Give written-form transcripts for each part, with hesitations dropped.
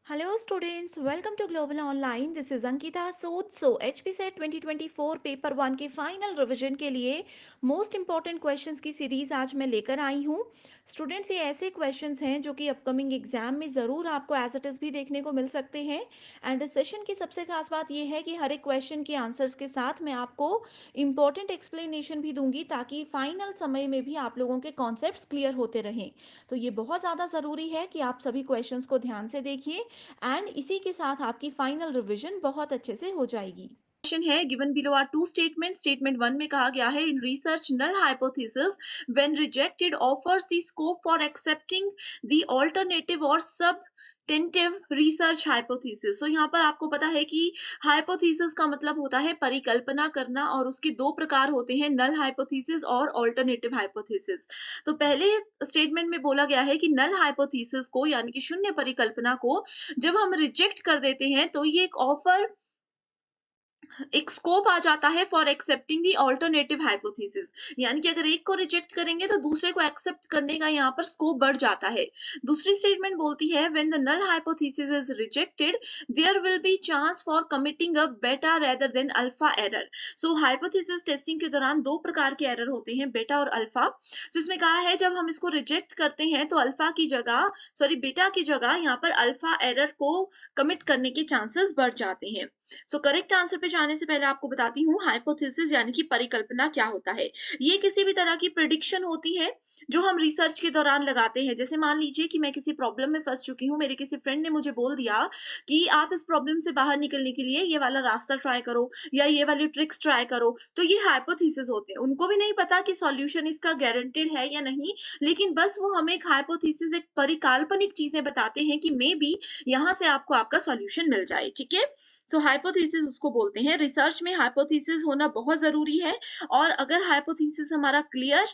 Hello students, welcome to Global Online. This is Ankita Sood. So HPSET 2024 paper 1 के final revision के लिए most important questions की series आज मैं लेकर आई हूँ। स्टूडेंट्स, ये ऐसे क्वेश्चंस हैं जो कि अपकमिंग एग्जाम में ज़रूर आपको एज इट इज़ भी देखने को मिल सकते हैं। एंड इस सेशन की सबसे खास बात ये है कि हर एक क्वेश्चन के आंसर्स के साथ मैं आपको इम्पॉर्टेंट एक्सप्लेनेशन भी दूंगी ताकि फाइनल समय में भी आप लोगों के कॉन्सेप्ट्स क्लियर होते रहें। तो ये बहुत ज़्यादा ज़रूरी है कि आप सभी क्वेश्चंस को ध्यान से देखिए एंड इसी के साथ आपकी फाइनल रिवीजन बहुत अच्छे से हो जाएगी। क्वेश्चन है given below are two statement. Statement 1 में कहा गया है in research null hypothesis when rejected offers the scope for accepting the alternative और सब टेंटिव रिसर्च हाइपोथेसिस। तो यहाँ पर आपको पता है कि हाइपोथेसिस का मतलब होता है परिकल्पना करना और उसके दो प्रकार होते हैं, नल हाइपोथेसिस और अल्टरनेटिव हाइपोथेसिस। तो पहले स्टेटमेंट में बोला गया है कि नल हाइपोथेसिस को यानी कि शून्य परिकल्पना को जब हम रिजेक्ट कर देते हैं तो ये एक स्कोप आ जाता है for accepting the alternative hypothesis. यानी कि अगर एक को रिजेक्ट करेंगे तो दूसरे को एक्सेप्ट करने का यहाँ पर स्कोप बढ़ जाता है। दूसरी स्टेटमेंट बोलती है when the null hypothesis is rejected there will be chance for committing a beta rather than alpha error. So hypothesis testing के दौरान दो प्रकार के एरर होते हैं, बेटा और अल्फा। तो इसमें कहा है जब हम इसको रिजेक्ट करते हैं तो अल्फा की जगह बेटा की जगह यहाँ पर अल्फा एरर को कमिट करने के चांसेस बढ़ जाते हैं। सो करेक्ट आंसर पे जाने से पहले आपको बताती हूँ हाइपोथेसिस यानी कि परिकल्पना क्या होता है। ये किसी भी तरह की प्रिडिक्शन होती है जो हम रिसर्च के दौरान लगाते हैं। जैसे मान लीजिए कि मैं किसी प्रॉब्लम में फंस चुकी हूँ, मेरे किसी फ्रेंड ने मुझे बोल दिया कि आप इस प्रॉब्लम से बाहर निकलने के लिए ये वाला रास्ता ट्राई करो या ये वाली ट्रिक्स ट्राई करो। तो ये हाइपोथेसिस होते हैं, उनको भी नहीं पता कि सॉल्यूशन इसका गारंटेड है या नहीं, लेकिन बस वो हमें एक हाइपोथेसिस, एक परिकाल्पनिक चीजें बताते हैं कि मे बी यहाँ से आपको आपका सॉल्यूशन मिल जाए। ठीक है, सो हाइपोथेसिस उसको बोलते हैं। रिसर्च में हाइपोथेसिस होना बहुत जरूरी है और अगर हाइपोथेसिस हमारा क्लियर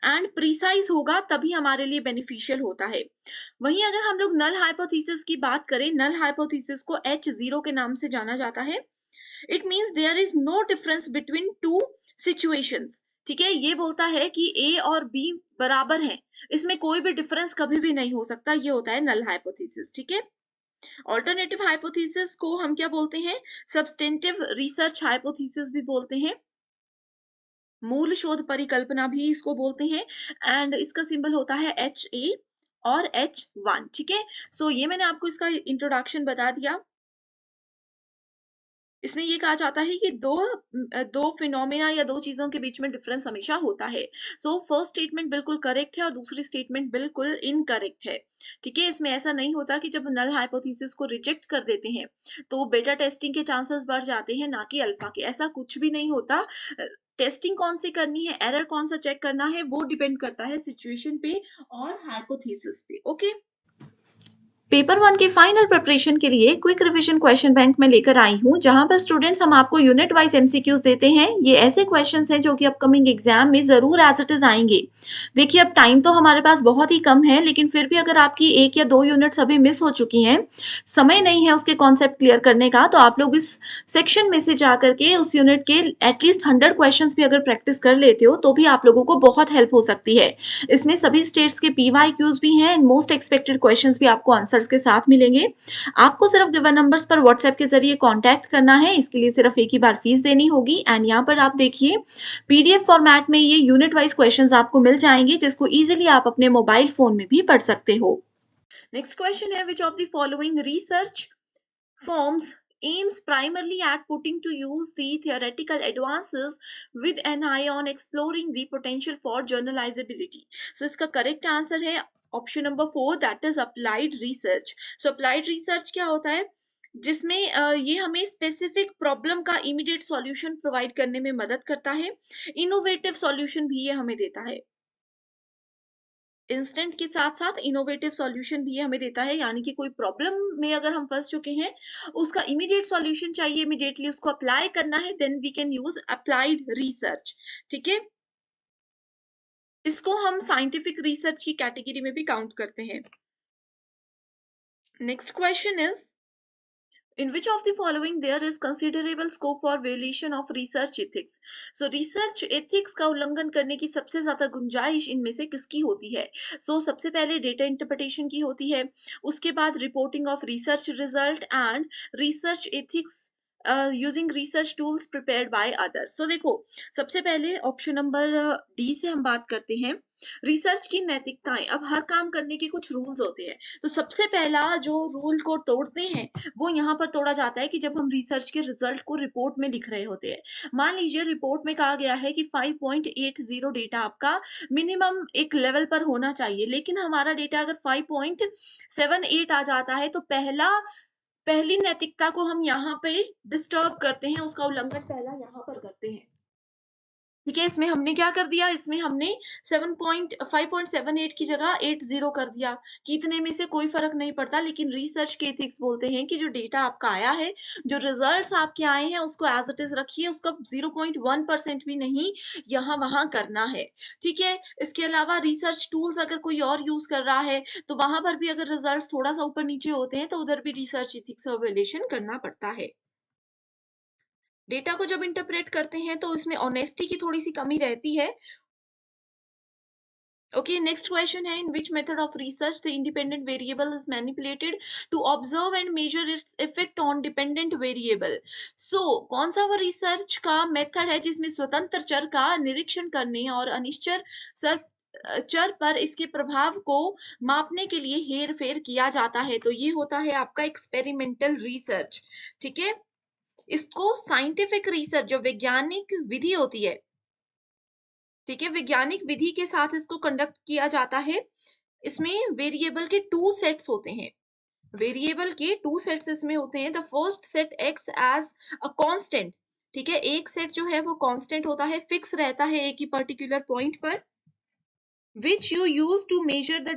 एंड प्रिसाइज होगा तभी हमारे लिए बेनिफिशियल होता है। वहीं अगर हम लोग नल हाइपोथेसिस की बात करें, नल हाइपोथेसिस को H0 के नाम से जाना जाता है। It means there is no difference between two situations. ठीक है, ये बोलता है कि ए और बी बराबर हैं, इसमें कोई भी डिफरेंस कभी भी नहीं हो सकता। ये होता है नल हाइपोथेसिस। ठीक है, ऑल्टरनेटिव हाइपोथेसिस को हम क्या बोलते हैं? सब्सटेंटिव रिसर्च हाइपोथेसिस भी बोलते हैं, मूल शोध परिकल्पना भी इसको बोलते हैं। एंड इसका सिंबल होता है HA और H1। ठीक है, सो ये मैंने आपको इसका इंट्रोडक्शन बता दिया। इसमें ये कहा जाता है कि दो फिनोमेना या दो चीजों के बीच में डिफरेंस हमेशा होता है। सो फर्स्ट स्टेटमेंट बिल्कुल करेक्ट है और दूसरी स्टेटमेंट बिल्कुल इनकरेक्ट है। ठीक है, इसमें ऐसा नहीं होता कि जब नल हाइपोथेसिस को रिजेक्ट कर देते हैं तो बेटा टेस्टिंग के चांसेस बढ़ जाते हैं, ना कि अल्फा के। ऐसा कुछ भी नहीं होता। टेस्टिंग कौन सी करनी है, एरर कौन सा चेक करना है, वो डिपेंड करता है सिचुएशन पे और हाइपोथेसिस पे। ओके, पेपर 1 के फाइनल प्रिपरेशन के लिए क्विक रिवीजन क्वेश्चन बैंक में लेकर आई हूँ, जहां पर स्टूडेंट्स हम आपको यूनिट वाइज एमसीक्यूज देते हैं। ये ऐसे क्वेश्चंस हैं जो कि अपकमिंग एग्जाम में जरूर एज इट इज आएंगे। देखिए, अब टाइम तो हमारे पास बहुत ही कम है, लेकिन फिर भी अगर आपकी एक या दो यूनिट्स अभी मिस हो चुकी हैं, समय नहीं है उसके कॉन्सेप्ट क्लियर करने का, तो आप लोग इस सेक्शन में से जा करके उस यूनिट के एटलीस्ट 100 क्वेश्चंस भी अगर प्रैक्टिस कर लेते हो तो भी आप लोगों को बहुत हेल्प हो सकती है। इसमें सभी स्टेट्स के पीवाईक्यूज भी हैं एंड मोस्ट एक्सपेक्टेड क्वेश्चंस भी आपको आंसर्स के साथ मिलेंगे। आपको सिर्फ गिवन नंबर्स पर व्हाट्सएप के जरिए कांटेक्ट करना है, इसके लिए सिर्फ एक ही बार फीस देनी होगी। एंड यहाँ पर आप देखिए, पीडीएफ फॉर्मेट में ये यूनिट वाइज क्वेश्चंस आपको मिल जाएंगे, जिसको इजीली आप अपने मोबाइल फोन में भी पढ़ सकते हो। नेक्स्ट क्वेश्चन है, which of the following research forms aims primarily at putting to use the theoretical advances with an eye on exploring the potential for generalizability. So इसका करेक्ट आंसर है option number 4, that is applied research. So applied research क्या होता है? जिसमें ये हमें specific problem का immediate solution provide करने में मदद करता है, इनोवेटिव सॉल्यूशन भी ये हमें देता है। इंस्टेंट के साथ साथ इनोवेटिव सॉल्यूशन भी ये हमें देता है, यानी कि कोई प्रॉब्लम में अगर हम फंस चुके हैं, उसका इमीडिएट सॉल्यूशन चाहिए, इमीडिएटली उसको अप्लाई करना है, then we can use applied research. ठीक है, इसको हम साइंटिफिक रिसर्च की कैटेगरी में भी काउंट करते हैं। Next question is, In which of the following there is considerable scope for violation of research ethics? So research ethics का उल्लंघन करने की सबसे ज्यादा गुंजाइश इनमें से किसकी होती है? सबसे पहले डेटा इंटरप्रिटेशन की होती है, उसके बाद reporting of research result and research ethics using research tools prepared by others. देखो, सबसे पहले ऑप्शन नंबर डी से हम बात करते हैं, रिसर्च की नैतिकताएं। अब हर काम करने के कुछ रूल्स होते हैं, तो सबसे पहला जो रूल को तोड़ते हैं वो यहाँ पर तोड़ा जाता है कि जब हम रिसर्च के रिजल्ट को रिपोर्ट में लिख रहे होते हैं। मान लीजिए रिपोर्ट में कहा गया है कि 5.80 डेटा आपका मिनिमम एक लेवल पर होना चाहिए, लेकिन हमारा डेटा अगर 5.78 आ जाता है, तो पहली नैतिकता को हम यहाँ पे डिस्टर्ब करते हैं, उसका उल्लंघन पहला यहाँ पर करते हैं। ठीक है, इसमें हमने क्या कर दिया, इसमें हमने 5.78 की जगह 80 कर दिया कि इतने में से कोई फर्क नहीं पड़ता, लेकिन रिसर्च के एथिक्स बोलते हैं कि जो डेटा आपका आया है, जो रिजल्ट्स आपके आए हैं, उसको एज इट इज रखिए, उसका 0.1% भी नहीं यहाँ वहां करना है। ठीक है, इसके अलावा रिसर्च टूल्स अगर कोई और यूज कर रहा है, तो वहां पर भी अगर रिजल्ट थोड़ा सा ऊपर नीचे होते हैं, तो उधर भी रिसर्च एथिक्स का वायलेशन करना पड़ता है। डेटा को जब इंटरप्रेट करते हैं तो इसमें ऑनेस्टी की थोड़ी सी कमी रहती है। ओके, नेक्स्ट क्वेश्चन है, in which method of research the independent variable is manipulated to observe and measure its effect on dependent variable? कौन सा वो रिसर्च का मेथड है जिसमें स्वतंत्र चर का निरीक्षण करने और अनिश्चित सर चर पर इसके प्रभाव को मापने के लिए हेर फेर किया जाता है? तो ये होता है आपका एक्सपेरिमेंटल रिसर्च। ठीक है, इसको साइंटिफिक रिसर्च जो वैज्ञानिक विधि होती है, ठीक है, वैज्ञानिक विधि के साथ इसको कंडक्ट किया जाता है। इसमें वेरिएबल के 2 सेट्स होते हैं, वेरिएबल के 2 सेट्स इसमें होते हैं। The first set acts as a constant. ठीक है, एक सेट जो है वो कांस्टेंट होता है, फिक्स रहता है एक ही पर्टिकुलर पॉइंट पर, which you use to measure the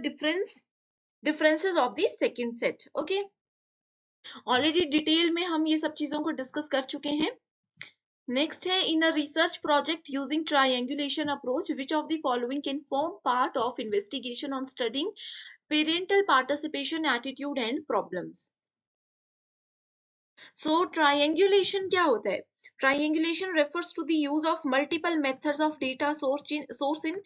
differences of the second set. Okay, already detail में हम ये सब चीजों को डिस्कस कर चुके हैं। नेक्स्ट है, in a research project using triangulation approach which of the following can form part of investigation on studying parental participation attitude and problems? Triangulation क्या होता है? Triangulation refers to the use of multiple methods of data source in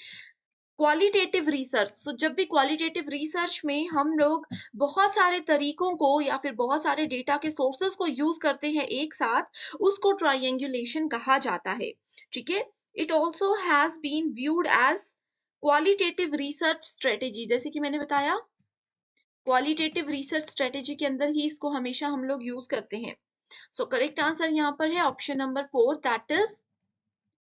qualitative research. जब भी qualitative research में हम लोग बहुत सारे तरीकों को या फिर बहुत सारे डेटा के सोर्सेस को यूज करते हैं एक साथ, उसको ट्रायंगुलेशन कहा जाता है। ठीक है, it also has been viewed as qualitative research strategy. जैसे कि मैंने बताया, क्वालिटेटिव रिसर्च स्ट्रेटेजी के अंदर ही इसको हमेशा हम लोग यूज करते हैं। करेक्ट आंसर यहाँ पर है option number 4, that is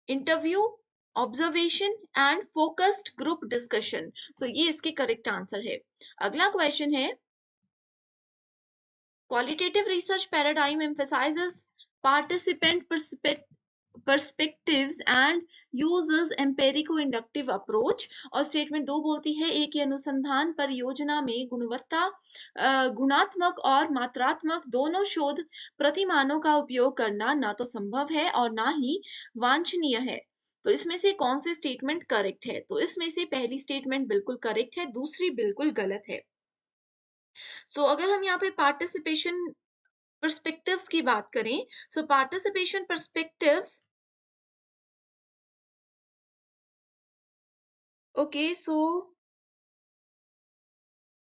interview, observation and focused group discussion. ये इसके करेक्ट आंसर है। अगला क्वेश्चन है, qualitative research paradigm emphasises participant perspectives and uses empirico inductive approach। और स्टेटमेंट 2 बोलती है, एक ही अनुसंधान परियोजना में गुणात्मक और मात्रात्मक दोनों शोध प्रतिमानों का उपयोग करना ना तो संभव है और ना ही वांछनीय है। तो इसमें से कौन सी स्टेटमेंट करेक्ट है? तो इसमें से पहली स्टेटमेंट बिल्कुल करेक्ट है, दूसरी बिल्कुल गलत है। अगर हम यहाँ पे पार्टिसिपेशन पर्सपेक्टिव्स की बात करें, पार्टिसिपेशन पर्सपेक्टिव्स, ओके,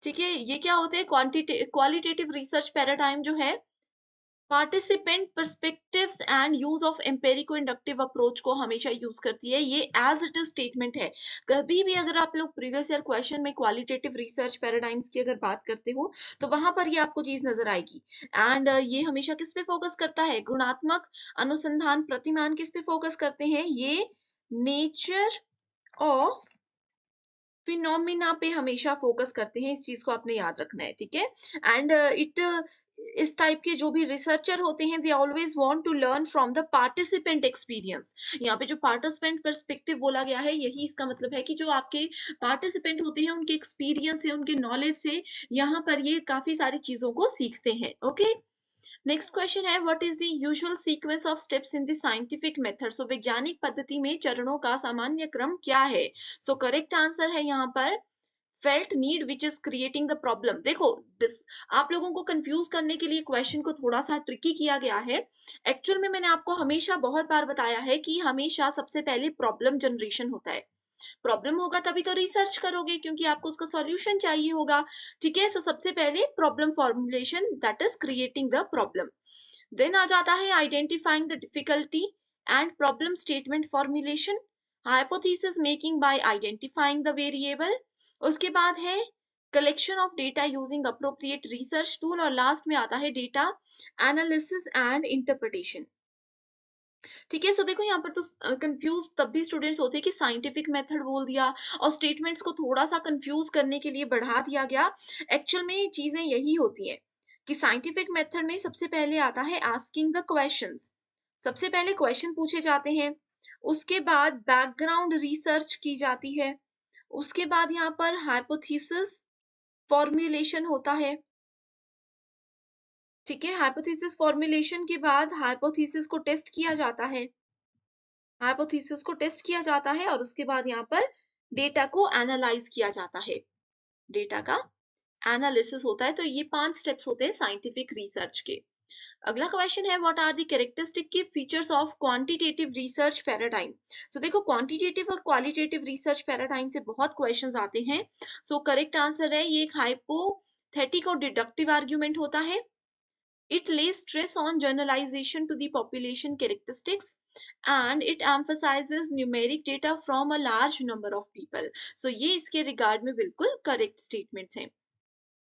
ठीक है, ये क्या होते हैं, क्वालिटेटिव रिसर्च पैराडाइम जो है participant perspectives and use of empirico inductive approach को हमेशा यूज करती है। ये एज इट इज स्टेटमेंट है। कभी भी अगर आप लोग प्रीवियस ईयर क्वेश्चन में क्वालिटेटिव रिसर्च पैराडाइम्स की अगर बात करते हो, तो वहां पर ये आपको चीज नजर आएगी। एंड ये हमेशा किस पे फोकस करता है? गुणात्मक अनुसंधान प्रतिमान किस पे फोकस करते हैं? ये नेचर ऑफ फिनोमिना पे हमेशा फोकस करते हैं। इस चीज को आपने याद रखना है। ठीक है, एंड इस टाइप के जो भी रिसर्चर होते हैं, they always want to learn from the participant experience. यहाँ पे जो पार्टिसिपेंट पर्सपेक्टिव बोला गया है, यही इसका मतलब है कि जो आपके पार्टिसिपेंट होते हैं, उनके एक्सपीरियंस से, उनके नॉलेज से यहाँ पर ये काफी सारी चीजों को सीखते हैं। ओके, नेक्स्ट क्वेश्चन है, what is the usual sequence of steps in the scientific method? वैज्ञानिक पद्धति में चरणों का सामान्य क्रम क्या है? करेक्ट आंसर है यहाँ पर felt need which is creating the problem. देखो आप लोगों को कंफ्यूज करने के लिए क्वेश्चन को थोड़ा सा ट्रिकी किया गया है। एक्चुअल में मैंने आपको हमेशा बहुत बार बताया है कि हमेशा सबसे पहले प्रॉब्लम जनरेशन होता है। प्रॉब्लम होगा तभी तो रिसर्च करोगे, क्योंकि आपको उसका सॉल्यूशन चाहिए होगा। ठीक है, सो सबसे पहले problem formulation, that is creating the problem. Then आ जाता है identifying the difficulty and problem statement formulation, hypothesis making by identifying the variable. उसके बाद है collection of data using appropriate research tool, और लास्ट में आता है डेटा एनालिसिस एंड इंटरप्रिटेशन। ठीक है, सो देखो यहाँ पर तो कंफ्यूज तब भी स्टूडेंट्स होते हैं कि साइंटिफिक मेथड बोल दिया और स्टेटमेंट्स को थोड़ा सा कंफ्यूज करने के लिए बढ़ा दिया गया। एक्चुअल में चीजें यही होती हैं कि साइंटिफिक मेथड में सबसे पहले आता है आस्किंग द क्वेश्चंस। सबसे पहले क्वेश्चन पूछे जाते हैं, उसके बाद बैकग्राउंड रिसर्च की जाती है, उसके बाद यहाँ पर हाइपोथेसिस फॉर्मुलेशन होता है। ठीक है, हाइपोथेसिस फॉर्मुलेशन के बाद हाइपोथेसिस को टेस्ट किया जाता है, हाइपोथेसिस को टेस्ट किया जाता है, और उसके बाद यहाँ पर डेटा को एनालाइज किया जाता है, डेटा का एनालिसिस होता है। तो ये 5 स्टेप्स होते हैं साइंटिफिक रिसर्च के। अगला क्वेश्चन है what are the characteristic key features of quantitative research paradigm. So देखो क्वांटिटेटिव और क्वालिटेटिव रिसर्च पैराडाइम से बहुत क्वेश्चंस आते हैं। सो करेक्ट आंसर है ये एक हाइपोथेटिक और डिडक्टिव आर्ग्यूमेंट होता है। It lays stress on generalization to the population characteristics, and it emphasizes numeric data from a large number of people. So ये इसके रिगार्ड में बिल्कुल करेक्ट स्टेटमेंट्स हैं।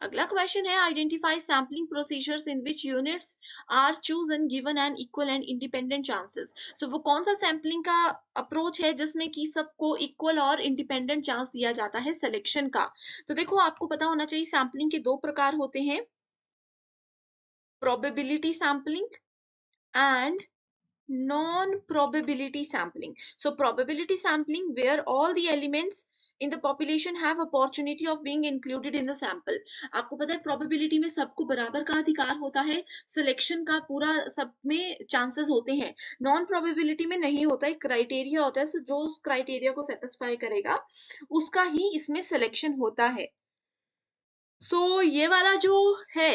अगला क्वेश्चन है identify sampling procedures in which units are chosen given an equal and independent chances. So वो कौन सा सैम्पलिंग का अप्रोच है जिसमें कि सबको इक्वल और इंडिपेंडेंट चांस दिया जाता है सिलेक्शन का। तो देखो आपको पता होना चाहिए सैम्पलिंग के 2 प्रकार होते हैं, probability sampling and non-probability sampling. So probability sampling where all the elements in the population have opportunity of being included in the sample. आपको पता है probability में सबको बराबर का अधिकार होता है, selection का पूरा सब में chances होते हैं। non probability में नहीं होता है, क्राइटेरिया होता है, so जो उस क्राइटेरिया को सेटिस्फाई करेगा उसका ही इसमें सिलेक्शन होता है। सो ये वाला जो है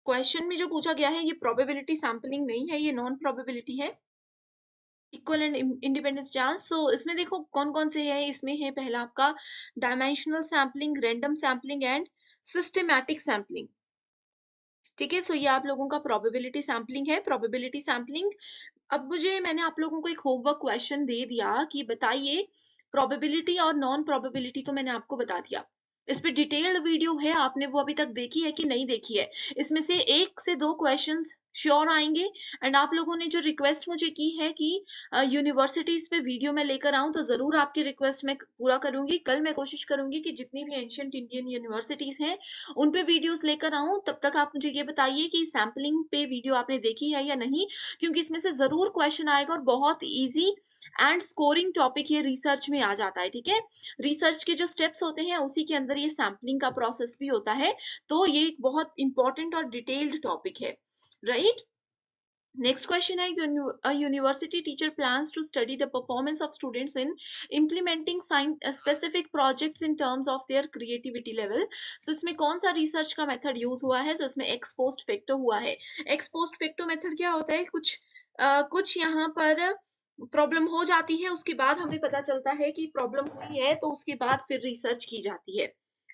क्वेश्चन में जो पूछा गया है ये प्रोबेबिलिटी सैम्पलिंग नहीं है, ये नॉन प्रोबेबिलिटी है, इक्वल एंड इंडिपेंडेंस चांस। सो इसमें देखो कौन कौन से है, इसमें है पहला आपका dimensional sampling, random sampling and systematic sampling. ठीक है, सो ये आप लोगों का प्रोबेबिलिटी सैम्पलिंग है। प्रोबेबिलिटी सैम्पलिंग, अब मैंने आप लोगों को एक होमवर्क क्वेश्चन दे दिया कि बताइए प्रोबेबिलिटी और नॉन प्रोबेबिलिटी, तो मैंने आपको बता दिया। इस पे डिटेल्ड वीडियो है, आपने वो अभी तक देखी है कि नहीं देखी है? इसमें से 1 से 2 क्वेश्चंस श्योर आएंगे। एंड आप लोगों ने जो रिक्वेस्ट मुझे की है कि यूनिवर्सिटीज पे वीडियो मैं लेकर आऊं, तो जरूर आपकी रिक्वेस्ट मैं पूरा करूंगी। कल मैं कोशिश करूंगी कि जितनी भी एंशिएंट इंडियन यूनिवर्सिटीज हैं उन पे वीडियोस लेकर आऊं। तब तक आप मुझे ये बताइए कि सैम्पलिंग पे वीडियो आपने देखी है या नहीं, क्योंकि इसमें से जरूर क्वेश्चन आएगा और बहुत इजी एंड स्कोरिंग टॉपिक ये रिसर्च में आ जाता है। ठीक है, रिसर्च के जो स्टेप्स होते हैं उसी के अंदर ये सैम्पलिंग का प्रोसेस भी होता है, तो ये एक बहुत इंपॉर्टेंट और डिटेल्ड टॉपिक है, राइट। Next question है a university teacher plans to study the performance of students in implementing specific projects in terms of their creativity level. So इसमें कौन सा रिसर्च का मेथड यूज हुआ है? So इसमें एक्स पोस्ट फैक्टो हुआ है। एक्स पोस्ट फैक्टो मेथड क्या होता है? कुछ यहाँ पर प्रॉब्लम हो जाती है, उसके बाद हमें पता चलता है कि प्रॉब्लम हुई है, तो उसके बाद फिर रिसर्च की जाती है।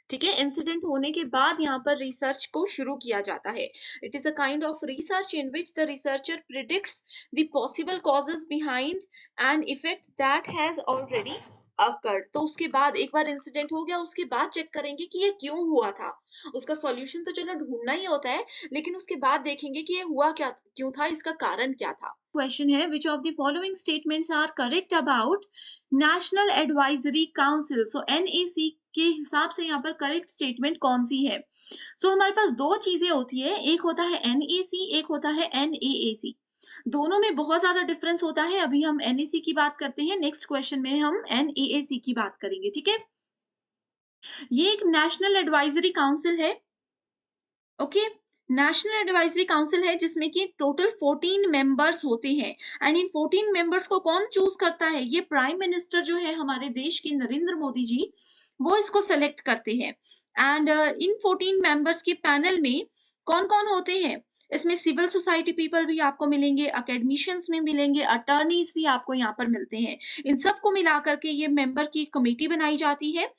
ठीक है, इंसिडेंट होने के बाद यहाँ पर रिसर्च को शुरू किया जाता है। It is a kind of research in which the researcher predicts the possible causes behind an effect that has already occurred. तो उसके बाद एक बार इंसिडेंट हो गया, उसके बाद चेक करेंगे कि ये क्यों हुआ था। उसका सॉल्यूशन तो चलो ढूंढना ही होता है, लेकिन उसके बाद देखेंगे कि ये हुआ क्या, क्यों था, इसका कारण क्या था। क्वेश्चन है which of the following statements are correct about National Advisory Council. So NAC के हिसाब से यहाँ पर करेक्ट स्टेटमेंट कौन सी है? सो हमारे पास 2 चीजें होती है, एक होता है एनएसी, एक होता है एनएएसी। दोनों में बहुत ज्यादा डिफरेंस होता है। अभी हम एनएसी की बात करते हैं, नेक्स्ट क्वेश्चन में हम एनएएसी की बात करेंगे। ठीक है, ये एक नेशनल एडवाइजरी काउंसिल है। ओके, नेशनल एडवाइजरी काउंसिल है जिसमें कि टोटल 14 मेंबर्स होते हैं एंड इन 14 मेंबर्स को कौन चूज करता है? ये प्राइम मिनिस्टर जो है हमारे देश के नरेंद्र मोदी जी, वो इसको सेलेक्ट करते हैं। एंड इन 14 मेंबर्स के पैनल में कौन कौन होते हैं? इसमें सिविल सोसाइटी पीपल भी आपको मिलेंगे, अकेडमिशियंस में मिलेंगे, अटर्नीज भी आपको यहाँ पर मिलते हैं। इन सबको मिला करके ये मेंबर की कमेटी बनाई जाती है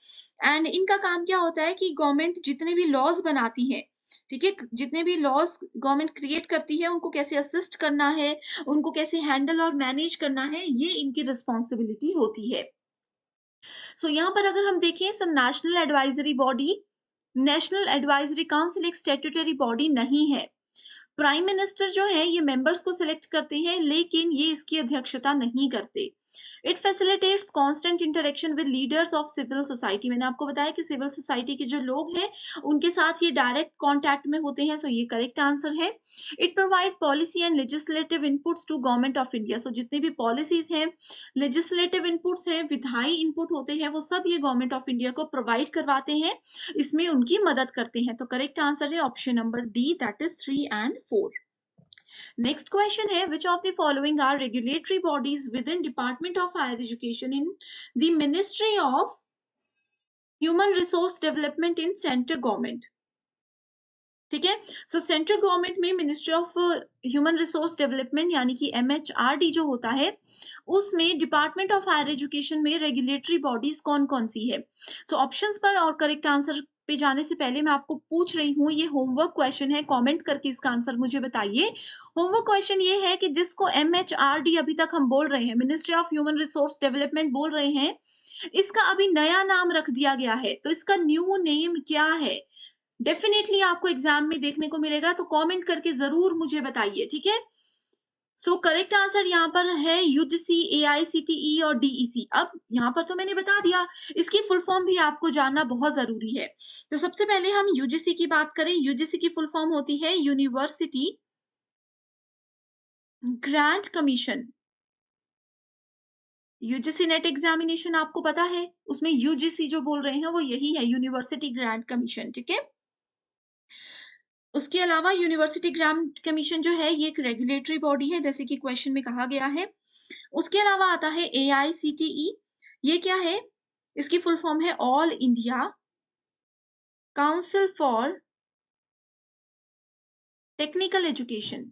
एंड इनका काम क्या होता है कि गवर्नमेंट जितने भी लॉज बनाती है, ठीक है, जितने भी लॉज गवर्नमेंट क्रिएट करती है उनको कैसे असिस्ट करना है, उनको कैसे हैंडल और मैनेज करना है, ये इनकी रिस्पॉन्सिबिलिटी होती है। सो यहाँ पर अगर हम देखें, so national advisory body, national Advisory council एक स्टैट्यूटरी बॉडी नहीं है। प्राइम मिनिस्टर जो है ये मेंबर्स को सिलेक्ट करते हैं, लेकिन ये इसकी अध्यक्षता नहीं करते। It facilitates constant interaction with leaders of civil society. मैंने आपको बताया कि सिविल सोसाइटी के जो लोग हैं उनके साथ ये डायरेक्ट कांटेक्ट में होते हैं, सो ये करेक्ट आंसर है। It provide policy and legislative inputs to government of India. So जितने भी पॉलिसीज हैं, लेजिस्लेटिव इनपुट्स हैं, विधायी इनपुट होते हैं, वो सब ये गवर्नमेंट ऑफ इंडिया को प्रोवाइड करवाते हैं, इसमें उनकी मदद करते हैं। तो करेक्ट आंसर है option number D, that is 3 and 4। Next question है, which of the following are regulatory bodies within department of higher education in the ministry of human resource development in central government? ठीक है, so central government में ministry of human resource development यानी कि MHRD जो होता है, उसमें department of higher education में रेगुलेटरी बॉडीज कौन कौन सी है? सो ऑप्शंस पर और करेक्ट आंसर पे जाने से पहले मैं आपको पूछ रही हूँ, ये होमवर्क क्वेश्चन है, कमेंट करके इसका आंसर मुझे बताइए। होमवर्क क्वेश्चन ये है कि जिसको MHRD अभी तक हम बोल रहे हैं, ministry of human resource development बोल रहे हैं, इसका अभी नया नाम रख दिया गया है, तो इसका न्यू नेम क्या है? डेफिनेटली आपको एग्जाम में देखने को मिलेगा, तो कमेंट करके जरूर मुझे बताइए, ठीक है। सो करेक्ट आंसर यहाँ पर है UGC, AICTE और DEC। अब यहाँ पर तो मैंने बता दिया, इसकी फुल फॉर्म भी आपको जानना बहुत जरूरी है। तो सबसे पहले हम UGC की बात करें। UGC की फुल फॉर्म होती है university grant commission. UGC net examination आपको पता है, उसमें UGC जो बोल रहे हैं वो यही है, यूनिवर्सिटी ग्रांट कमीशन, ठीक है। उसके अलावा यूनिवर्सिटी ग्रांट कमीशन जो है ये एक रेगुलेटरी बॉडी है, जैसे कि क्वेश्चन में कहा गया है। उसके अलावा आता है AICTE। ये क्या है? इसकी फुल फॉर्म है all India council for technical education.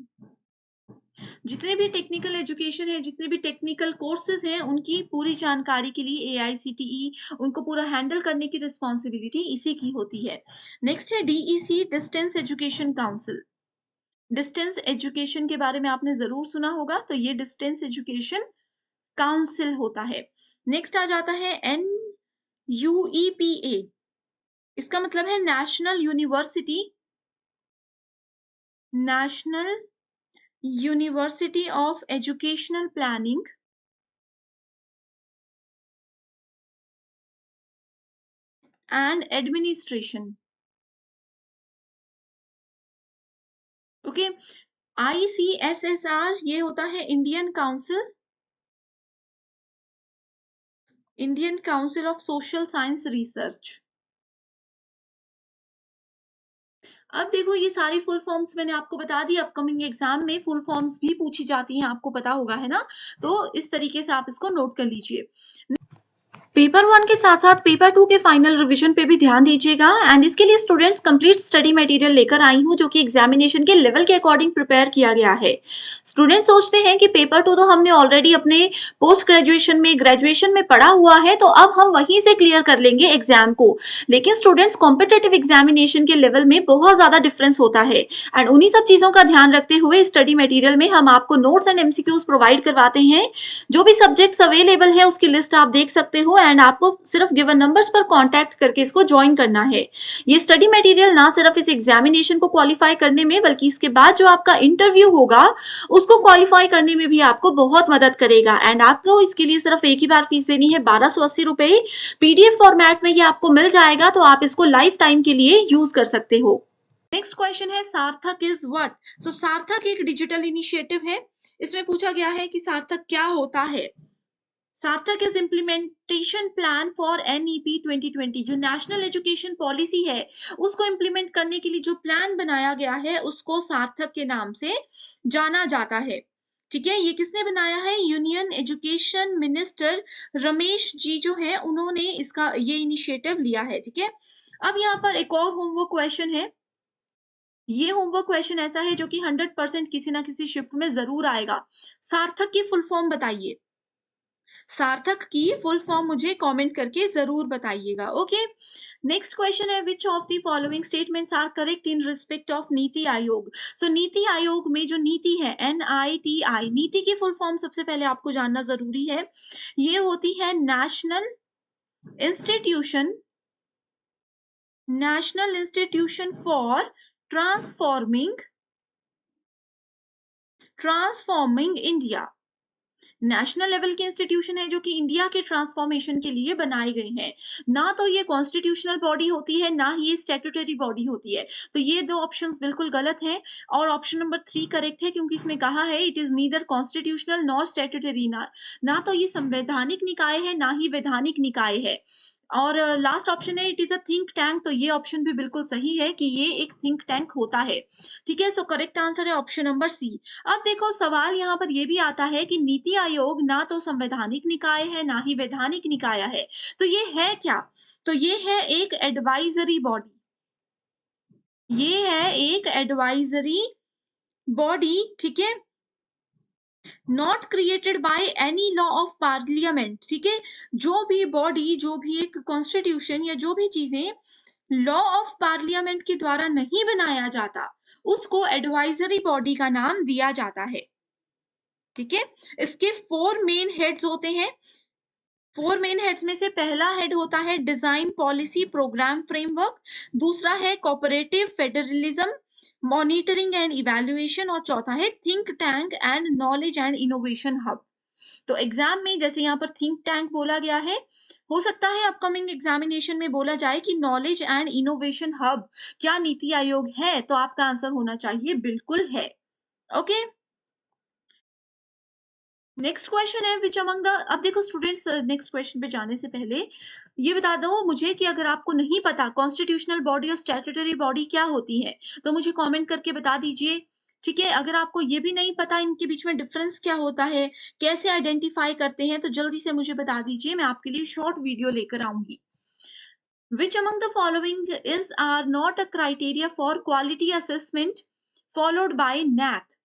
जितने भी टेक्निकल एजुकेशन है, जितने भी टेक्निकल कोर्सेज हैं, उनकी पूरी जानकारी के लिए AICTE, उनको पूरा हैंडल करने की रिस्पॉन्सिबिलिटी इसी की होती है। नेक्स्ट है DEC, distance education council. Distance education के बारे में आपने जरूर सुना होगा, तो ये डिस्टेंस एजुकेशन काउंसिल होता है। नेक्स्ट आ जाता है NUEPA। इसका मतलब है national university of educational planning and administration. Okay, ICSSR ये होता है Indian council of social science research. अब देखो, ये सारी फुल फॉर्म्स मैंने आपको बता दी, अपकमिंग एग्जाम में फुल फॉर्म्स भी पूछी जाती हैं, आपको पता होगा, है ना। तो इस तरीके से आप इसको नोट कर लीजिए। पेपर 1 के साथ साथ पेपर 2 के फाइनल रिवीजन पे भी ध्यान दीजिएगा। एंड इसके लिए स्टूडेंट्स कंप्लीट स्टडी मटेरियल लेकर आई हूँ, जो कि एग्जामिनेशन के लेवल के अकॉर्डिंग प्रिपेयर किया गया है। स्टूडेंट्स सोचते हैं कि पेपर 2 तो हमने ऑलरेडी अपने पोस्ट ग्रेजुएशन में, ग्रेजुएशन में पढ़ा हुआ है, तो अब हम वहीं से क्लियर कर लेंगे एग्जाम को। लेकिन स्टूडेंट्स, कॉम्पिटेटिव एग्जामिनेशन के लेवल में बहुत ज्यादा डिफरेंस होता है, एंड उन्हीं सब चीजों का ध्यान रखते हुए स्टडी मटेरियल में हम आपको नोट्स एंड MCQs प्रोवाइड करवाते हैं। जो भी सब्जेक्ट्स अवेलेबल है उसकी लिस्ट आप देख सकते हो, एंड आपको सिर्फ गिवन नंबर्स पर कांटेक्ट करके इसको ज्वाइन करना है। ये स्टडी मटेरियल ना सिर्फ इस एग्जामिनेशन को क्वालिफाई करने में, बल्कि इसके बाद जो आपका इंटरव्यू होगा उसको क्वालिफाई करने में भी आपको बहुत मदद करेगा। एंड आपको इसके लिए सिर्फ एक ही बार फीस देनी है, 1280 रुपए। PDF फॉर्मेट में ये आपको मिल जाएगा, तो आप इसको लाइफ टाइम के लिए यूज कर सकते हो। नेक्स्ट क्वेश्चन है, सार्थक इज व्हाट? सो सार्थक एक डिजिटल इनिशिएटिव है। इसमें पूछा गया है कि सार्थक क्या होता है। सार्थक is implementation plan for NEP 2020। जो नेशनल एजुकेशन पॉलिसी है उसको इम्प्लीमेंट करने के लिए जो प्लान बनाया गया है उसको सार्थक के नाम से जाना जाता है। ठीक है, ये किसने बनाया है? Union education minister Ramesh ji जो है उन्होंने इसका ये इनिशिएटिव लिया है। ठीक है, अब यहाँ पर एक और होमवर्क क्वेश्चन है। ये होमवर्क क्वेश्चन ऐसा है जो कि 100% किसी ना किसी शिफ्ट में जरूर आएगा। सार्थक की फुल फॉर्म बताइए। सार्थक की फुल फॉर्म मुझे कमेंट करके जरूर बताइएगा। ओके, नेक्स्ट क्वेश्चन है, which of the following statements are correct in respect of NITI Aayog. सो नीति आयोग में जो नीति है NITI, नीति की फुल फॉर्म सबसे पहले आपको जानना जरूरी है। ये होती है institution national institution for transforming transforming India. National level के इंस्टीट्यूशन है जो कि इंडिया के ट्रांसफॉर्मेशन के लिए बनाए गए हैं। ना तो ये कॉन्स्टिट्यूशनल बॉडी होती है, ना ही ये स्टैट्यूटरी बॉडी होती है। तो ये दो ऑप्शंस बिल्कुल गलत हैं और ऑप्शन नंबर 3 करेक्ट है, क्योंकि इसमें कहा है it is neither constitutional nor statutory. ना तो ये संवैधानिक निकाय है, ना ही वैधानिक निकाय है। और लास्ट ऑप्शन है it is a think tank. तो ये ऑप्शन भी बिल्कुल सही है कि ये एक थिंक टैंक होता है। ठीक है, सो करेक्ट आंसर है ऑप्शन नंबर सी। अब देखो सवाल यहाँ पर ये भी आता है कि नीति आयोग ना तो संवैधानिक निकाय है, ना ही वैधानिक निकाय है। तो ये है क्या? तो ये है एक एडवाइजरी बॉडी। ये है एक एडवाइजरी बॉडी। ठीक है, not created by any law of parliament. ठीक है, जो भी बॉडी, जो भी एक कॉन्स्टिट्यूशन या जो भी चीजें लॉ ऑफ पार्लियामेंट के द्वारा नहीं बनाया जाता उसको एडवाइजरी बॉडी का नाम दिया जाता है। ठीक है, इसके 4 मेन हेड्स होते हैं। 4 मेन हेड्स में से पहला हेड होता है डिजाइन पॉलिसी प्रोग्राम फ्रेमवर्क, दूसरा है cooperative federalism monitoring and evaluation, और चौथा है think tank and knowledge and innovation hub. तो एग्जाम में जैसे यहाँ पर थिंक टैंक बोला गया है, हो सकता है अपकमिंग एग्जामिनेशन में बोला जाए कि नॉलेज एंड इनोवेशन हब क्या नीति आयोग है, तो आपका आंसर होना चाहिए बिल्कुल है। ओके, नेक्स्ट क्वेश्चन है विच अमंग द, अब देखो स्टूडेंट्स, नेक्स्ट क्वेश्चन पे जाने से पहले ये बता दो मुझे कि अगर आपको नहीं पता कॉन्स्टिट्यूशनल बॉडी और स्टैट्यूटरी बॉडी क्या होती है तो मुझे कमेंट करके बता दीजिए। ठीक है, अगर आपको ये भी नहीं पता इनके बीच में डिफरेंस क्या होता है, कैसे आइडेंटिफाई करते हैं, तो जल्दी से मुझे बता दीजिए, मैं आपके लिए शॉर्ट वीडियो लेकर आऊंगी। Which among the following is or not a criteria for quality assessment followed by NAAC।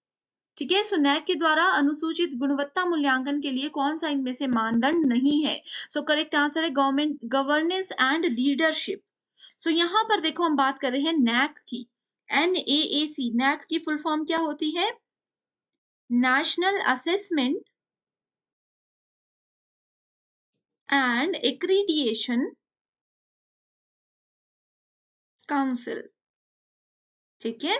ठीक है, सो NAAC के द्वारा अनुसूचित गुणवत्ता मूल्यांकन के लिए कौन सा इनमें से मानदंड नहीं है? सो करेक्ट आंसर है गवर्नमेंट गवर्नेंस एंड लीडरशिप। सो यहाँ पर देखो हम बात कर रहे हैं NAAC की। NAAC, NAAC की फुल फॉर्म क्या होती है? National assessment and accreditation council. ठीक है,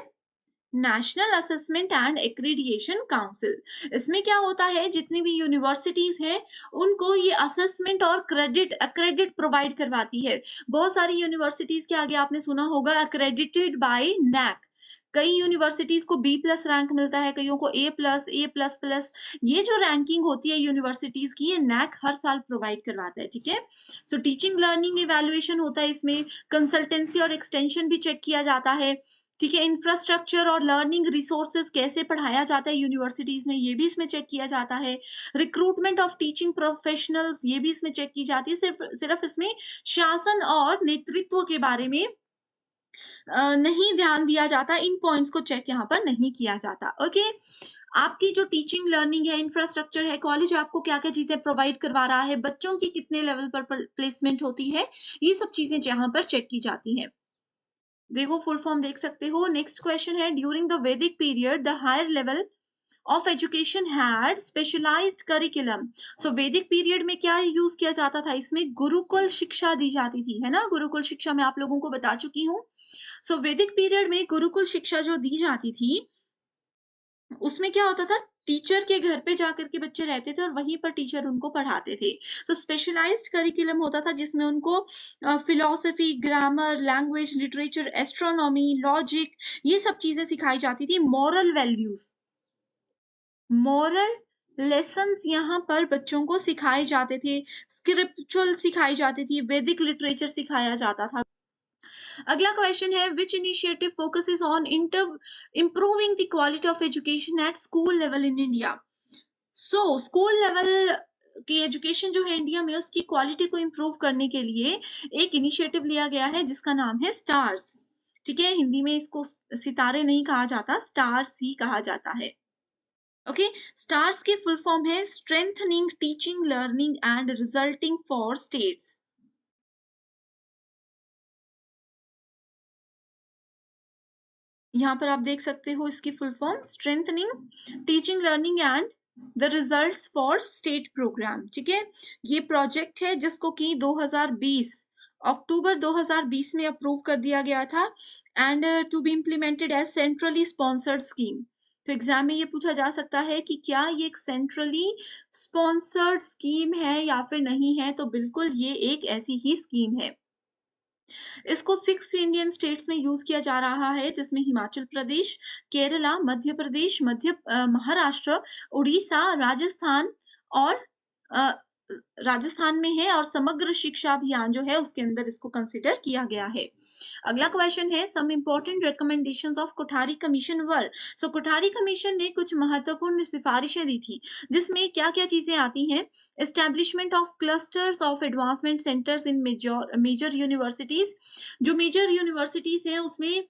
national assessment and accreditation council. इसमें क्या होता है, जितनी भी यूनिवर्सिटीज हैं उनको ये असेसमेंट और क्रेडिट प्रोवाइड करवाती है। बहुत सारी यूनिवर्सिटीज के आगे आपने सुना होगा अक्रेडिटेड बाय NAAC। कई यूनिवर्सिटीज को B+ रैंक मिलता है, कईयों को A+, A++। ये जो रैंकिंग होती है यूनिवर्सिटीज की, ये NAAC हर साल प्रोवाइड करवाता है। ठीक है, सो टीचिंग लर्निंग इवैल्यूएशन होता है इसमें, कंसल्टेंसी और एक्सटेंशन भी चेक किया जाता है। ठीक है, इंफ्रास्ट्रक्चर और लर्निंग रिसोर्सेज कैसे पढ़ाया जाता है यूनिवर्सिटीज में, ये भी इसमें चेक किया जाता है। रिक्रूटमेंट ऑफ टीचिंग प्रोफेशनल्स, ये भी इसमें चेक की जाती है। सिर्फ सिर्फ इसमें शासन और नेतृत्व के बारे में नहीं ध्यान दिया जाता, इन पॉइंट्स को चेक यहाँ पर नहीं किया जाता। ओके, आपकी जो टीचिंग लर्निंग है, इंफ्रास्ट्रक्चर है, कॉलेज आपको क्या क्या चीजें प्रोवाइड करवा रहा है, बच्चों की कितने लेवल पर प्लेसमेंट होती है, ये सब चीजें यहाँ पर चेक की जाती हैं। देखो फुल फॉर्म देख सकते हो। नेक्स्ट क्वेश्चन है, during the Vedic period the higher level of education had specialised curriculum. So Vedic period में क्या यूज किया जाता था, इसमें गुरुकुल शिक्षा दी जाती थी, है ना। गुरुकुल शिक्षा मैं आप लोगों को बता चुकी हूँ। सो वैदिक पीरियड में गुरुकुल शिक्षा जो दी जाती थी उसमें क्या होता था, टीचर के घर पे जाकर के बच्चे रहते थे और वहीं पर टीचर उनको पढ़ाते थे। तो स्पेशलाइज्ड करिकुलम होता था जिसमें उनको philosophy, grammar, language, literature, astronomy, logic, ये सब चीजें सिखाई जाती थी। मॉरल लेसन्स यहाँ पर बच्चों को सिखाए जाते थे, स्क्रिप्चुअल सिखाई जाती थी, वैदिक लिटरेचर सिखाया जाता था। अगला क्वेश्चन है, which initiative focuses on improving the quality of education at school level in India? So school level की एजुकेशन जो है इंडिया में, उसकी क्वालिटी को इम्प्रूव करने के लिए एक इनिशिएटिव लिया गया है जिसका नाम है स्टार्स। ठीक है, हिंदी में इसको सितारे नहीं कहा जाता, स्टार्स ही कहा जाता है। ओके, स्टार्स की फुल फॉर्म है strengthening teaching learning and resulting for states. यहाँ पर आप देख सकते हो इसकी full form strengthening teaching learning and the results for state programme. ठीक है, ये प्रोजेक्ट है जिसको कि 2020 अक्टूबर 2020 में अप्रूव कर दिया गया था and to be implemented as centrally sponsored scheme. तो एग्जाम में ये पूछा जा सकता है कि क्या ये एक सेंट्रली स्पॉन्सर्ड स्कीम है या फिर नहीं है, तो बिल्कुल ये एक ऐसी ही स्कीम है। इसको 6 इंडियन स्टेट्स में यूज किया जा रहा है, जिसमें हिमाचल प्रदेश, केरला, मध्य प्रदेश, महाराष्ट्र, उड़ीसा, राजस्थान और अ, राजस्थान में है, और समग्र शिक्षा अभियान जो है उसके अंदर इसको कंसिडर किया गया है। अगला क्वेश्चन है, some important recommendations of Kothari commission were. So Kothari commission ने कुछ महत्वपूर्ण सिफारिशें दी थी, जिसमें क्या क्या चीजें आती हैं? Establishment of clusters of advancement centres in major universities. जो मेजर यूनिवर्सिटीज हैं उसमें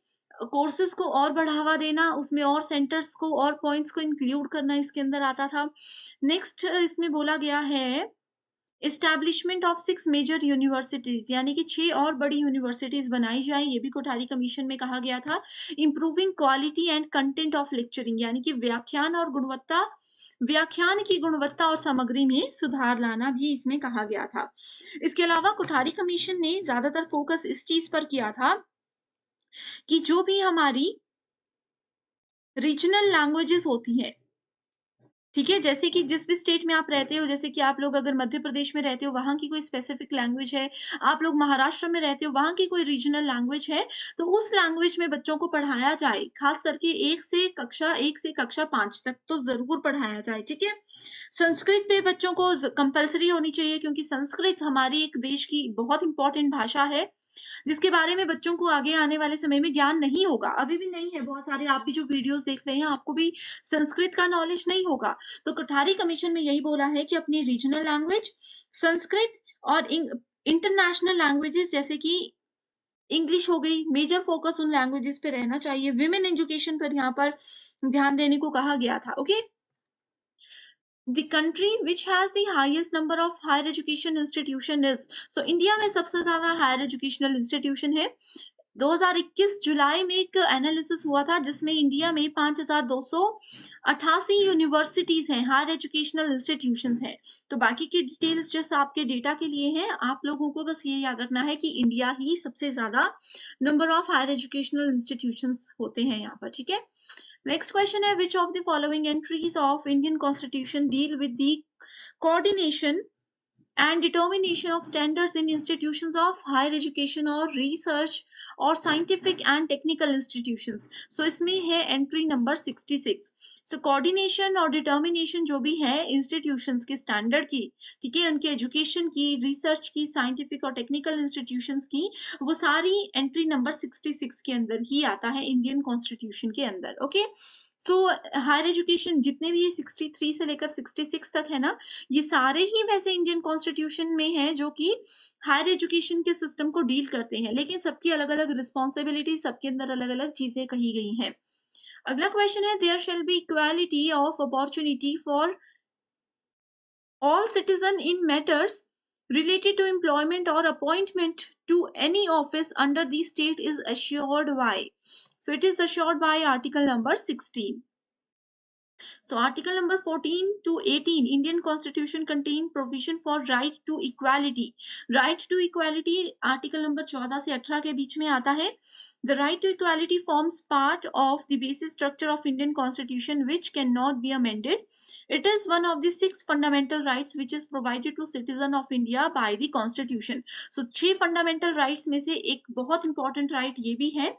कोर्सेज को और बढ़ावा देना, उसमें और सेंटर्स को और पॉइंट्स को इंक्लूड करना इसके अंदर आता था। नेक्स्ट इसमें बोला गया है एस्टैब्लिशमेंट ऑफ 6 मेजर यूनिवर्सिटीज, यानी कि 6 और बड़ी यूनिवर्सिटीज बनाई जाए, ये भी कोठारी कमीशन में कहा गया था। Improving quality and content of lecturing, यानी कि व्याख्यान की गुणवत्ता और सामग्री में सुधार लाना भी इसमें कहा गया था। इसके अलावा कोठारी कमीशन ने ज्यादातर फोकस इस चीज पर किया था कि जो भी हमारी रीजनल लैंग्वेजेस होती हैं, ठीक है, जैसे कि जिस भी स्टेट में आप रहते हो, जैसे कि आप लोग अगर मध्य प्रदेश में रहते हो वहां की कोई स्पेसिफिक लैंग्वेज है, आप लोग महाराष्ट्र में रहते हो वहां की कोई रीजनल लैंग्वेज है, तो उस लैंग्वेज में बच्चों को पढ़ाया जाए, खास करके 1 से कक्षा 5 तक तो जरूर पढ़ाया जाए। ठीक है, संस्कृत पे बच्चों को कंपलसरी होनी चाहिए, क्योंकि संस्कृत हमारी एक देश की बहुत इंपॉर्टेंट भाषा है, जिसके बारे में बच्चों को आगे आने वाले समय में ज्ञान नहीं होगा, अभी भी नहीं है। बहुत सारे आप भी जो वीडियोस देख रहे हैं आपको भी संस्कृत का नॉलेज नहीं होगा। तो कोठारी कमीशन में यही बोला है कि अपनी रीजनल लैंग्वेज संस्कृत और इंटरनेशनल लैंग्वेजेस जैसे कि इंग्लिश हो गई, मेजर फोकस उन लैंग्वेजेस पे रहना चाहिए। विमेन एजुकेशन पर यहाँ पर ध्यान देने को कहा गया था। Okay, The country which has the highest number of higher education institution is, so India में सबसे ज्यादा हायर एजुकेशनल इंस्टीट्यूशन है। 2021 जुलाई में एक एनालिसिस हुआ था जिसमें इंडिया में 5288 यूनिवर्सिटीज हैं, हायर एजुकेशनल इंस्टीट्यूशंस हैं। तो बाकी की डिटेल्स जैसे आपके डेटा के लिए हैं, आप लोगों को बस ये याद रखना है कि इंडिया ही सबसे ज्यादा number of higher educational institutions होते हैं यहाँ पर। ठीक है, नेक्स्ट क्वेश्चन है, which of the following entries of Indian Constitution deal with the coordination and determination of standards in institutions of higher education or research or scientific and technical institutions? So इसमें है entry number 66. So coordination और determination जो भी है institutions के standard की, ठीक है, उनके education की, research की, scientific और technical institutions की, वो सारी entry number 66 के अंदर ही आता है इंडियन कॉन्स्टिट्यूशन के अंदर। ओके, सो हायर एजुकेशन जितने भी 63 से लेकर 66 तक है ना, ये सारे ही वैसे इंडियन कॉन्स्टिट्यूशन में है जो कि हायर एजुकेशन के सिस्टम को डील करते हैं, लेकिन सबकी अलग अलग रिस्पॉन्सिबिलिटी, सबके अंदर अलग अलग चीजें कही गई हैं। अगला क्वेश्चन है, there shall be equality of opportunity for all citizen in matters related to employment or appointment to any office under the state is assured by, so it is assured by article number 16. So article number 14 to 18 Indian Constitution contain provision for right to equality. Right to equality article number 14 से 18 के बीच में आता है। The right to equality forms part of the basic structure of Indian Constitution which cannot be amended. It is one of the 6 fundamental rights which is provided to citizen of India by the Constitution. So 6 fundamental rights में से एक बहुत important right ये भी है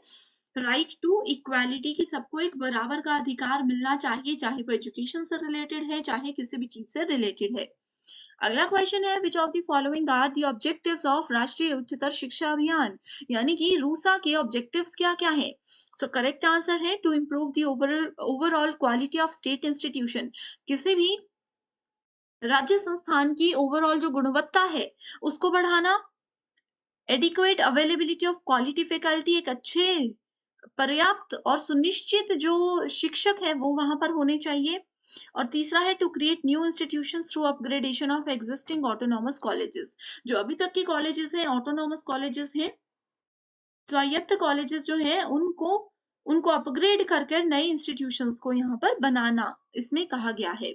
right to equality, की सबको एक बराबर का अधिकार मिलना चाहिए, चाहे वो एजुकेशन से रिलेटेड है, चाहे किसी भी चीज से रिलेटेड है। अगला क्वेश्चन है, which of the following are the objectives of Rashtriya Uchchatar शिक्षा अभियान, यानी कि रूसा के ऑब्जेक्टिव्स क्या क्या है। सो करेक्ट आंसर है to improve the overall quality of state institution, किसी भी राज्य संस्थान की ओवरऑल जो गुणवत्ता है उसको बढ़ाना। Adequate availability of quality faculty, एक अच्छे पर्याप्त और सुनिश्चित जो शिक्षक है वो वहां पर होने चाहिए। और तीसरा है to create new institutions through upgradation of existing autonomous colleges, जो अभी तक के कॉलेजेस हैं, ऑटोनॉमस कॉलेजेस हैं, स्वायत्त कॉलेजेस जो हैं, उनको उनको अपग्रेड करके नए इंस्टीट्यूशंस को यहाँ पर बनाना इसमें कहा गया है।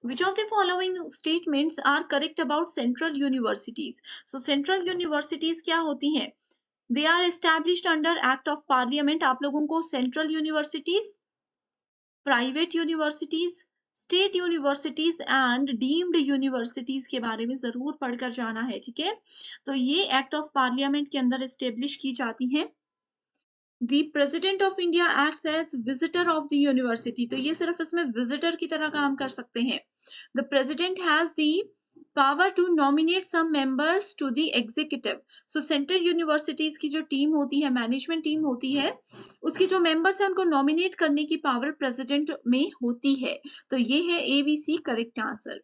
Which of the following statements are correct about central universities? So central universities क्या होती हैं? They are established under Act of Parliament. आप लोगों को central universities, private universities, state universities and deemed universities के बारे में जरूर पढ़कर जाना है, ठीक है। तो ये एक्ट ऑफ पार्लियामेंट के अंदर एस्टेब्लिश की जाती हैं। The president of India acts as visitor of the university, तो ये सिर्फ इसमें विजिटर की तरह काम कर सकते हैं। The president has the power to nominate some members to the executive. So central universities की जो टीम होती है, मैनेजमेंट टीम होती है, उसके जो मेंबर्स हैं उनको नॉमिनेट करने की पावर प्रेसिडेंट में होती है। तो ये है ABC correct answer.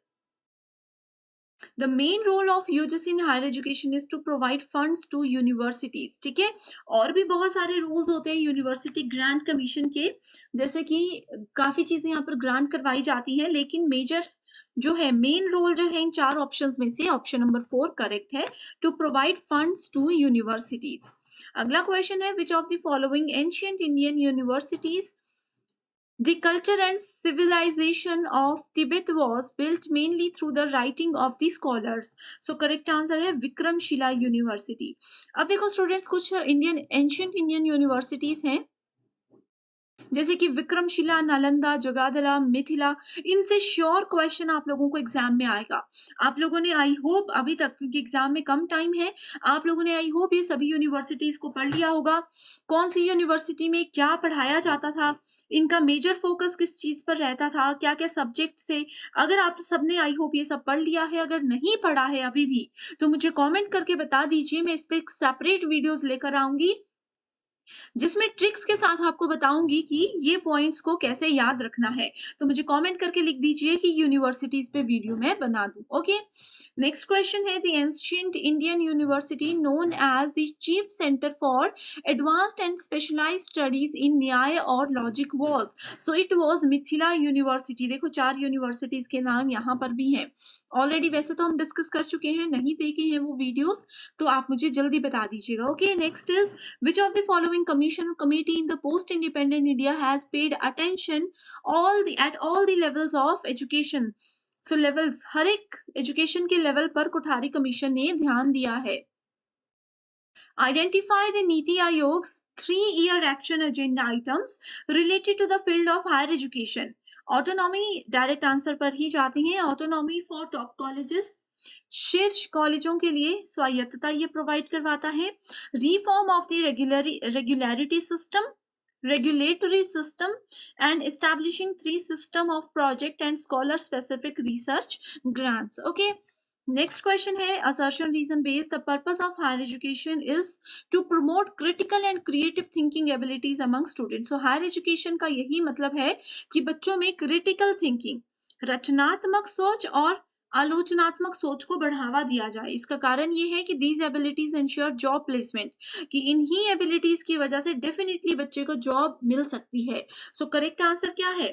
The main role of UGC in higher education is to provide funds to universities, ठीक है। और भी बहुत सारे रूल्स होते हैं यूनिवर्सिटी ग्रांट कमीशन के, जैसे कि काफी चीजें यहाँ पर ग्रांट करवाई जाती हैं, लेकिन मेजर जो है, मेन रोल जो है इन चार ऑप्शंस में से ऑप्शन नंबर 4 करेक्ट है, to provide funds to universities. अगला क्वेश्चन है, which of the following ancient Indian universities the culture and civilization of Tibet was built mainly through the writing of the scholars. So correct answer है Vikramshila university. अब देखो students, कुछ Indian ancient Indian universities हैं, जैसे कि विक्रमशिला, नालंदा, जगादला, मिथिला, इनसे sure question आप लोगों को एग्जाम में आएगा। आप लोगों ने आई होप अभी तक, क्योंकि एग्जाम में कम टाइम है, आप लोगों ने आई होप ये सभी यूनिवर्सिटीज को पढ़ लिया होगा। कौन सी यूनिवर्सिटी में क्या पढ़ाया जाता था, इनका मेजर फोकस किस चीज पर रहता था, क्या क्या सब्जेक्ट से। अगर आप सबने आई होप ये सब पढ़ लिया है, अगर नहीं पढ़ा है अभी भी, तो मुझे कॉमेंट करके बता दीजिए, मैं इस पे एक सेपरेट वीडियोज लेकर आऊंगी जिसमें ट्रिक्स के साथ आपको बताऊंगी कि ये पॉइंट्स को कैसे याद रखना है। तो मुझे कमेंट करके लिख दीजिए कि यूनिवर्सिटीज पे वीडियो मैं बना दूं। ओके, नेक्स्ट क्वेश्चन है, the ancient Indian university known as the chief centre for advanced and specialised studies in Nyaya और logic was. So it was Mithila university. देखो 4 यूनिवर्सिटीज के नाम यहाँ पर भी हैं। ऑलरेडी वैसे तो हम डिस्कस कर चुके हैं, नहीं देखे हैं वो वीडियोस, तो आप मुझे जल्दी बता दीजिएगा। Okay, next is, which of the following commission or committee in the post independent India has paid attention at all the levels of education? So levels, हर एक एजुकेशन के लेवल पर कोठारी कमीशन ने ध्यान दिया है। Identify the NITI Aayog 3-year action agenda items related to the field of higher education. Autonomy direct answer पर ही जाती हैं। ऑटोनॉमी फॉर टॉप कॉलेजेस, शीर्ष कॉलेजों के लिए स्वायत्तता ये प्रोवाइड करवाता है। Reform of the regularity system, regulatory system, and establishing 3 system of project and scholar specific research grants. Okay, next question है, assertion reason based, the purpose of higher education is to promote critical and creative thinking abilities among students. So higher education का यही मतलब है कि बच्चों में critical thinking, रचनात्मक सोच और आलोचनात्मक सोच को बढ़ावा दिया जाए। इसका कारण ये है कि these abilities ensure job placement, कि इन्हीं एबिलिटीज की वजह से डेफिनेटली बच्चे को जॉब मिल सकती है। सो करेक्ट आंसर क्या है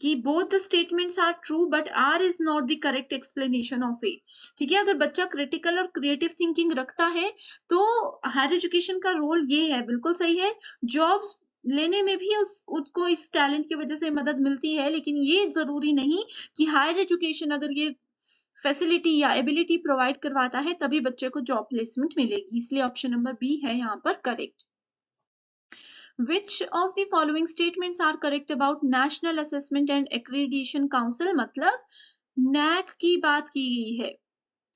कि both the statements are true but R is not the correct explanation of A. ठीक है, अगर बच्चा क्रिटिकल और क्रिएटिव थिंकिंग रखता है तो हायर एजुकेशन का रोल ये है, बिल्कुल सही है। जॉब्स लेने में भी उसको इस टैलेंट की वजह से मदद मिलती है, लेकिन ये जरूरी नहीं कि हायर एजुकेशन अगर ये फैसिलिटी या एबिलिटी प्रोवाइड करवाता है तभी बच्चे को जॉब प्लेसमेंट मिलेगी। इसलिए ऑप्शन नंबर बी है यहाँ पर correct. Which of the following statements are correct about National Assessment and Accreditation Council? मतलब NAC की बात की गई है।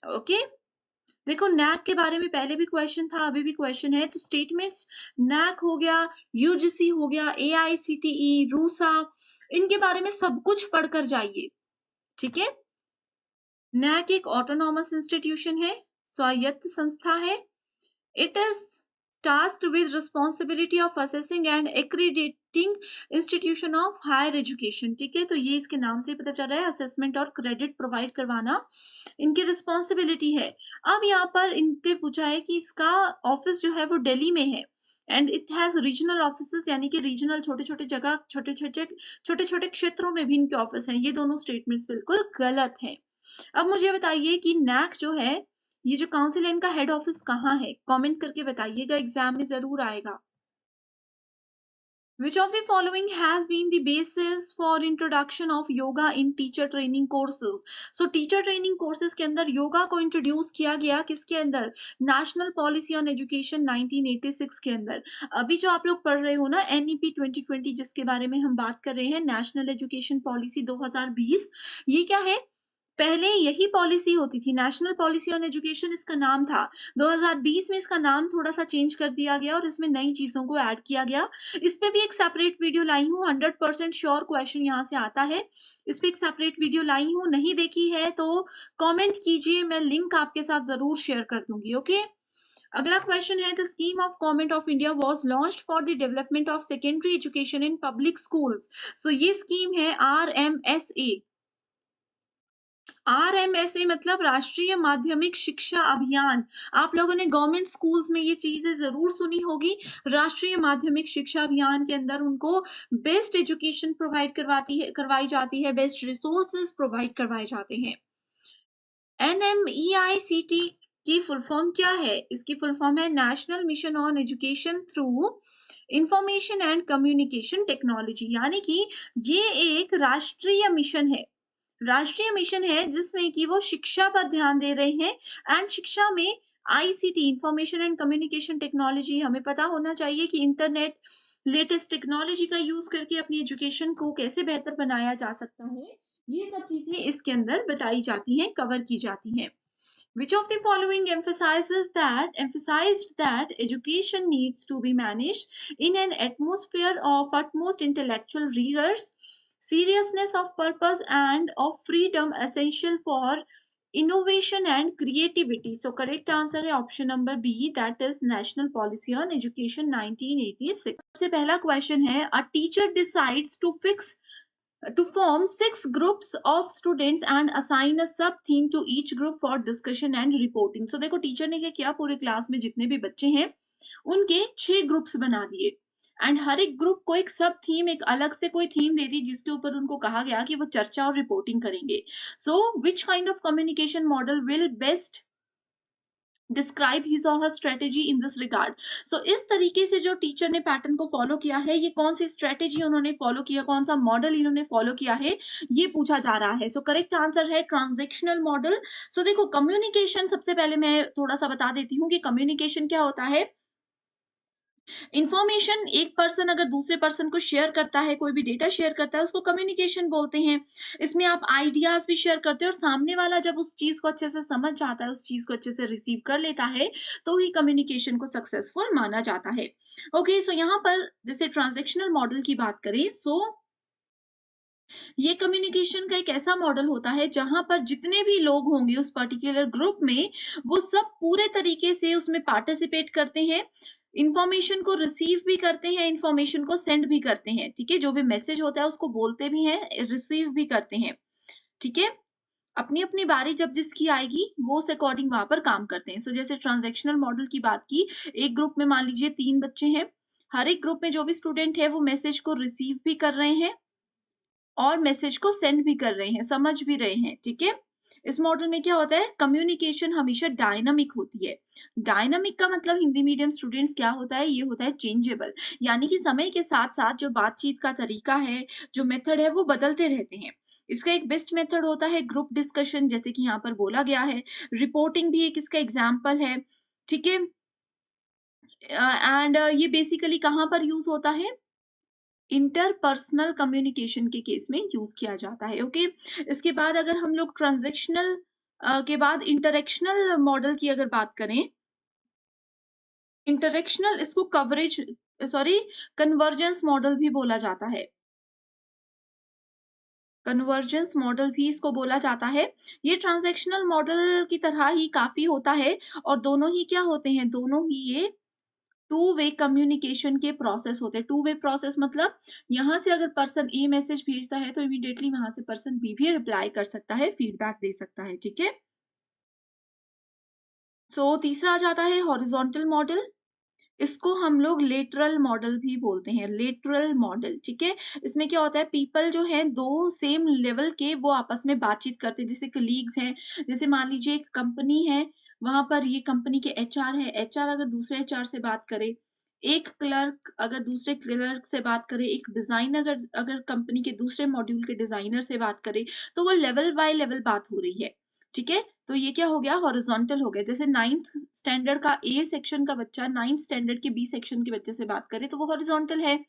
ओके, देखो नैक के बारे में पहले भी क्वेश्चन था, अभी भी क्वेश्चन है, तो स्टेटमेंट्स नैक हो गया, यूजीसी हो गया, एआईसीटीई, रूसा, इनके बारे में सब कुछ पढ़कर जाइए, ठीक है? नैक एक ऑटोनॉमस इंस्टीट्यूशन है, स्वायत्त संस्था है। It is tasked with responsibility of assessing and accrediting institution of higher education। ठीक है, तो ये इसके नाम से ही पता चल रहा है, असेसमेंट और क्रेडिट प्रोवाइड करवाना इनकी रिस्पॉन्सिबिलिटी है। अब यहाँ पर इनके पूछा है कि इसका ऑफिस जो है वो दिल्ली में है and it has regional offices, यानी कि रीजनल छोटे छोटे जगह, छोटे छोटे क्षेत्रों में भी इनके ऑफिस हैं। ये दोनों स्टेटमेंट्स बिल्कुल गलत हैं। अब मुझे बताइए कि नैक जो है, ये जो काउंसिल है, इनका हेड ऑफिस कहाँ है? कमेंट करके बताइएगा, एग्जाम में जरूर आएगा। Which of the following has been the basis for introduction of yoga in teacher training courses? So teacher training courses के अंदर योगा को इंट्रोड्यूस किया गया किसके अंदर? नेशनल पॉलिसी ऑन एजुकेशन 1986 के अंदर। अभी जो आप लोग पढ़ रहे हो ना एनईपी 2020, जिसके बारे में हम बात कर रहे हैं, नेशनल एजुकेशन पॉलिसी 2020, ये क्या है? पहले यही पॉलिसी होती थी, नेशनल पॉलिसी ऑन एजुकेशन इसका नाम था। 2020 में इसका नाम थोड़ा सा चेंज कर दिया गया और इसमें नई चीजों को ऐड किया गया। इस पे भी एक सेपरेट वीडियो लाई हूँ, 100% श्योर क्वेश्चन यहाँ से आता है। इस पे एक सेपरेट वीडियो लाई हूँ, नहीं देखी है तो कमेंट कीजिए, मैं लिंक आपके साथ जरूर शेयर कर दूंगी। ओके, अगला क्वेश्चन है, the scheme of government of India was launched for the development of secondary education in public schools. So ये स्कीम है RMSA। RMSA मतलब राष्ट्रीय माध्यमिक शिक्षा अभियान। आप लोगों ने गवर्नमेंट स्कूल्स में ये चीजें जरूर सुनी होगी। राष्ट्रीय माध्यमिक शिक्षा अभियान के अंदर उनको बेस्ट एजुकेशन प्रोवाइड करवाई जाती है, बेस्ट रिसोर्सेज प्रोवाइड करवाए जाते हैं। NMEICT की फुल फॉर्म क्या है? इसकी फुल फॉर्म है national mission on education through information and communication technology, यानी कि ये एक राष्ट्रीय मिशन है। राष्ट्रीय मिशन है जिसमें कि वो शिक्षा पर ध्यान दे रहे हैं एंड शिक्षा में ICT, information and communication technology, हमें पता होना चाहिए कि इंटरनेट, लेटेस्ट टेक्नोलॉजी का यूज करके अपनी एजुकेशन को कैसे बेहतर बनाया जा सकता है, ये सब चीजें इसके अंदर बताई जाती हैं, कवर की जाती हैं। Which of the following emphasized that education needs to be managed in an atmosphere of utmost intellectual rigors, seriousness of purpose and of freedom essential for innovation and creativity? So correct answer है option number B, that is National Policy on Education 1986। सबसे पहला question है, a teacher decides to form 6 groups of students and assign a sub theme to each group for discussion and reporting। So देखो teacher ने क्या किया, पूरे class में जितने भी बच्चे हैं उनके 6 ग्रुप्स बना दिए एंड हर एक ग्रुप को एक सब थीम, एक अलग से कोई थीम दे दी जिसके ऊपर उनको कहा गया कि वो चर्चा और रिपोर्टिंग करेंगे। So which kind of communication model will best describe his और her strategy in this regard. So इस तरीके से जो टीचर ने पैटर्न को फॉलो किया है, ये कौन सी स्ट्रेटेजी उन्होंने फॉलो किया, कौन सा मॉडल इन्होंने फॉलो किया है, ये पूछा जा रहा है। सो करेक्ट आंसर है ट्रांजेक्शनल मॉडल। सो देखो कम्युनिकेशन, सबसे पहले मैं थोड़ा सा बता देती हूँ कि कम्युनिकेशन क्या होता है। इन्फॉर्मेशन, एक पर्सन अगर दूसरे पर्सन को शेयर करता है, कोई भी डेटा शेयर करता है, उसको कम्युनिकेशन बोलते हैं। इसमें आप आइडियाज भी शेयर करते हो और सामने वाला जब उस चीज को अच्छे से समझ जाता है, उस चीज को अच्छे से रिसीव कर लेता है, तो ही कम्युनिकेशन को सक्सेसफुल माना जाता है। ओके, सो यहाँ पर जैसे ट्रांजेक्शनल मॉडल की बात करें, सो ये कम्युनिकेशन का एक ऐसा मॉडल होता है जहां पर जितने भी लोग होंगे उस पर्टिकुलर ग्रुप में, वो सब पूरे तरीके से उसमें पार्टिसिपेट करते हैं, इंफॉर्मेशन को रिसीव भी करते हैं, इंफॉर्मेशन को सेंड भी करते हैं। ठीक है, जो भी मैसेज होता है उसको बोलते भी हैं, रिसीव भी करते हैं। ठीक है, अपनी अपनी बारी जब जिसकी आएगी वो उस अकॉर्डिंग वहां पर काम करते हैं। सो जैसे ट्रांजेक्शनल मॉडल की बात की, एक ग्रुप में मान लीजिए 3 बच्चे हैं, हर एक ग्रुप में जो भी स्टूडेंट है वो मैसेज को रिसीव भी कर रहे हैं और मैसेज को सेंड भी कर रहे हैं, समझ भी रहे हैं। ठीक है, इस मॉडल में क्या होता है, कम्युनिकेशन हमेशा डायनामिक होती है। डायनामिक का मतलब हिंदी मीडियम स्टूडेंट्स क्या होता है, ये होता है चेंजेबल, यानी कि समय के साथ साथ जो बातचीत का तरीका है, जो मेथड है, वो बदलते रहते हैं। इसका एक बेस्ट मेथड होता है ग्रुप डिस्कशन, जैसे कि यहाँ पर बोला गया है। रिपोर्टिंग भी एक इसका एग्जाम्पल है। ठीक है, एंड ये बेसिकली कहाँ पर यूज होता है, इंटरपर्सनल कम्युनिकेशन के केस में यूज किया जाता है। ओके, इसके बाद अगर हम लोग ट्रांजेक्शनल के बाद इंटरेक्शनल मॉडल की अगर बात करें, इंटरेक्शनल इसको कवरेज सॉरी कन्वर्जेंस मॉडल भी बोला जाता है। कन्वर्जेंस मॉडल भी इसको बोला जाता है। ये ट्रांज़ैक्शनल मॉडल की तरह ही काफ़ी होता है और दोनों ही क्या होते हैं, दोनों ही ये टू वे कम्युनिकेशन के प्रोसेस होते हैं। टू वे प्रोसेस मतलब यहाँ से अगर पर्सन ए मैसेज भेजता है तो इमीडिएटली वहाँ से पर्सन बी भी रिप्लाई कर सकता है, फीडबैक दे सकता है, ठीक है? तीसरा आ जाता है हॉरिज़ॉन्टल मॉडल। इसको हम लोग लेटरल मॉडल भी बोलते हैं, लेटरल मॉडल, ठीक है? इसमें क्या होता है, पीपल जो हैं 2 सेम लेवल के वो आपस में बातचीत करते हैं, जैसे कलीग्स हैं, जैसे मान लीजिए एक कंपनी है, वहाँ पर ये कंपनी के एचआर है, एचआर अगर दूसरे एचआर से बात करे, एक क्लर्क अगर दूसरे क्लर्क से बात करे, एक डिज़ाइन अगर अगर कंपनी के दूसरे मॉड्यूल के डिज़ाइनर से बात करे, तो वो लेवल बाय लेवल बात हो रही है, ठीक है? तो ये क्या हो गया, हॉरिज़ॉन्टल हो गया। जैसे 9th स्टैंडर्ड का ए सेक्शन का बच्चा 9th स्टैंडर्ड के बी सेक्शन के बच्चे से बात करे तो वो हॉरिज़ॉन्टल है।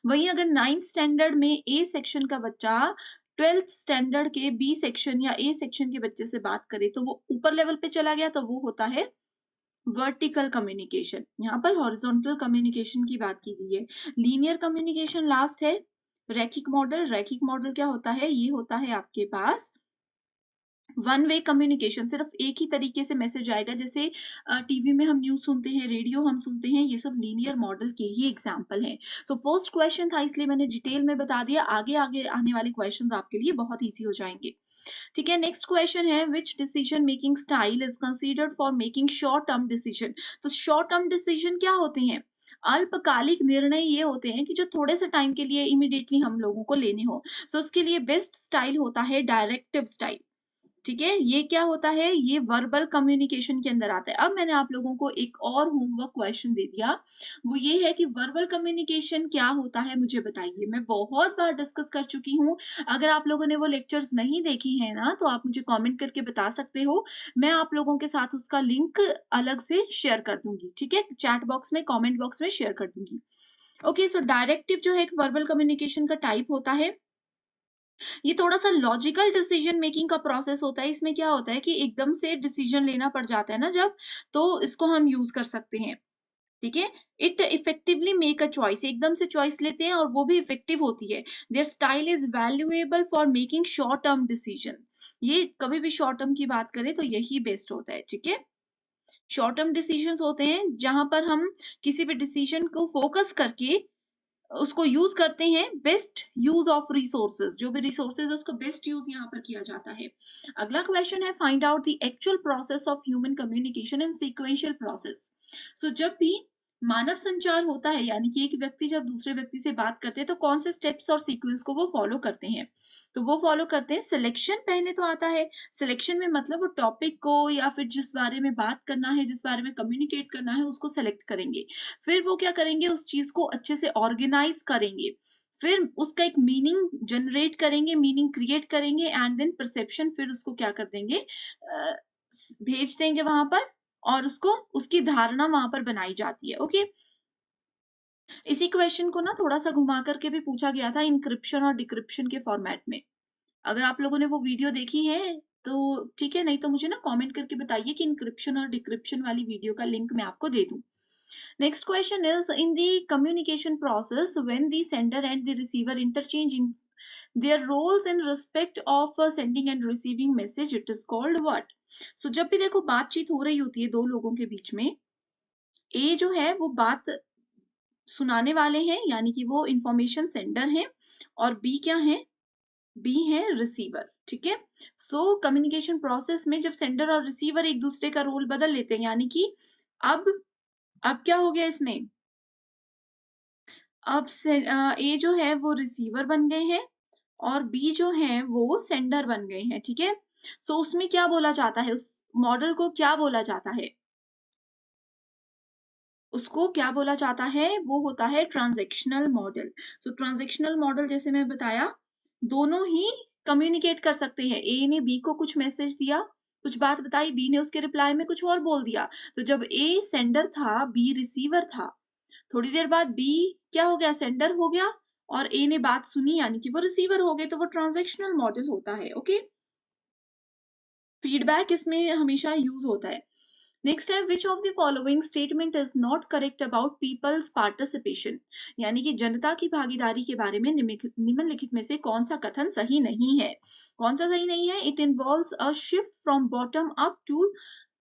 वहीं अगर 9th स्टैंडर्ड में ए सेक्शन का बच्चा 12th स्टैंडर्ड के बी सेक्शन या ए सेक्शन के बच्चे से बात करे तो वो ऊपर लेवल पे चला गया, तो वो होता है वर्टिकल कम्युनिकेशन। यहाँ पर हॉरिज़ॉन्टल कम्युनिकेशन की बात की गई है। लीनियर कम्युनिकेशन लास्ट है। रैखिक मॉडल क्या होता है? ये होता है आपके पास वन वे कम्युनिकेशन, सिर्फ एक ही तरीके से मैसेज आएगा। जैसे टीवी में हम न्यूज़ सुनते हैं, रेडियो हम सुनते हैं, ये सब लीनियर मॉडल के ही एग्जांपल हैं। सो फर्स्ट क्वेश्चन था इसलिए मैंने डिटेल में बता दिया, आगे आगे आने वाले क्वेश्चंस आपके लिए बहुत ईजी हो जाएंगे। ठीक है, नेक्स्ट क्वेश्चन है which decision making style is considered for making short term decision. तो शॉर्ट टर्म डिसीजन क्या होते हैं? अल्पकालिक निर्णय ये होते हैं कि जो थोड़े से टाइम के लिए इमीडिएटली हम लोगों को लेने हो। सो उसके लिए बेस्ट स्टाइल होता है डायरेक्टिव स्टाइल। ठीक है, ये क्या होता है? ये वर्बल कम्युनिकेशन के अंदर आता है। अब मैंने आप लोगों को एक और होमवर्क क्वेश्चन दे दिया, वो ये है कि वर्बल कम्युनिकेशन क्या होता है मुझे बताइए। मैं बहुत बार डिस्कस कर चुकी हूँ, अगर आप लोगों ने वो लेक्चर्स नहीं देखी हैं ना, तो आप मुझे कमेंट करके बता सकते हो। मैं आप लोगों के साथ उसका लिंक अलग से शेयर कर दूँगी, ठीक है? चैट बॉक्स में, कमेंट बॉक्स में शेयर कर दूँगी। ओके, सो डायरेक्टिव जो है एक वर्बल कम्युनिकेशन का टाइप होता है। ये थोड़ा-सा लॉजिकल डिसीजन मेकिंग का प्रोसेस होता है। इसमें क्या होता है कि एकदम से डिसीजन लेना पड़ जाता है ना जब, तो इसको हम यूज़ कर सकते हैं, ठीक है? It effectively make a choice, एकदम से चॉइस लेते हैं और वो भी इफेक्टिव होती है। There style is valuable for making short term decision. ये कभी भी शॉर्ट टर्म की बात करें तो यही बेस्ट होता है, ठीक है? शॉर्ट टर्म डिसीजंस होते हैं जहाँ पर हम किसी भी डिसीजन को फोकस करके उसको यूज करते हैं, बेस्ट यूज ऑफ रिसोर्सेज, जो भी रिसोर्सेज है उसको बेस्ट यूज यहाँ पर किया जाता है। अगला क्वेश्चन है find out the actual process of human communication in sequential process. So जब भी मानव संचार होता है, यानी कि एक व्यक्ति जब दूसरे व्यक्ति से बात करते हैं तो कौन से स्टेप्स और सीक्वेंस को वो फॉलो करते हैं? तो वो फॉलो करते हैं सिलेक्शन, पहले तो आता है। सिलेक्शन में मतलब वो टॉपिक को या फिर जिस बारे में बात करना है, जिस बारे में कम्युनिकेट करना है, उसको सेलेक्ट करेंगे। फिर वो क्या करेंगे, उस चीज़ को अच्छे से ऑर्गेनाइज़ करेंगे। फिर उसका एक मीनिंग जनरेट करेंगे, मीनिंग क्रिएट करेंगे एंड देन परसेप्शन, फिर उसको क्या कर देंगे, भेज देंगे वहाँ पर और उसको उसकी धारणा वहाँ पर बनाई जाती है, ओके? इसी क्वेश्चन को ना थोड़ा-सा घुमा कर के भी पूछा गया था एन्क्रिप्शन और डिक्रिप्शन के फॉर्मेट में। अगर आप लोगों ने वो वीडियो देखी है, तो ठीक है, नहीं तो मुझे ना कमेंट करके बताइए कि एन्क्रिप्शन और डिक्रिप्शन वाली वीडियो का लिंक मैं आपको दे दूँ। Next question is in the communication process when the sender and the receiver interchanging their roles in respect of sending and receiving message, it is called what? So जब भी देखो बातचीत हो रही होती है दो लोगों के बीच में, ए जो है वो बात सुनाने वाले हैं, यानी कि वो इंफॉर्मेशन सेंडर हैं, और बी क्या है? बी है रिसीवर, ठीक है? सो कम्युनिकेशन प्रोसेस में जब सेंडर और रिसीवर एक दूसरे का रोल बदल लेते हैं, यानी कि अब अब क्या हो गया इसमें, अब ए जो है वो रिसीवर बन गए हैं और बी जो है वो सेंडर बन गए हैं, ठीक है? सो उसमें क्या बोला जाता है, उस मॉडल को क्या बोला जाता है? उसको क्या बोला जाता है? वो होता है ट्रांज़ैक्शनल मॉडल। सो ट्रांज़ैक्शनल मॉडल जैसे मैं बताया, दोनों ही कम्युनिकेट कर सकते हैं। ए ने बी को कुछ मैसेज दिया, कुछ बात बताई, बी ने उसके रिप्लाई में कुछ और बोल दिया। तो जब ए सेंडर था, बी रिसीवर था, थोड़ी देर बाद बी क्या हो गया, सेंडर हो गया, और ए ने बात सुनी यानी कि वो रिसीवर हो गए, तो वो ट्रांजैक्शनल मॉडल होता है, ओके? फीडबैक इसमें हमेशा यूज होता है। नेक्स्ट है which of the following statement is not correct about peoples participation, यानी कि जनता की भागीदारी के बारे में निम्नलिखित में से कौन सा कथन सही नहीं है। कौन सा सही नहीं है? It involves a shift from bottom up to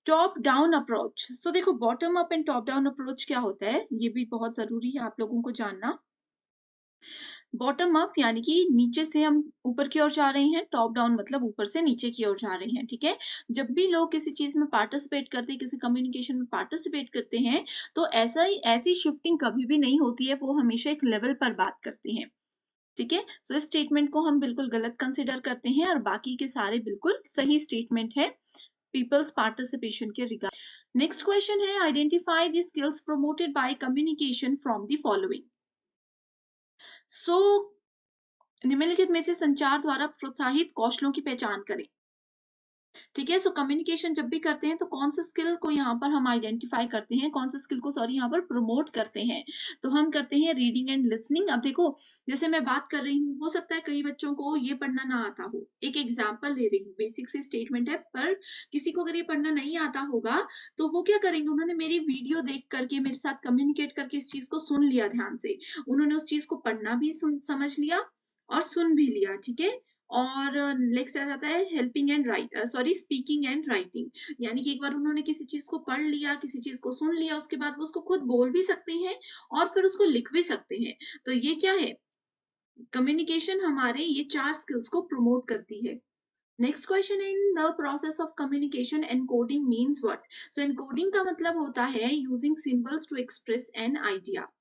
top down approach. So देखो, bottom up and top down approach क्या होता है, ये भी बहुत जरूरी है आप लोगों को जानना। बॉटम अप यानी कि नीचे से हम ऊपर की ओर जा रहे हैं, टॉप डाउन मतलब ऊपर से नीचे की ओर जा रहे हैं, ठीक है। जब भी लोग किसी चीज में पार्टिसिपेट करते हैं, किसी कम्युनिकेशन में पार्टिसिपेट करते हैं, तो ऐसी शिफ्टिंग कभी भी नहीं होती है, वो हमेशा एक लेवल पर बात करते हैं, ठीक है। सो इस स्टेटमेंट को हम बिल्कुल गलत कंसिडर करते हैं और बाकी के सारे बिल्कुल सही स्टेटमेंट है पीपल्स पार्टिसिपेशन के रिगार्ड। नेक्स्ट क्वेश्चन है identify the skills promoted by communication from the following. So निम्नलिखित में से संचार द्वारा प्रोत्साहित कौशलों की पहचान करें, ठीक है। सो कम्युनिकेशन जब भी करते हैं तो कौन सा स्किल को यहाँ पर हम आइडेंटिफाई करते हैं, कौन सा स्किल को सॉरी यहाँ पर प्रमोट करते हैं, तो हम करते हैं रीडिंग एंड लिसनिंग। अब देखो, जैसे मैं बात कर रही हूँ, हो सकता है कई बच्चों को ये पढ़ना ना आता हो, एक एग्जाम्पल ले रही हूँ, बेसिक सी स्टेटमेंट है, पर किसी को अगर ये पढ़ना नहीं आता होगा तो वो क्या करेंगे, उन्होंने मेरी वीडियो देख करके मेरे साथ कम्युनिकेट करके इस चीज को सुन लिया ध्यान से, उन्होंने उस चीज को पढ़ना भी समझ लिया और सुन भी लिया, ठीक है। और नेक्स्ट आ जाता है helping and right sorry speaking and writing, यानी कि एक बार उन्होंने किसी चीज को पढ़ लिया, किसी चीज को सुन लिया, उसके बाद वो उसको खुद बोल भी सकते हैं और फिर उसको लिख भी सकते हैं। तो ये क्या है, कम्युनिकेशन हमारे ये 4 स्किल्स को प्रमोट करती है। Next question, in the process of communication encoding means what. So encoding का मतलब होता है using symbols to express an idea.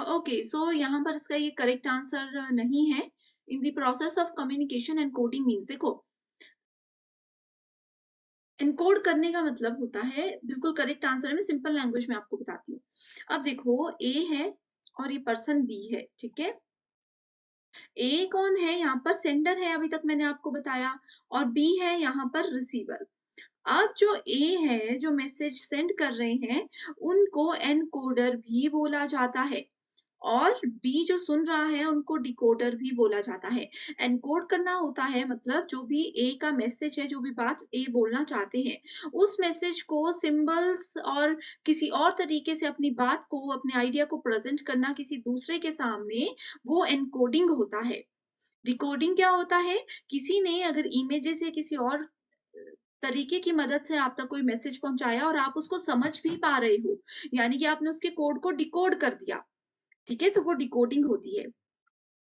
Okay, so यहाँ पर इसका ये करेक्ट आंसर नहीं है। In the process of communication and coding means, देखो एनकोड करने का मतलब होता है, बिल्कुल करेक्ट आंसर है, मैं सिंपल लैंग्वेज में आपको बताती हूँ। अब देखो, ए है और ये पर्सन बी है, ठीक है। ए कौन है, यहाँ पर सेंडर है, अभी तक मैंने आपको बताया, और बी है यहाँ पर रिसीवर। अब जो ए है, जो मैसेज सेंड कर रहे हैं, उनको एनकोडर भी बोला जाता है, और बी जो सुन रहा है उनको डिकोडर भी बोला जाता है। एनकोड करना होता है मतलब जो भी ए का मैसेज है, जो भी बात ए बोलना चाहते हैं, उस मैसेज को सिंबल्स और किसी और तरीके से अपनी बात को, अपने आइडिया को प्रेजेंट करना किसी दूसरे के सामने, वो एनकोडिंग होता है। डिकोडिंग क्या होता है, किसी ने अगर इमेजेस या किसी और तरीके की मदद से आप तक कोई मैसेज पहुंचाया और आप उसको समझ भी पा रहे हो, यानी कि आपने उसके कोड को डिकोड कर दिया, ठीक है, तो वो डिकोडिंग होती है।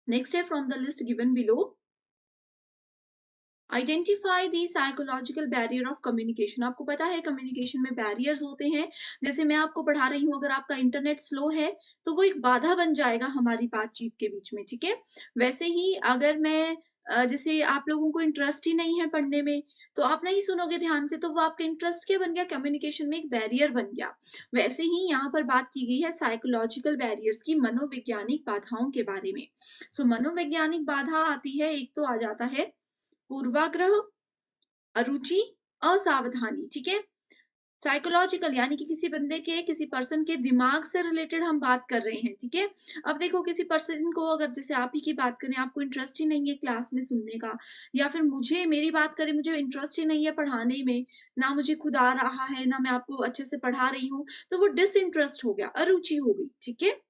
नेक्स्ट है from the list given below, identify the psychological barrier of communication. आपको पता है कम्युनिकेशन में बैरियर्स होते हैं, जैसे मैं आपको पढ़ा रही हूँ, अगर आपका इंटरनेट स्लो है तो वो एक बाधा बन जाएगा हमारी बातचीत के बीच में, ठीक है। वैसे ही अगर मैं जैसे आप लोगों को इंटरेस्ट ही नहीं है पढ़ने में, तो आप नहीं सुनोगे ध्यान से, तो वो आपका इंटरेस्ट क्या बन गया, कम्युनिकेशन में एक बैरियर बन गया। वैसे ही यहाँ पर बात की गई है साइकोलॉजिकल बैरियर्स की, मनोवैज्ञानिक बाधाओं के बारे में। सो मनोवैज्ञानिक बाधा आती है, एक तो आ जाता है पूर्वाग्रह, अरुचि, असावधानी, ठीक है। साइकोलॉजिकल यानी कि किसी बंदे के, किसी पर्सन के दिमाग से रिलेटेड हम बात कर रहे हैं, ठीक है। अब देखो, किसी पर्सन को अगर जैसे आप ही की बात करें, आपको इंटरेस्ट ही नहीं है क्लास में सुनने का, या फिर मुझे मेरी बात करें, मुझे इंटरेस्ट ही नहीं है पढ़ाने में, ना मुझे खुद आ रहा है, ना मैं आपको अच्छे से पढ़ा रही हूँ, तो वो डिसइंटरेस्ट हो गया, अरुचि हो गई, ठीक है।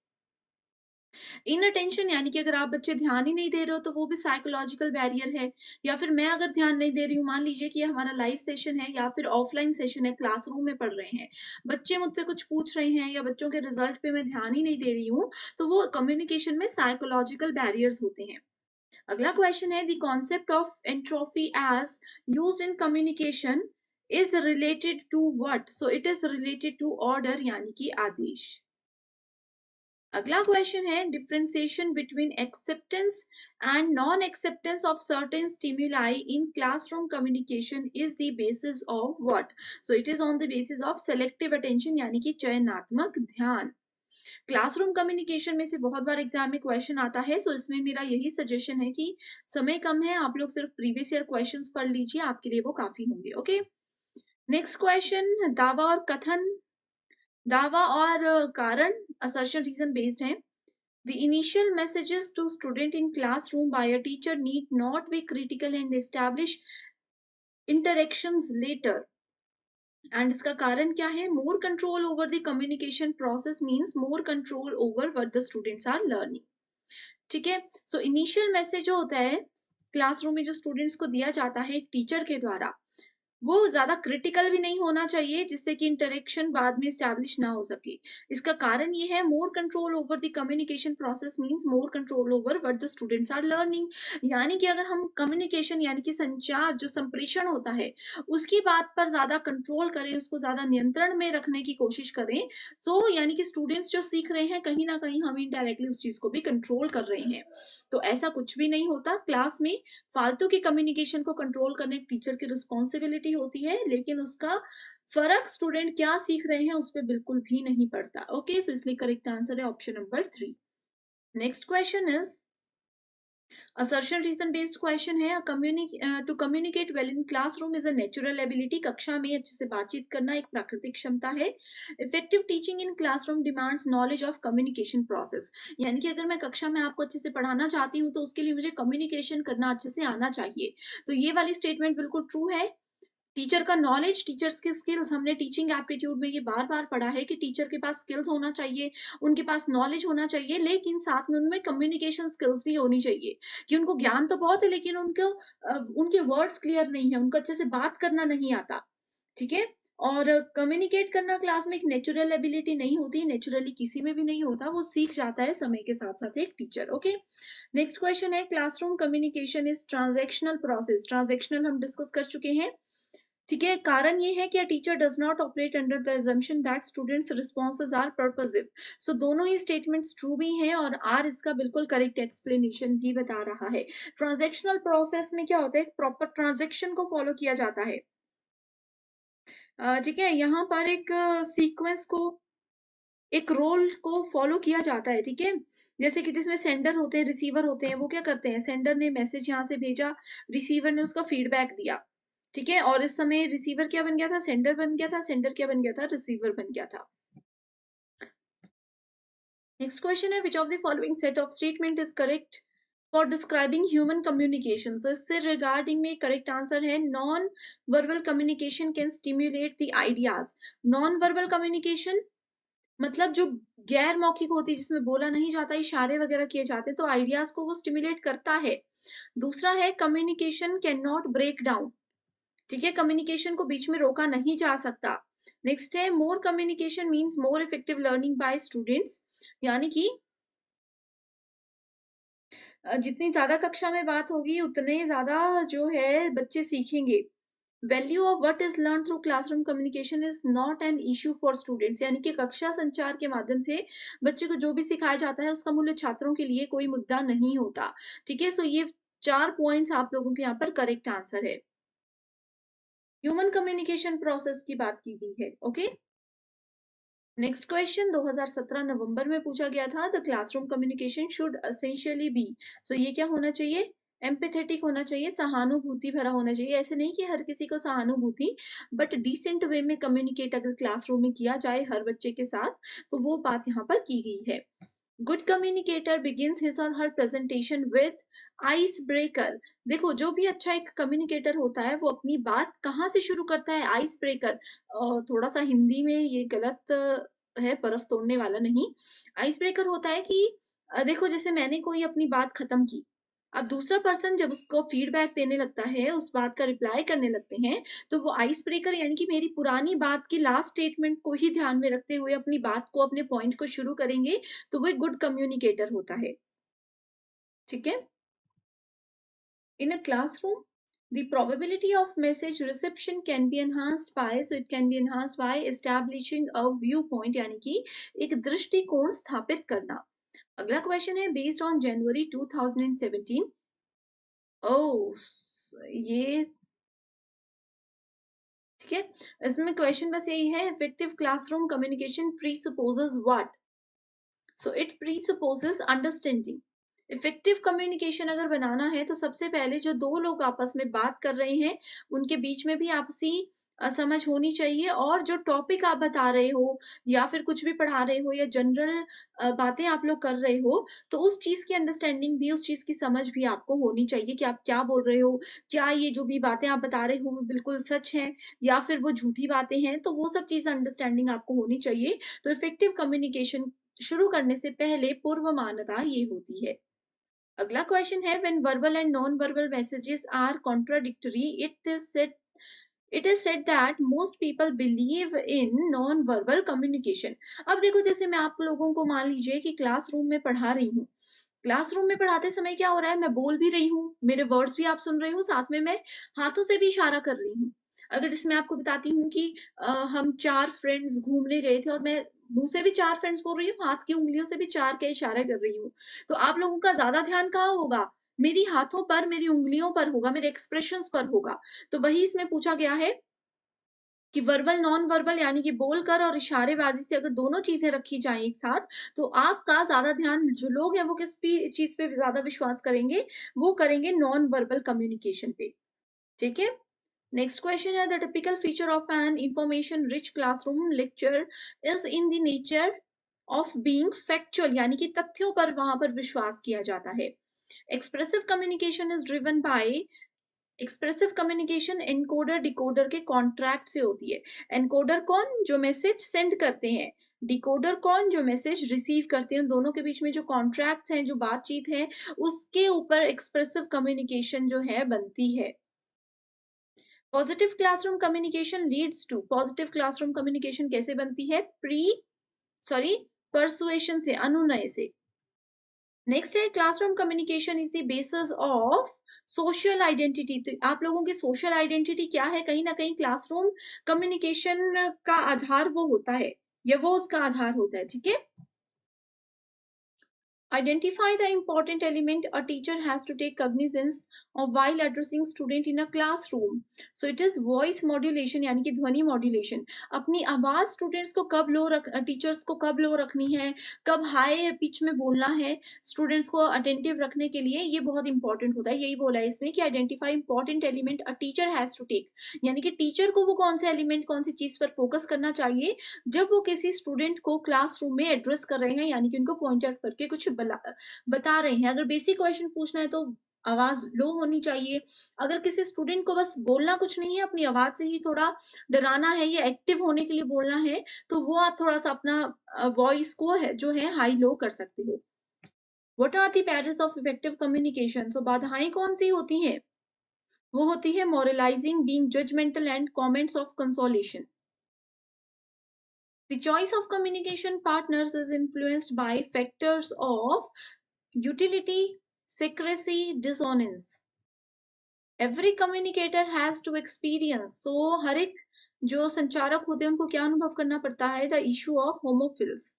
इनअटेंशन यानी कि अगर आप बच्चे ध्यान ही नहीं दे रहे हो, तो वो भी साइकोलॉजिकल बैरियर है। या फिर मैं अगर ध्यान नहीं दे रही हूँ, मान लीजिए कि ये हमारा लाइव सेशन है या फिर ऑफलाइन सेशन है, क्लासरूम में पढ़ रहे हैं, बच्चे मुझसे कुछ पूछ रहे हैं या बच्चों के रिजल्ट पे मैं ध्यान ही नहीं दे रही हूँ, तो वो कम्युनिकेशन में साइकोलॉजिकल बैरियर्स होते हैं। अगला क्वेश्चन है the concept of entropy as used in communication is related to what. So it is related to order यानी कि आदेश। अगला क्वेश्चन है differentiation between acceptance and non acceptance of certain stimuli in classroom communication is the basis of what. So it is on the basis of selective attention यानी कि चयनात्मक ध्यान। Classroom communication में से बहुत बार एग्जाम में क्वेश्चन आता है, सो इसमें मेरा यही सजेशन है कि समय कम है, आप लोग सिर्फ प्रीवियस ईयर क्वेश्चंस पढ़ लीजिए, आपके लिए वो काफी होंगे। ओके, नेक्स्ट क्वेश्चन, दावा और कथन, दावा और कारण, असर्शन रीजन बेस्ड है। The initial messages to student in classroom by a teacher need not be critical and establish interactions later. And इसका कारण क्या है? More control over the communication process means more control over what the students are learning. ठीक है, so initial message जो होता है classroom में जो स्टूडेंट्स को दिया जाता है एक टीचर के द्वारा, वो ज्यादा क्रिटिकल भी नहीं होना चाहिए जिससे कि इंटरेक्शन बाद में स्टैब्लिश ना हो सके। इसका कारण ये है more control over the communication process means more control over what the students are learning. यानी कि अगर हम कम्युनिकेशन यानी कि संचार जो संप्रेषण होता है उसकी बात पर ज्यादा कंट्रोल करें, उसको ज्यादा नियंत्रण में रखने की कोशिश करें, तो यानी कि स्टूडेंट्स जो सीख रहे हैं कहीं ना कहीं हम इनडायरेक्टली उस चीज को भी कंट्रोल कर रहे हैं। तो ऐसा कुछ भी नहीं होता क्लास में। फालतू की कम्युनिकेशन को कंट्रोल करने एक टीचर की रिस्पॉन्सिबिलिटी होती है, लेकिन उसका फर्क स्टूडेंट क्या सीख रहे हैं उस पर बिल्कुल भी नहीं पड़ता। ओके, सो इसलिए करेक्ट आंसर है option number 3। Next question is assertion reason based question है। To communicate well in classroom is a natural ability. कक्षा में अच्छे से बातचीत करना एक प्राकृतिक क्षमता है। Effective teaching in classroom demands knowledge of communication process. यानी कि अगर मैं कक्षा में आपको अच्छे से पढ़ाना चाहती हूँ तो उसके लिए मुझे कम्युनिकेशन करना अच्छे से आना चाहिए। तो ये वाली स्टेटमेंट बिल्कुल ट्रू है। टीचर का नॉलेज, टीचर्स के स्किल्स, हमने टीचिंग एप्टीट्यूड में ये बार बार पढ़ा है कि टीचर के पास स्किल्स होना चाहिए, उनके पास नॉलेज होना चाहिए, लेकिन साथ में उनमें कम्युनिकेशन स्किल्स भी होनी चाहिए। कि उनको ज्ञान तो बहुत है लेकिन उनको उनके वर्ड्स क्लियर नहीं है, उनको अच्छे से बात करना नहीं आता। ठीक है, और कम्युनिकेट करना क्लास में एक नेचुरल एबिलिटी नहीं होती, नेचुरली किसी में भी नहीं होता, वो सीख जाता है समय के साथ साथ एक टीचर। ओके, नेक्स्ट क्वेश्चन है classroom communication is transactional process. Transactional हम डिस्कस कर चुके हैं। ठीक है, कारण ये है कि a teacher does not operate under the assumption that students responses are purposive। सो दोनों ही स्टेटमेंट्स ट्रू भी हैं और आर इसका बिल्कुल करेक्ट एक्सप्लेनेशन भी बता रहा है। ट्रांजैक्शनल प्रोसेस में क्या होता है, प्रॉपर ट्रांजैक्शन को फॉलो किया जाता है। ठीक है, यहाँ पर एक सीक्वेंस को, एक रोल को फॉलो किया जाता है। ठीक है, जैसे कि जिसमें सेंडर होते हैं, रिसीवर होते हैं, वो क्या करते हैं, सेंडर ने मैसेज यहाँ से भेजा, रिसीवर ने उसका फीडबैक दिया। ठीक है, और इस समय रिसीवर क्या बन गया था, सेंडर बन गया था, सेंडर क्या बन गया था, रिसीवर बन गया था। नेक्स्ट क्वेश्चन है which of the following set of statement is correct for describing human communication. So इससे रिगार्डिंग में करेक्ट आंसर है non verbal communication can stimulate the ideas. Non verbal communication मतलब जो गैर मौखिक होती है, जिसमें बोला नहीं जाता, इशारे वगैरह किए जाते हैं, तो आइडियाज को वो स्टिमुलेट करता है। दूसरा है communication can not break down. ठीक है, कम्युनिकेशन को बीच में रोका नहीं जा सकता। नेक्स्ट है more communication means more effective learning by students. यानी कि जितनी ज्यादा कक्षा में बात होगी उतने ज्यादा जो है बच्चे सीखेंगे। Value of what is learn through classroom communication is not an issue for students. यानी कि कक्षा संचार के माध्यम से बच्चे को जो भी सिखाया जाता है उसका मूल्य छात्रों के लिए कोई मुद्दा नहीं होता। ठीक है, सो ये 4 पॉइंट्स आप लोगों के यहाँ पर करेक्ट आंसर है। ह्यूमन कम्युनिकेशन प्रोसेस की बात की गई है। ओके, नेक्स्ट क्वेश्चन 2017 नवंबर में पूछा गया था। The classroom communication should essentially be. So ये क्या होना चाहिए, एम्पैथेटिक होना चाहिए, सहानुभूति भरा होना चाहिए। ऐसे नहीं कि हर किसी को सहानुभूति, बट डिसेंट वे में कम्युनिकेट अगर क्लासरूम में किया जाए हर बच्चे के साथ, तो वो बात यहाँ पर की गई है। गुड कम्युनिकेटर बिगिंस हिज और हर प्रेजेंटेशन विद आइस ब्रेकर। देखो, जो भी अच्छा एक कम्युनिकेटर होता है वो अपनी बात कहाँ से शुरू करता है, आइस ब्रेकर। थोड़ा सा हिंदी में ये गलत है, बर्फ तोड़ने वाला नहीं। आइस ब्रेकर होता है कि देखो जैसे मैंने कोई अपनी बात खत्म की, अब दूसरा पर्सन जब उसको फीडबैक देने लगता है, उस बात का रिप्लाई करने लगते हैं, तो वो आइस ब्रेकर यानी कि मेरी पुरानी बात की लास्ट स्टेटमेंट को ही ध्यान में रखते हुए अपनी बात को, अपने पॉइंट को शुरू करेंगे, तो वो एक गुड कम्युनिकेटर होता है। ठीक है, in a classroom the probability of message reception can be enhanced by, so it can be enhanced by establishing a viewpoint यानी कि एक दृष्टिकोण स्थापित करना। अगला क्वेश्चन है बेस्ड ऑन जनवरी 2017। ओह, ये ठीक है, इसमें क्वेश्चन बस यही है effective classroom communication presupposes what. So it presupposes understanding. Effective communication अगर बनाना है तो सबसे पहले जो दो लोग आपस में बात कर रहे हैं उनके बीच में भी आपसी समझ होनी चाहिए और जो टॉपिक आप बता रहे हो या फिर कुछ भी पढ़ा रहे हो या जनरल बातें आप लोग कर रहे हो, तो उस चीज़ की अंडरस्टैंडिंग भी, उस चीज़ की समझ भी आपको होनी चाहिए कि आप क्या बोल रहे हो। क्या ये जो भी बातें आप बता रहे हो वो बिल्कुल सच हैं या फिर वो झूठी बातें हैं, तो वो सब चीज़ अंडरस्टैंडिंग आपको होनी चाहिए। तो इफेक्टिव कम्युनिकेशन शुरू करने से पहले पूर्व मान्यता ये होती है। अगला क्वेश्चन है when verbal and non verbal messages are contradictory it is said that most people believe in non verbal communication. अब देखो, जैसे मैं आप लोगों को मान लीजिए कि क्लासरूम में पढ़ा रही हूँ। क्लासरूम में पढ़ाते समय क्या हो रहा है, मैं बोल भी रही हूँ, मेरे वर्ड्स भी आप सुन रहे हो, साथ में मैं हाथों से भी इशारा कर रही हूँ। अगर जैसे मैं आपको बताती हूँ कि हम 4 फ्रेंड्स घूमने गए थे और मैं मुँह से भी 4 फ्रेंड्स बोल रही हूँ, हाथ की उँगलियों से भी 4 के इशारे कर रही हूँ। तो आप लोगों का ज़्यादा ध्यान कहाँ होगा? मेरी हाथों पर, मेरी उँगलियों पर होगा, मेरे एक्सप्रेशंस पर होगा। तो वही इसमें पूछा गया है कि वर्बल, नॉन वर्बल यानी कि बोलकर और इशारेबाज़ी से अगर दोनों चीज़ें रखी जाएँ एक साथ, तो आपका ज़्यादा ध्यान, जो लोग हैं वो किस पी चीज़ पे ज़्यादा विश्वास करेंगे, वो करेंगे नॉन वर्बल कम्युनिकेशन पे, ठीक है? नेक्स्ट क्वेश्चन है the typical feature of an information rich classroom lecture is in the nature of being factual, यानी कि तथ्यों पर वहाँ पर विश्वास किया जाता है। Expressive communication is driven by expressive communication encoder decoder के कॉन्ट्रैक्ट से होती है। एनकोडर कौन? जो मैसेज सेंड करते हैं। डिकोडर कौन? जो मैसेज रिसीव करते हैं। दोनों के बीच में जो कॉन्ट्रैक्ट्स हैं, जो बातचीत है, उसके ऊपर एक्सप्रेसिव कम्युनिकेशन जो है बनती है। पॉजिटिव क्लासरूम कम्युनिकेशन कैसे बनती है? सॉरी परसुएशन से, अनुनय से। नेक्स्ट है classroom communication is the basis of social identity. तो आप लोगों की सोशल आइडेंटिटी क्या है? कहीं ना कहीं क्लासरूम कम्युनिकेशन का आधार वो होता है, या वो उसका आधार होता है, ठीक है? Identify the important element a teacher has to take cognizance of while addressing student in a classroom. So it is voice modulation, यानी कि ध्वनि मॉड्यूलेशन। अपनी आवाज स्टूडेंट्स को कब लो रख टीचर्स को कब लो रखनी है, कब हाई पिच में बोलना है, स्टूडेंट्स को अटेंटिव रखने के लिए, ये बहुत इंपॉर्टेंट होता है। यही बोला है इसमें कि identify important element a teacher has to take, यानी कि टीचर को वो कौन से एलिमेंट, कौन सी चीज पर फोकस करना चाहिए जब वो किसी स्टूडेंट को क्लासरूम में एड्रेस कर रहे हैं, यानी कि उनको पॉइंट आउट करके कुछ बता रहे हैं। अगर बेसिक क्वेश्चन पूछना है तो आवाज लो होनी चाहिए। अगर किसी स्टूडेंट को बस बोलना कुछ नहीं है, अपनी आवाज से ही थोड़ा डराना है या एक्टिव होने के लिए बोलना है, तो वो आप थोड़ा सा अपना वॉइस को है जो है हाई लो कर सकते हो। What are the barriers of effective communication? So बाधाएं कौन सी होती हैं? वो होती है moralising, being judgemental and comments of consolation. The choice of communication partners is influenced by factors of utility, secrecy, dissonance. Every communicator has to experience. So हर एक जो संचारक होते हैं उनको क्या अनुभव करना पड़ता है? The issue of homophils.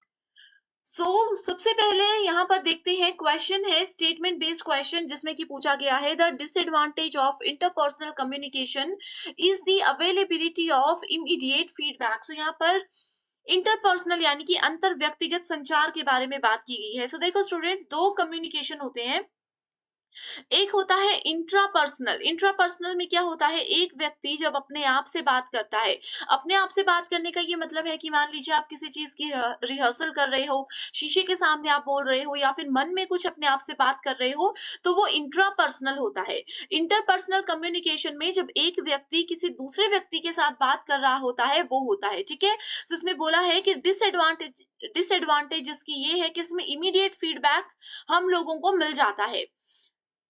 सबसे पहले यहाँ पर देखते हैं, क्वेश्चन है स्टेटमेंट बेस्ड क्वेश्चन, जिसमें कि पूछा गया है the disadvantage of interpersonal communication is the availability of immediate feedback. So यहाँ पर इंटरपर्सनल यानी कि अंतर व्यक्तिगत संचार के बारे में बात की गई है। सो देखो स्टूडेंट, दो कम्युनिकेशन होते हैं। एक होता है इंट्रापर्सनल। इंट्रापर्सनल में क्या होता है, एक व्यक्ति जब अपने आप से बात करता है, अपने आप से बात करने का ये मतलब है कि मान लीजिए आप किसी चीज की रिहर्सल कर रहे हो, शीशे के सामने आप बोल रहे हो या फिर मन में कुछ अपने आप से बात कर रहे हो, तो वो इंट्रापर्सनल होता है। इंटरपर्सनल कम्युनिकेशन में जब एक व्यक्ति किसी दूसरे व्यक्ति के साथ बात कर रहा होता है, वो होता है, ठीक है? तो इसमें बोला है कि डिसएडवांटेज इसकी ये है कि इसमें इमीडिएट फीडबैक हम लोगों को मिल जाता है।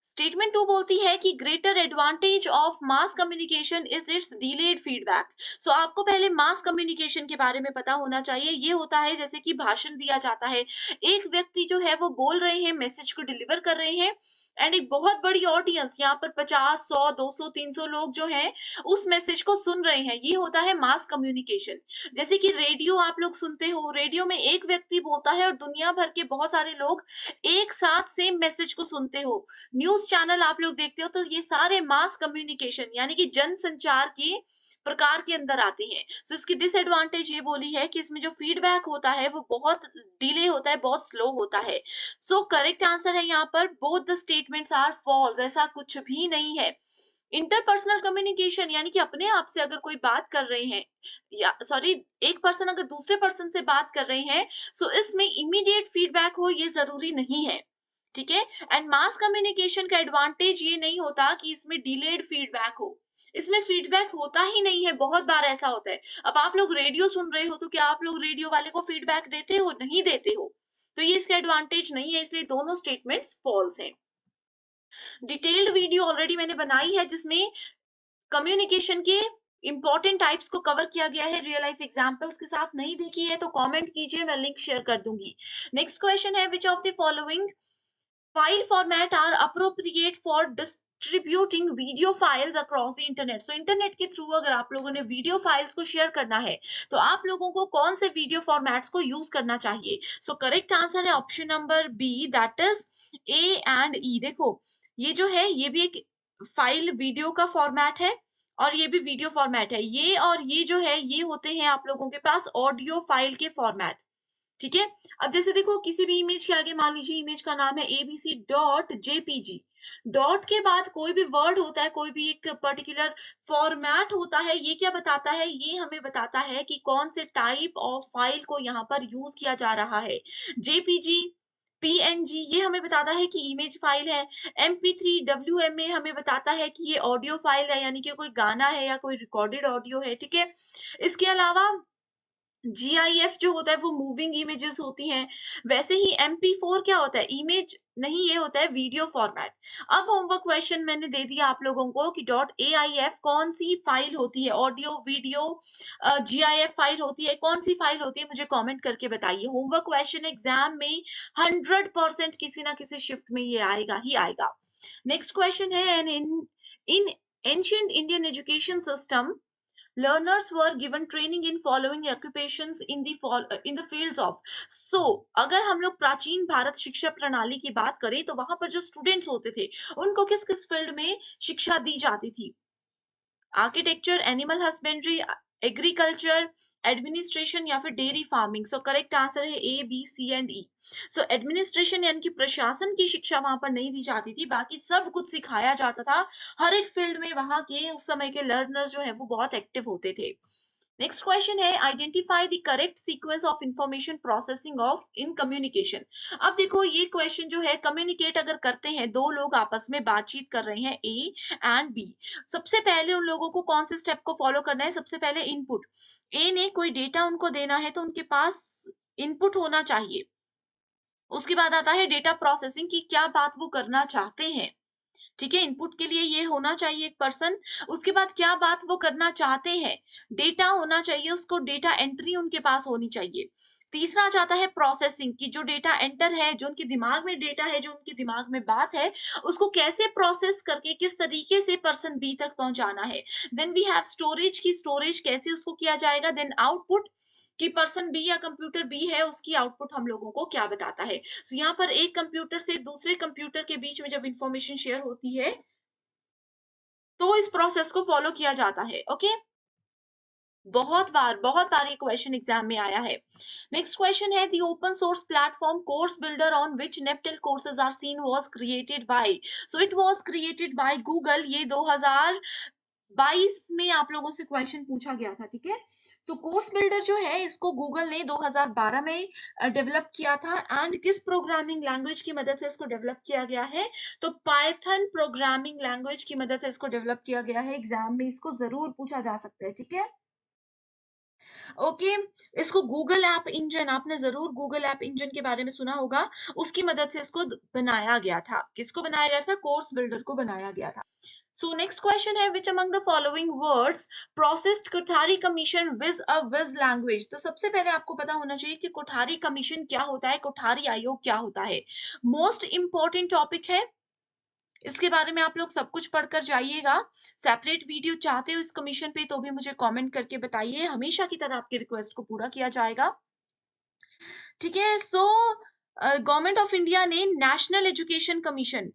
स्टेटमेंट 2 बोलती है कि greater advantage of mass communication is its delayed feedback. So आपको पहले मास कम्युनिकेशन के बारे में पता होना चाहिए। ये होता है जैसे कि भाषण दिया जाता है, एक व्यक्ति जो है वो बोल रहे हैं, मैसेज को डिलीवर कर रहे हैं, एंड एक बहुत बड़ी ऑडियंस, यहाँ पर 50, 100, 200, 300 लोग जो हैं उस मैसेज को सुन रहे हैं। ये होता है मास कम्युनिकेशन। जैसे कि रेडियो आप लोग सुनते हो, रेडियो में एक व्यक्ति बोलता है और दुनिया भर के बहुत सारे लोग एक साथ सेम मैसेज को सुनते हो। न्यूज़ चैनल आप लोग देखते हो, तो ये सारे मास कम्युनिकेशन यानी कि जनसंचार के प्रकार के अंदर आते हैं। सो इसकी डिसएडवांटेज ये बोली है कि इसमें जो फीडबैक होता है वो बहुत डिले होता है, बहुत स्लो होता है। सो करेक्ट आंसर है यहाँ पर both the statements are false, ऐसा कुछ भी नहीं है। इंटरपर्सनल कम्युनिकेशन यानी कि अपने आप से अगर कोई बात कर रहे हैं, या सॉरी, एक पर्सन अगर दूसरे पर्सन से बात कर रहे हैं, सो इसमें इमीडिएट फीडबैक हो ये जरूरी नहीं है, ठीक है। एंड मास कम्युनिकेशन का एडवांटेज ये नहीं होता कि इसमें डिलेड फीडबैक हो, इसमें फीडबैक होता ही नहीं है, बहुत बार ऐसा होता है। अब आप लोग रेडियो सुन रहे हो तो क्या आप लोग रेडियो वाले को फीडबैक देते हो? नहीं देते हो। तो ये इसका एडवांटेज नहीं है, इसलिए दोनों स्टेटमेंट्स फॉल्स हैं। डिटेल्ड वीडियो ऑलरेडी मैंने बनाई है जिसमें कम्युनिकेशन के इंपॉर्टेंट टाइप्स को कवर किया गया है रियल लाइफ एग्जांपल्स के साथ। नहीं देखी है तो कमेंट कीजिए, मैं लिंक शेयर कर दूंगी। नेक्स्ट क्वेश्चन है, which of the following file format are appropriate for distributing video files across the internet. So internet के थ्रू अगर आप लोगों ने वीडियो फाइल्स को शेयर करना है तो आप लोगों को कौन से वीडियो फॉर्मेट्स को यूज करना चाहिए? सो करेक्ट आंसर है option number B, that is A and E. देखो ये जो है ये भी एक फाइल वीडियो का फॉर्मेट है और ये भी वीडियो फॉर्मेट है। ये और ये जो है ये होते हैं आप लोगों के पास ऑडियो फाइल के फॉर्मेट, ठीक है। अब जैसे देखो किसी भी इमेज के आगे मान लीजिए इमेज का नाम है एबीसी डॉट जेपीजी, डॉट के बाद कोई भी वर्ड होता है, कोई भी एक पर्टिकुलर फॉर्मेट होता है, ये क्या बताता है? ये हमें बताता है कि कौन से टाइप ऑफ फाइल को यहाँ पर यूज किया जा रहा है। जेपीजी, पीएनजी ये हमें बताता है कि इमेज फाइल है। एमपी3 डब्ल्यूएमए हमें बताता है कि ये ऑडियो फाइल है, यानी कि कोई गाना है या कोई रिकॉर्डेड ऑडियो है, ठीक है। इसके अलावा जीआईएफ जो होता है वो मूविंग इमेजेस होती हैं। वैसे ही एमपी4 क्या होता है? इमेज नहीं, ये होता है वीडियो फॉर्मेट। अब होमवर्क क्वेश्चन मैंने दे दिया आप लोगों को कि डॉट एआईएफ कौन सी फाइल होती है, ऑडियो वीडियो जीआईएफ फाइल होती है, कौन सी फाइल होती है, मुझे कमेंट करके बताइए। होमवर्क क्वेश्चन एग्जाम में 100% किसी ना किसी शिफ्ट में ये आएगा ही आएगा। नेक्स्ट क्वेश्चन है, an in ancient Indian education system learners were given training in following occupations in the fields of। so अगर हम लोग प्राचीन भारत शिक्षा प्रणाली की बात करें तो वहां पर जो स्टूडेंट्स होते थे उनको किस किस फील्ड में शिक्षा दी जाती थी? Architecture, animal husbandry, agriculture, administration या फिर dairy farming. So correct answer है A B C and E. So administration यानी कि प्रशासन की शिक्षा वहां पर नहीं दी जाती थी, बाकी सब कुछ सिखाया जाता था। हर एक फील्ड में वहां के उस समय के लर्नर्स जो है वो बहुत एक्टिव होते थे। नेक्स्ट क्वेश्चन है, identify the correct sequence of information processing of in communication. अब देखो ये क्वेश्चन जो है, कम्युनिकेट अगर करते हैं, दो लोग आपस में बातचीत कर रहे हैं ए एंड बी, सबसे पहले उन लोगों को कौन से स्टेप को फॉलो करना है? सबसे पहले इनपुट। ए ने कोई डेटा उनको देना है तो उनके पास इनपुट होना चाहिए। उसके बाद आता है डेटा प्रोसेसिंग की क्या बात वो करना चाहते हैं, ठीक है। इनपुट के लिए ये होना चाहिए एक पर्सन। उसके बाद क्या बात वो करना चाहते हैं, डेटा होना चाहिए, उसको डेटा एंट्री उनके पास होनी चाहिए। तीसरा आ जाता है प्रोसेसिंग की, जो डेटा एंटर है, जो उनके दिमाग में डेटा है, जो उनके दिमाग में बात है, उसको कैसे प्रोसेस करके किस तरीके से पर्सन बी तक पहुंचाना है। देन वी हैव स्टोरेज की, स्टोरेज कैसे उसको किया जाएगा। देन आउटपुट कि पर्सन बी या कंप्यूटर बी है उसकी आउटपुट हम लोगों को क्या बताता है। so, यहाँ पर एक कंप्यूटर से दूसरे कंप्यूटर के बीच में जब इंफॉर्मेशन शेयर होती है तो इस प्रोसेस को फॉलो किया जाता है, ओके। बहुत बार ये क्वेश्चन एग्जाम में आया है। नेक्स्ट क्वेश्चन है, the open source platform course builder on which NPTEL courses are seen was created by. So it was created by Google. ये 2022 में आप लोगों से क्वेश्चन पूछा गया था, ठीक है। सो कोर्स बिल्डर जो है इसको गूगल ने 2012 में डेवलप किया था। एंड किस प्रोग्रामिंग लैंग्वेज की मदद से इसको डेवलप किया गया है? तो पाइथन प्रोग्रामिंग लैंग्वेज की मदद से इसको डेवलप किया गया है। एग्जाम में इसको जरूर पूछा जा सकता है, ठीक है। ओके, इसको गूगल ऐप इंजन, आपने जरूर गूगल ऐप इंजन के बारे में सुना होगा, उसकी मदद से इसको बनाया गया था। किसको बनाया गया था? कोर्स बिल्डर को बनाया गया था। So next question है, which among the following words processed Kothari commission with a Viz language। तो सबसे पहले आपको पता होना चाहिए कि कोठारी कमीशन क्या होता है, कोठारी आयोग क्या होता है। मोस्ट इंपॉर्टेंट टॉपिक है, इसके बारे में आप लोग सब कुछ पढ़कर जाइएगा। सेपरेट वीडियो चाहते हो इस कमीशन पे तो भी मुझे कमेंट करके बताइए, हमेशा की तरह आपकी रिक्वेस्ट को पूरा किया जाएगा, ठीक है। सो गवर्नमेंट ऑफ इंडिया ने national education commission,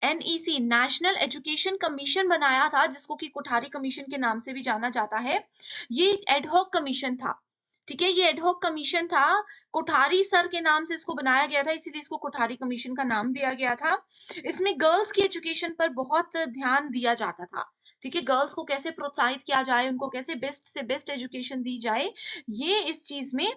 NEC, national education commission बनाया था, जिसको कि कोठारी कमीशन के नाम से भी जाना जाता है। ये एक एडहॉक कमीशन था, ठीक है, ये एडहॉक कमीशन था, कोठारी सर के नाम से इसको बनाया गया था, इसीलिए इसको कोठारी कमीशन का नाम दिया गया था। इसमें गर्ल्स की एजुकेशन पर बहुत ध्यान दिया जाता था, ठीक है, गर्ल्स को कैसे प्रोत्साहित किया जाए, उनको कैसे बेस्ट से बेस्ट एजुकेशन दी जाए, ये इस चीज में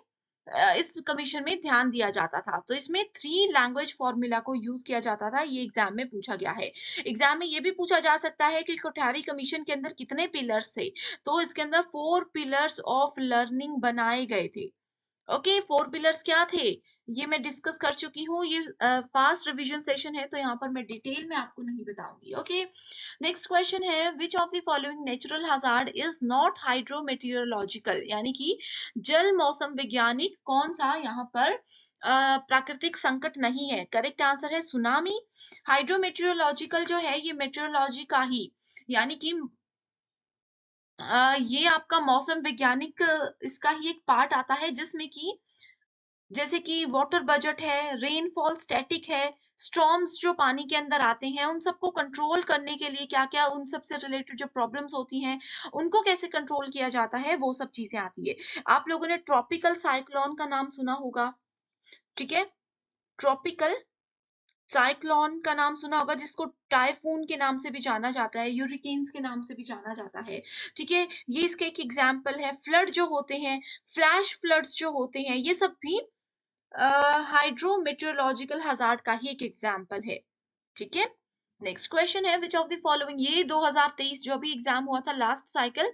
इस कमीशन में ध्यान दिया जाता था। तो इसमें 3 लैंग्वेज फॉर्मूला को यूज किया जाता था, ये एग्जाम में पूछा गया है। एग्जाम में ये भी पूछा जा सकता है कि कोठारी कमीशन के अंदर कितने पिलर्स थे, तो इसके अंदर 4 पिलर्स ऑफ लर्निंग बनाए गए थे। ओके, 4 पिलर्स क्या थे? ये मैं डिस्कस कर चुकी हूँ, ये फास्ट रिवीजन सेशन है, तो यहाँ पर मैं डिटेल में आपको नहीं बताऊंगी। ओके, नेक्स्ट क्वेश्चन है, which of the following natural hazard is not hydrometeorological, यानी कि जल मौसम वैज्ञानिक कौन सा यहाँ पर प्राकृतिक संकट नहीं है? करेक्ट आंसर है सुनामी। हाइड्रोमेटियोलॉजिकल जो है ये मेट्रोलॉजी का ही, यानी कि ये आपका मौसम वैज्ञानिक इसका ही एक पार्ट आता है, जिसमें कि जैसे कि वाटर बजट है, रेनफॉल स्टैटिक है, स्टॉर्म्स जो पानी के अंदर आते हैं उन सबको कंट्रोल करने के लिए क्या क्या, उन सब से रिलेटेड जो प्रॉब्लम्स होती हैं उनको कैसे कंट्रोल किया जाता है, वो सब चीजें आती है। आप लोगों ने ट्रॉपिकल साइक्लोन का नाम सुना होगा, ठीक है, ट्रॉपिकल साइक्लोन का नाम सुना होगा, जिसको टाइफून के नाम से भी जाना जाता है, यूरिकेन्स के नाम से भी जाना जाता है, ठीक है, ये इसके एक एग्जाम्पल है। फ्लड जो होते हैं, फ्लैश फ्लड्स जो होते हैं, ये सब भी हाइड्रोमेट्रोलॉजिकल हजार्ड का ही एक एग्जाम्पल है, ठीक है। नेक्स्ट क्वेश्चन है, विच ऑफ द फॉलोइंग, ये 2023 जो भी एग्जाम हुआ था लास्ट साइकिल,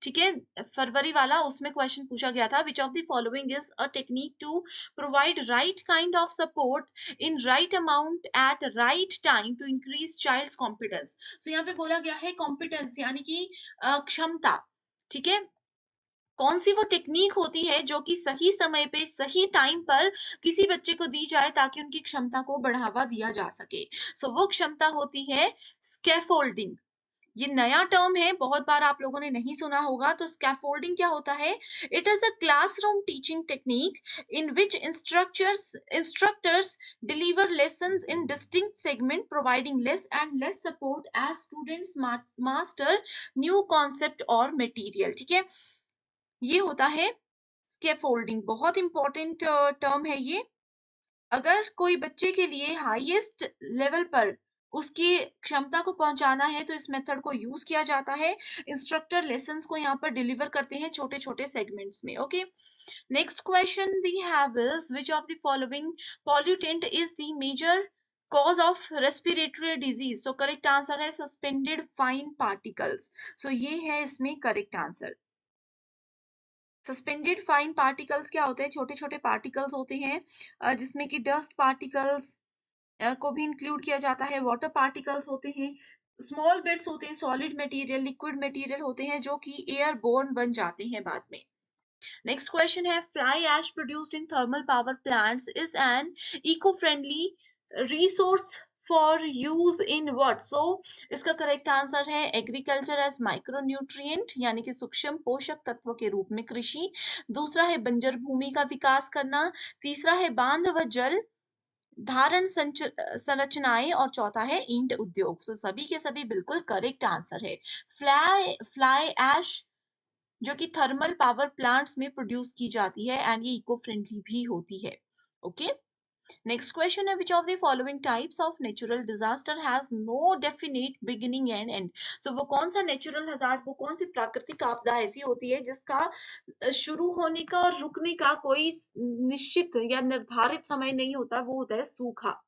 ठीक है, फरवरी वाला, उसमें क्वेश्चन पूछा गया था, which of the following is a technique to provide right kind of support in right amount at right time to increase child's competence. तो यहाँ पे बोला गया है कॉम्पिटेंस, यानी कि क्षमता, ठीक है, कौन सी वो टेक्निक होती है जो कि सही समय पे सही टाइम पर किसी बच्चे को दी जाए ताकि उनकी क्षमता को बढ़ावा दिया जा सके। सो वो क्षमता होती है स्कैफोल्डिंग। ये नया टर्म है, बहुत बार आप लोगों ने नहीं सुना होगा। तो स्कैफोल्डिंग क्या होता है? It is a classroom teaching technique in which instructors deliver lessons in distinct segment, providing less and less support as students master new concept और मटेरियल, ठीक है, ये होता है स्कैफोल्डिंग। बहुत इंपॉर्टेंट टर्म है ये। अगर कोई बच्चे के लिए हाईएस्ट लेवल पर उसकी क्षमता को पहुंचाना है तो इस मेथड को यूज किया जाता है। इंस्ट्रक्टर लेसन्स को यहाँ पर डिलीवर करते हैं छोटे छोटे सेगमेंट्स में। Okay, next question we have is, which of the following pollutant is the major cause of respiratory disease? So correct answer है सस्पेंडेड फाइन पार्टिकल्स। सो ये है इसमें correct answer. Suspended fine particles क्या होते हैं? छोटे छोटे पार्टिकल्स होते हैं, जिसमें कि डस्ट पार्टिकल्स को भी इंक्लूड किया जाता है, वाटर पार्टिकल्स होते हैं, स्मॉल बिट्स होते हैं, सॉलिड मटेरियल, लिक्विड मटेरियल होते हैं जो कि एयरबोर्न बन जाते हैं बाद में। नेक्स्ट क्वेश्चन है, fly ash produced in thermal power plants is an eco friendly resource for use in what? So इसका करेक्ट आंसर है एग्रीकल्चर एज माइक्रोन्यूट्रिएंट, यानी कि सूक्ष्म पोषक तत्व के रूप में कृषि। दूसरा है बंजर भूमि का विकास करना। तीसरा है बांध व जल धारण संरचनाएं, और चौथा है ईंट उद्योग। सो सभी के सभी बिल्कुल करेक्ट आंसर है। फ्लाई ऐश जो कि थर्मल पावर प्लांट्स में प्रोड्यूस की जाती है एंड ये इको फ्रेंडली भी होती है। ओके, नेक्स्ट क्वेश्चन है, which of the following types of natural disaster has no definite beginning and end? So वो कौन सा नेचुरल हजार्ड, वो कौन सी प्राकृतिक आपदा ऐसी होती है जिसका शुरू होने का और रुकने का कोई निश्चित या निर्धारित समय नहीं होता? वो होता है सूखा।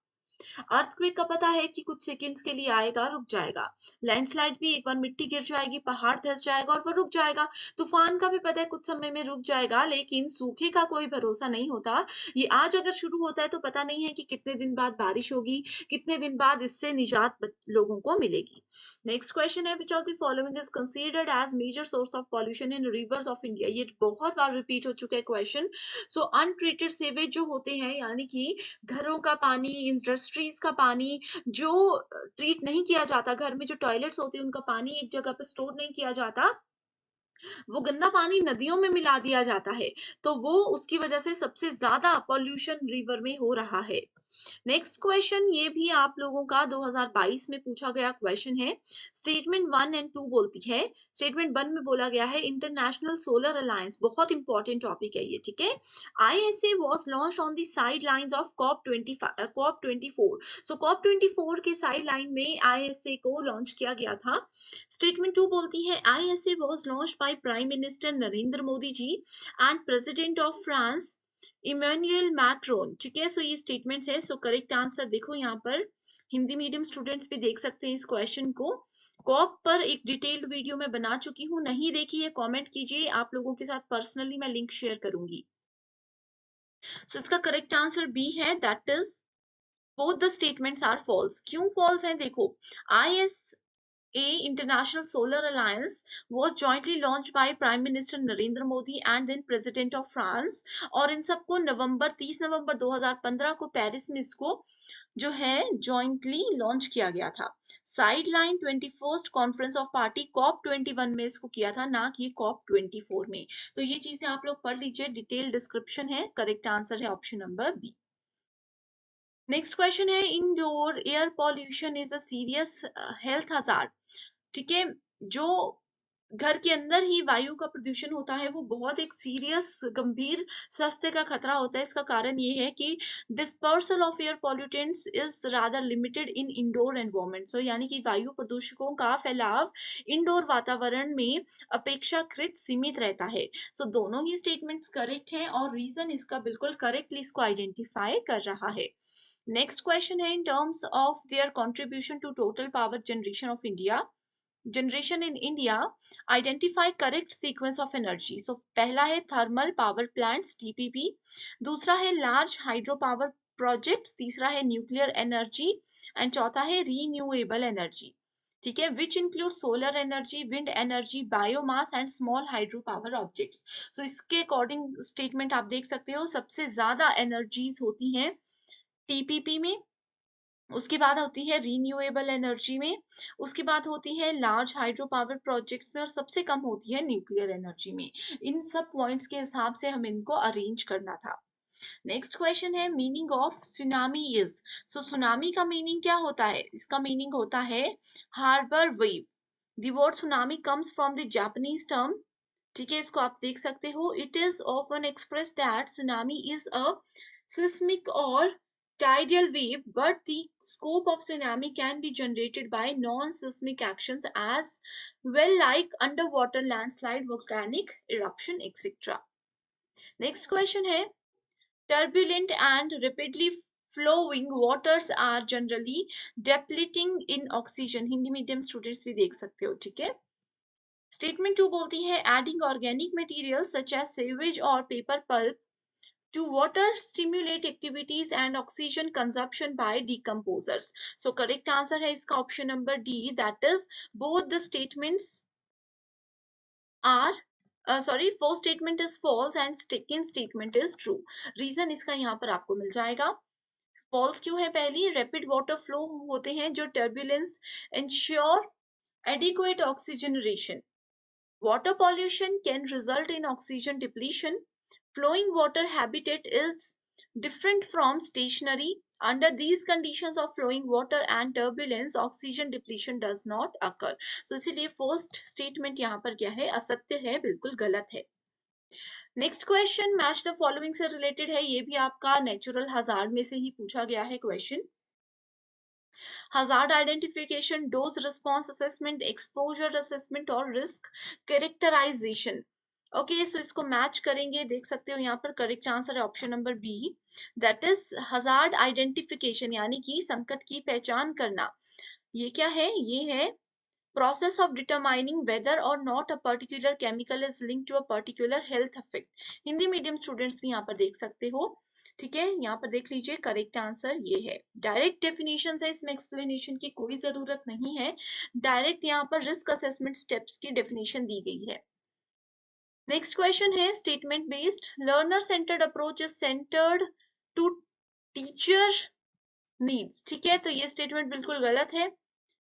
अर्थक्वेक का पता है कि कुछ सेकंड्स के लिए आएगा, रुक जाएगा। लैंडस्लाइड भी एक बार मिट्टी गिर जाएगी, पहाड़ धंस जाएगा और वो रुक जाएगा। तूफान का भी पता है कुछ समय में रुक जाएगा, लेकिन सूखे का कोई भरोसा नहीं होता। ये आज अगर शुरू होता है तो पता नहीं है कि कितने दिन बाद बारिश होगी, कितने दिन बाद इससे निजात लोगों को मिलेगी। नेक्स्ट क्वेश्चन है, which of the following is considered as major source of pollution in rivers of India? ये बहुत बार रिपीट हो चुका है क्वेश्चन। सो अनट्रीटेड सीवेज जो होते हैं, यानी कि घरों का पानी, इंडस्ट्रीज का पानी जो ट्रीट नहीं किया जाता, घर में जो टॉयलेट्स होते हैं उनका पानी एक जगह पे स्टोर नहीं किया जाता, वो गंदा पानी नदियों में मिला दिया जाता है। तो वो उसकी वजह से सबसे ज्यादा पॉल्यूशन रिवर में हो रहा है। नेक्स्ट क्वेश्चन ये भी आप लोगों का 2022 में पूछा गया क्वेश्चन है। स्टेटमेंट 1 एंड 2 बोलती है, स्टेटमेंट 1 में बोला गया है इंटरनेशनल सोलर अलायंस, बहुत इंपॉर्टेंट टॉपिक है ये, ठीक है। ISA was launched on the sidelines of COP 24। So COP 24 के साइड लाइन में आईएसए को लॉन्च किया गया था। स्टेटमेंट 2 बोलती है ISA was launched by prime minister Narendra Modi ji and president of France Emmanuel Macron, ठीक है। सो ये स्टेटमेंट्स है। सो करेक्ट आंसर देखो यहाँ पर, हिंदी मीडियम स्टूडेंट्स भी देख सकते हैं इस क्वेश्चन को। कॉप पर एक डिटेल्ड वीडियो मैं बना चुकी हूँ, नहीं देखी है कमेंट कीजिए, आप लोगों के साथ पर्सनली मैं लिंक शेयर करूंगी। सो इसका करेक्ट आंसर बी है, that is both the statements are false. क्यों फॉल्स है देखो, IS A International Solar Alliance was jointly launched by Prime Minister Narendra Modi and then President of France, और इन सबको 30 नवंबर 2015 को Paris में इसको जो है जॉइंटली लॉन्च किया गया था। Sideline 21st conference of party COP 21 में इसको किया था, ना कि कॉप 24 में। तो ये चीजें आप लोग पढ़ लीजिए, डिटेल डिस्क्रिप्शन है। करेक्ट आंसर है option number B. Next question है, indoor air pollution is a serious health hazard, ठीक है। जो घर के अंदर ही वायु का प्रदूषण होता है वो बहुत एक सीरियस गंभीर स्वास्थ्य का खतरा होता है। इसका कारण ये है कि dispersal of air pollutants is rather limited in indoor environment. So यानी कि वायु प्रदूषकों का फैलाव इंडोर वातावरण में अपेक्षाकृत सीमित रहता है। सो दोनों ही स्टेटमेंट्स करेक्ट हैं और रीजन इसका बिल्कुल करेक्टली इसको आइडेंटिफाई कर रहा है। नेक्स्ट क्वेश्चन है, in terms of their contribution to total power generation in India identify correct sequence of energy. So पहला है थर्मल पावर प्लांट्स TPP, दूसरा है लार्ज हाइड्रो पावर प्रोजेक्ट्स, तीसरा है न्यूक्लियर एनर्जी एंड चौथा है रीन्यूएबल एनर्जी, ठीक है, which include solar energy, wind energy, biomass and small hydro power objects. So इसके अकॉर्डिंग स्टेटमेंट आप देख सकते हो, सबसे ज्यादा एनर्जीज होती हैं TPP में, उसके बाद होती है रीन्यूएबल एनर्जी में, उसके बाद होती है लार्ज हाइड्रो पावर प्रोजेक्ट्स में, और सबसे कम होती है न्यूक्लियर एनर्जी में। इन सब पॉइंट्स के हिसाब से हम इनको अरेंज करना था। नेक्स्ट क्वेश्चन है, meaning of tsunami is. So tsunami का मीनिंग क्या होता है? इसका मीनिंग होता है harbour wave. The word tsunami comes from the Japanese term, ठीक है, इसको आप देख सकते हो। It is often express that tsunami is a seismic or tidal wave, but the scope of tsunami can be generated by non-seismic actions as well, like underwater landslide, volcanic eruption, etc. Next question है, turbulent and rapidly flowing waters are generally depleting in oxygen। Hindi medium students भी देख सकते हो, ठीक है। Statement 2 बोलती है adding organic materials such as sewage or paper pulp to water stimulate activities and oxygen consumption by decomposers। So correct answer है इसका option number D, that is both the statements are sorry, first statement is false and second statement is true। reason इसका यहाँ पर आपको मिल जाएगा। false क्यों है? पहली, rapid water flow होते हैं जो turbulence ensure adequate oxygenation। Water pollution can result in oxygen depletion। Flowing water habitat is different from stationary। Under these conditions of flowing water and turbulence, oxygen depletion does not occur। So इसीलिए first statement यहाँ पर क्या है? असत्य है, बिल्कुल गलत है। Next question, match the following से रिलेटेड है, ये भी आपका नेचुरल हजार्ड में से ही पूछा गया है question. hazard identification, dose response assessment, exposure assessment और risk characterization। ओके, सो इसको मैच करेंगे, देख सकते हो यहाँ पर करेक्ट आंसर है option number B, that is hazard identification, यानी कि संकट की पहचान करना। ये क्या है? ये है process of determining whether or not a particular chemical is linked to a particular health effect। Hindi medium students भी यहाँ पर देख सकते हो, ठीक है। यहाँ पर देख लीजिए, करेक्ट आंसर ये है। डायरेक्ट डेफिनेशन है, इसमें एक्सप्लेनेशन की कोई जरूरत नहीं है। डायरेक्ट यहाँ पर रिस्क असेसमेंट स्टेप्स की डेफिनेशन दी गई है। नेक्स्ट क्वेश्चन है, statement based learner centred approach is centred to teacher needs, ठीक है। तो ये स्टेटमेंट बिल्कुल गलत है।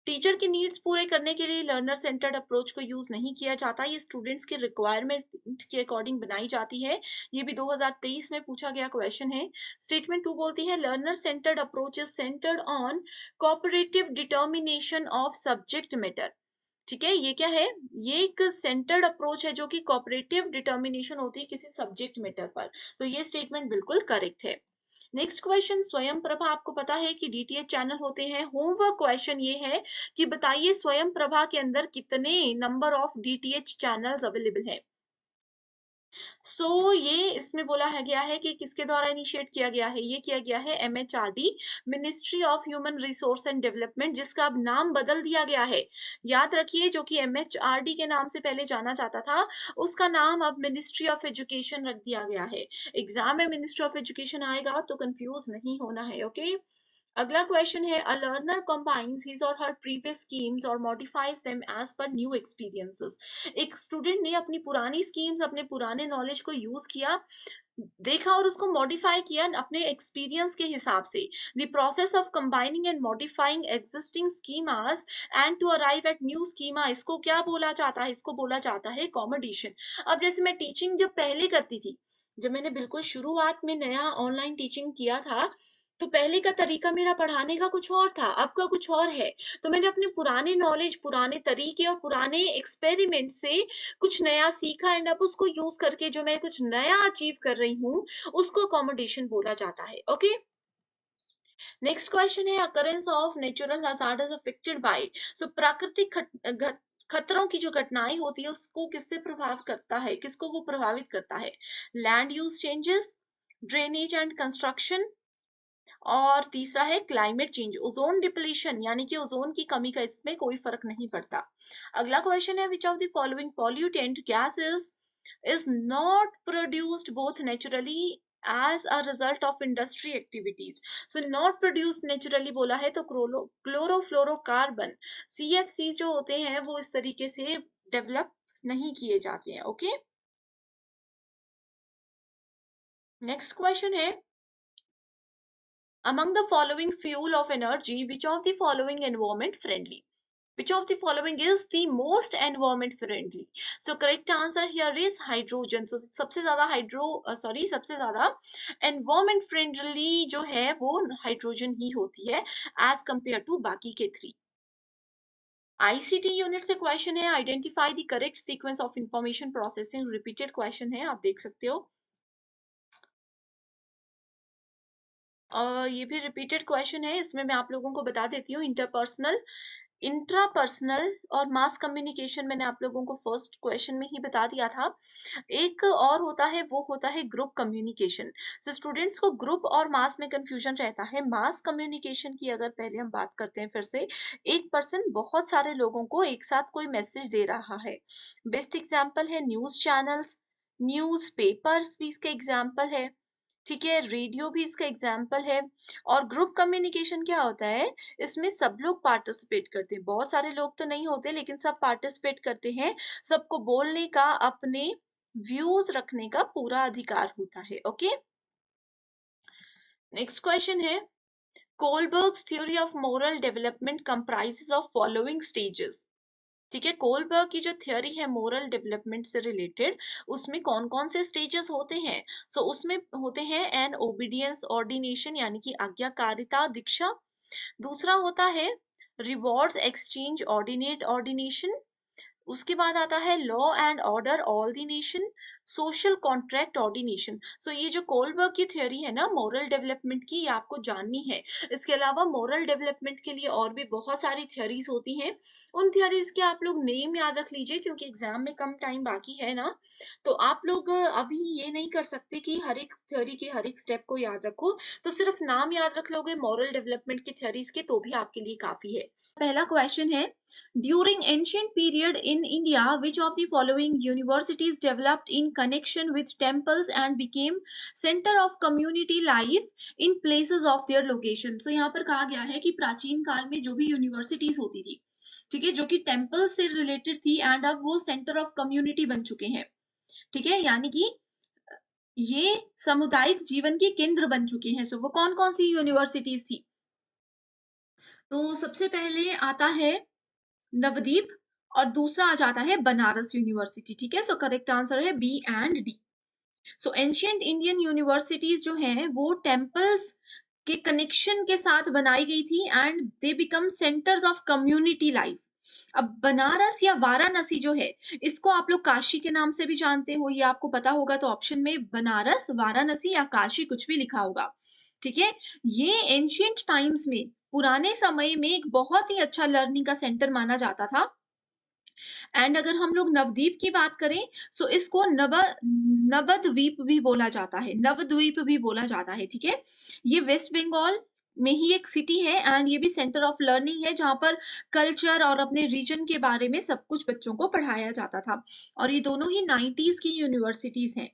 टीचर की नीड्स पूरे करने के लिए लर्नर सेंटर्ड अप्रोच को यूज नहीं किया जाता, ये स्टूडेंट्स के रिक्वायरमेंट के अकॉर्डिंग बनाई जाती है। ये भी 2023 में पूछा गया क्वेश्चन है। स्टेटमेंट 2 बोलती है learner centred approach is centred on cooperative determination of subject matter. ठीक है, ये क्या है? ये एक सेंटर्ड अप्रोच है जो कि कोऑपरेटिव डिटर्मिनेशन होती है किसी सब्जेक्ट मैटर पर। तो ये स्टेटमेंट बिल्कुल करेक्ट है। नेक्स्ट क्वेश्चन, स्वयं प्रभा आपको पता है कि डीटीएच चैनल होते हैं। होमवर्क क्वेश्चन ये है कि बताइए स्वयं प्रभा के अंदर कितने number of DTH channels available है। ये इसमें बोला है गया है कि किसके द्वारा इनिशिएट किया गया है? ये किया गया है MHRD, ministry of human resource and development, जिसका अब नाम बदल दिया गया है। याद रखिए, जो कि एमएचआरडी के नाम से पहले जाना जाता था, उसका नाम अब मिनिस्ट्री ऑफ एजुकेशन रख दिया गया है। एग्जाम में मिनिस्ट्री ऑफ एजुकेशन आएगा तो कंफ्यूज नहीं होना है। ओके, अगला क्वेश्चन है अ लर्नर कंबाइंस हिज और हर प्रीवियस स्कीम्स और modifies them as per new experiences. एक स्टूडेंट ने अपनी पुरानी स्कीम्स, अपने पुराने नॉलेज को यूज किया, देखा और उसको मॉडिफाई किया अपने एक्सपीरियंस के हिसाब से। The process of combining and modifying existing schemas and to arrive at new schema, इसको क्या बोला जाता है? इसको बोला जाता है कॉमोडिशन। अब जैसे मैं टीचिंग जब पहले करती थी, जब मैंने बिल्कुल शुरुआत में नया ऑनलाइन टीचिंग किया था, तो पहले का तरीका मेरा पढ़ाने का कुछ और था, अब का कुछ और है। तो मैंने अपने पुराने नॉलेज, पुराने तरीके और पुराने एक्सपेरिमेंट से कुछ नया सीखा एंड अब उसको यूज करके जो मैं कुछ नया अचीव कर रही हूँ, उसको अकोमोडेशन बोला जाता है। ओके, नेक्स्ट क्वेश्चन है occurrence of natural hazard affected by. प्राकृतिक खतरों की जो घटनाएं होती है उसको किससे प्रभाव करता है, किसको वो प्रभावित करता है? Land use changes, drainage and construction, और तीसरा है क्लाइमेट चेंज। ओजोन डिप्लीशन यानी कि ओजोन की कमी का इसमें कोई फर्क नहीं पड़ता। अगला क्वेश्चन है which of the following pollutant gases is not produced both naturally as a result of industry activities। not produced naturally बोला है तो क्लोरोफ्लोरोकार्बन, CFC जो होते हैं वो इस तरीके से डेवलप नहीं किए जाते हैं। ओके, नेक्स्ट क्वेश्चन है among the following fuel of energy which of the following environment friendly, which of the following is the most environment friendly? Correct answer here is hydrogen। सबसे ज्यादा सबसे ज्यादा environment friendly जो है वो hydrogen ही होती है as compare to बाकी के थ्री। आईसीटी यूनिट से क्वेश्चन है identify the correct sequence of information processing. Repeated question है, आप देख सकते हो। ये भी रिपीटेड क्वेश्चन है, इसमें मैं आप लोगों को बता देती हूँ। इंटरपर्सनल, इंट्रापर्सनल और मास कम्युनिकेशन मैंने आप लोगों को फर्स्ट क्वेश्चन में ही बता दिया था। एक और होता है, वो होता है ग्रुप कम्युनिकेशन। स्टूडेंट्स को ग्रुप और मास में कंफ्यूजन रहता है। मास कम्युनिकेशन की अगर पहले हम बात करते हैं फिर से, एक पर्सन बहुत सारे लोगों को एक साथ कोई मैसेज दे रहा है। बेस्ट एग्जाम्पल है न्यूज चैनल्स, न्यूज पेपर्स भी इसका एग्जाम्पल है। ठीक है, रेडियो भी इसका एग्जाम्पल है। और ग्रुप कम्युनिकेशन क्या होता है? इसमें सब लोग पार्टिसिपेट करते हैं, बहुत सारे लोग तो नहीं होते लेकिन सब पार्टिसिपेट करते हैं। सबको बोलने का, अपने व्यूज रखने का पूरा अधिकार होता है। ओके, नेक्स्ट क्वेश्चन है Kohlberg's theory of moral development comprises of following stages. ठीक है, कोलबर्ग की जो थ्योरी है मोरल डेवलपमेंट से रिलेटेड, उसमें कौन कौन से स्टेजेस होते हैं? उसमें होते हैं एन ओबीडियंस ऑर्डिनेशन यानी कि आज्ञाकारिता दीक्षा। दूसरा होता है रिवॉर्ड्स एक्सचेंज ऑर्डिनेट ऑर्डिनेशन। उसके बाद आता है law and order all the nation, social contract ordination. ये जो कोलबर्ग की थ्योरी है ना मोरल डेवलपमेंट की, ये आपको जाननी है। इसके अलावा मोरल डेवलपमेंट के लिए और भी बहुत सारी थ्योरीज होती हैं। उन थ्योरीज के आप लोग नेम याद रख लीजिए क्योंकि एग्जाम में कम टाइम बाकी है ना, तो आप लोग अभी ये नहीं कर सकते कि हर एक थ्योरी के हर एक स्टेप को याद रखो। तो सिर्फ नाम याद रख लोगे मोरल डेवलपमेंट की थ्योरीज के तो भी आपके लिए काफी है। पहला क्वेश्चन है during ancient period in India, which of the following universities developed in connection with temples and became center of community life in places of their location? यहाँ पर कहा गया है कि प्राचीन काल में जो भी यूनिवर्सिटीज होती थी, ठीक है, जो कि टेम्पल से रिलेटेड थी एंड अब वो सेंटर ऑफ कम्युनिटी बन चुके हैं। ठीक है, यानी कि ये सामुदायिक जीवन के केंद्र बन चुके हैं। वो कौन कौन सी यूनिवर्सिटीज थी? तो सबसे पहले आता है नवदीप और दूसरा आ जाता है बनारस यूनिवर्सिटी, ठीक है? सो करेक्ट आंसर है B and D. So ancient Indian universities जो हैं वो टेम्पल्स के कनेक्शन के साथ बनाई गई थी and they become centres of community life. अब बनारस या वाराणसी जो है, इसको आप लोग काशी के नाम से भी जानते हो, ये आपको पता होगा, तो ऑप्शन में बनारस, वाराणसी या काशी कुछ भी लिखा होगा, ठीक है? ये एंशियंट टाइम्स में, पुराने समय में एक बहुत ही अच्छा लर्निंग का सेंटर माना जाता था। एंड अगर हम लोग नवदीप की बात करें, सो इसको नवद्वीप भी बोला जाता है, नवद्वीप भी बोला जाता है, ठीक है? ये वेस्ट बंगाल में ही एक सिटी है एंड ये भी सेंटर ऑफ लर्निंग है, जहाँ पर कल्चर और अपने रीजन के बारे में सब कुछ बच्चों को पढ़ाया जाता था। और ये दोनों ही 90s की यूनिवर्सिटीज हैं।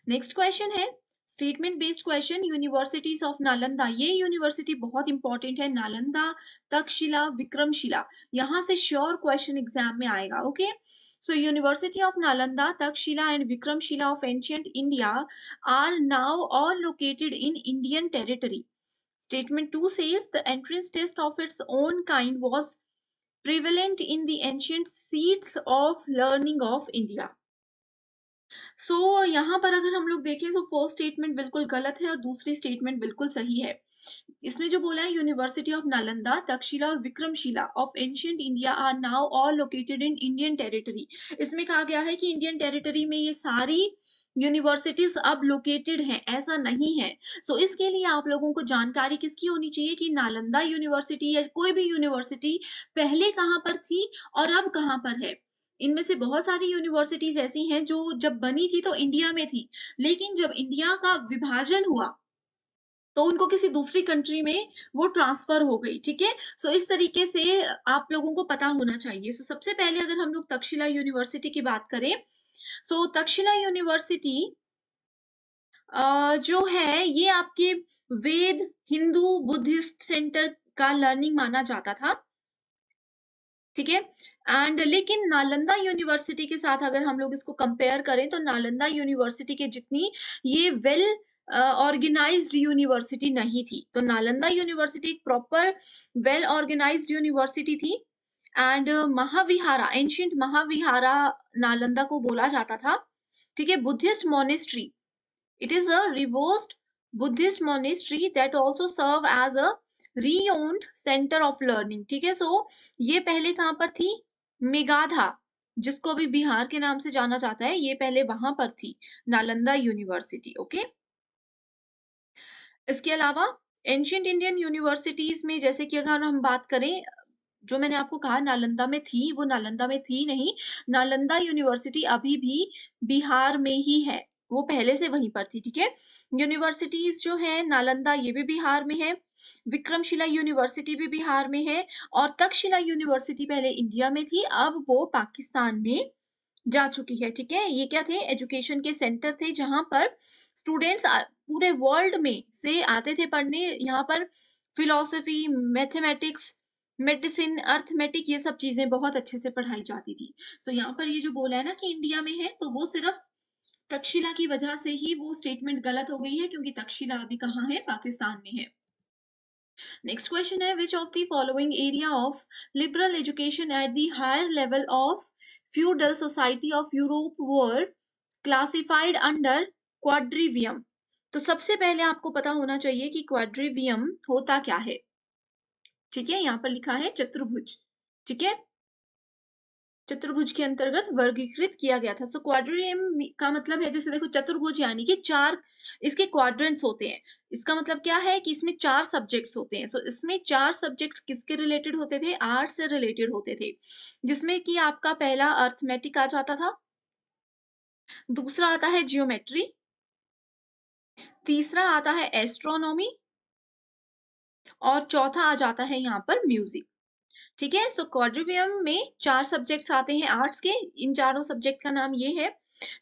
नेक्स्ट क्वेश्चन है statement based question, universities of Nalanda. ये यूनिवर्सिटी बहुत इंपॉर्टेंट है, नालंदा, तक्षशिला, विक्रमशिला, यहाँ से श्योर क्वेश्चन एग्जाम में आएगा। Okay, so university of Nalanda, Takshashila and Vikramshila of ancient India are now all located in Indian territory. Statement 2 says the entrance test of its own kind was prevalent in the ancient seats of learning of India. यहाँ पर अगर हम लोग देखें, first statement बिल्कुल गलत है और दूसरी स्टेटमेंट बिल्कुल सही है। इसमें जो बोला है यूनिवर्सिटी ऑफ नालंदा, तक्षशिला और Vikramshila of ancient India are now all located in Indian territory, इसमें कहा गया है कि इंडियन टेरिटरी में ये सारी यूनिवर्सिटीज अब लोकेटेड हैं, ऐसा नहीं है। इसके लिए आप लोगों को जानकारी किसकी होनी चाहिए कि नालंदा यूनिवर्सिटी या कोई भी यूनिवर्सिटी पहले कहाँ पर थी और अब कहाँ पर है। इनमें से बहुत सारी यूनिवर्सिटीज ऐसी हैं जो जब बनी थी तो इंडिया में थी, लेकिन जब इंडिया का विभाजन हुआ तो उनको किसी दूसरी कंट्री में वो ट्रांसफर हो गई, ठीक है? इस तरीके से आप लोगों को पता होना चाहिए। सबसे पहले अगर हम लोग तक्षशिला यूनिवर्सिटी की बात करें, तक्षशिला यूनिवर्सिटी जो है ये आपके वेद, हिंदू, बुद्धिस्ट सेंटर का लर्निंग माना जाता था, ठीक है? एंड लेकिन नालंदा यूनिवर्सिटी के साथ अगर हम लोग इसको कंपेयर करें तो नालंदा यूनिवर्सिटी के जितनी ये वेल ऑर्गेनाइज्ड यूनिवर्सिटी नहीं थी। तो नालंदा यूनिवर्सिटी एक प्रॉपर वेल ऑर्गेनाइज्ड यूनिवर्सिटी थी एंड महाविहारा, एंशियंट महाविहारा नालंदा को बोला जाता था, ठीक है? Buddhist monastery, it is a reversed Buddhist monastery that also serve as a renowned center of learning, ठीक है? ये पहले कहाँ पर थी? मेगाधा, जिसको अभी बिहार के नाम से जाना जाता है, ये पहले वहां पर थी, नालंदा यूनिवर्सिटी। ओके, इसके अलावा एंशियंट इंडियन यूनिवर्सिटीज में जैसे कि अगर हम बात करें, जो मैंने आपको कहा नालंदा में थी, वो नालंदा में थी नहीं। नालंदा यूनिवर्सिटी अभी भी बिहार में ही है, वो पहले से वहीं पर थी, ठीक है? यूनिवर्सिटीज जो है नालंदा, ये भी बिहार में है, विक्रमशिला यूनिवर्सिटी भी बिहार में है और तक्षशिला यूनिवर्सिटी पहले इंडिया में थी, अब वो पाकिस्तान में जा चुकी है, ठीक है? ये क्या थे? एजुकेशन के सेंटर थे, जहां पर स्टूडेंट्स पूरे वर्ल्ड में से आते थे पढ़ने। यहाँ पर फिलोसफी, मैथमेटिक्स, मेडिसिन, अर्थमेटिक, ये सब चीजें बहुत अच्छे से पढ़ाई जाती थी। यहाँ पर ये जो बोला है ना कि इंडिया में है, तो वो सिर्फ तक्षशिला की वजह से ही वो स्टेटमेंट गलत हो गई है, क्योंकि तक्षशिला अभी कहाँ है? पाकिस्तान में है। नेक्स्ट क्वेश्चन है which of the following area of liberal education at the higher level of feudal society of Europe were classified under quadrivium. तो सबसे पहले आपको पता होना चाहिए कि क्वाड्रिवियम होता क्या है, ठीक है? यहाँ पर लिखा है चतुर्भुज, ठीक है? चतुर्भुज के अंतर्गत वर्गीकृत किया गया था। क्वाड्रियम का मतलब है, जैसे देखो चतुर्भुज यानी कि चार इसके क्वाड्रेंट्स होते हैं। इसका मतलब क्या है कि इसमें चार सब्जेक्ट्स होते हैं। इसमें चार सब्जेक्ट किसके रिलेटेड होते थे? आर्ट से रिलेटेड होते थे, जिसमें कि आपका पहला अर्थमेटिक आ जाता था, दूसरा आता है जियोमेट्री, तीसरा आता है एस्ट्रोनॉमी और चौथा आ जाता है यहाँ पर म्यूजिक, ठीक है? क्वाड्रिवियम में चार सब्जेक्ट्स आते हैं आर्ट्स के, इन चारों सब्जेक्ट का नाम ये है।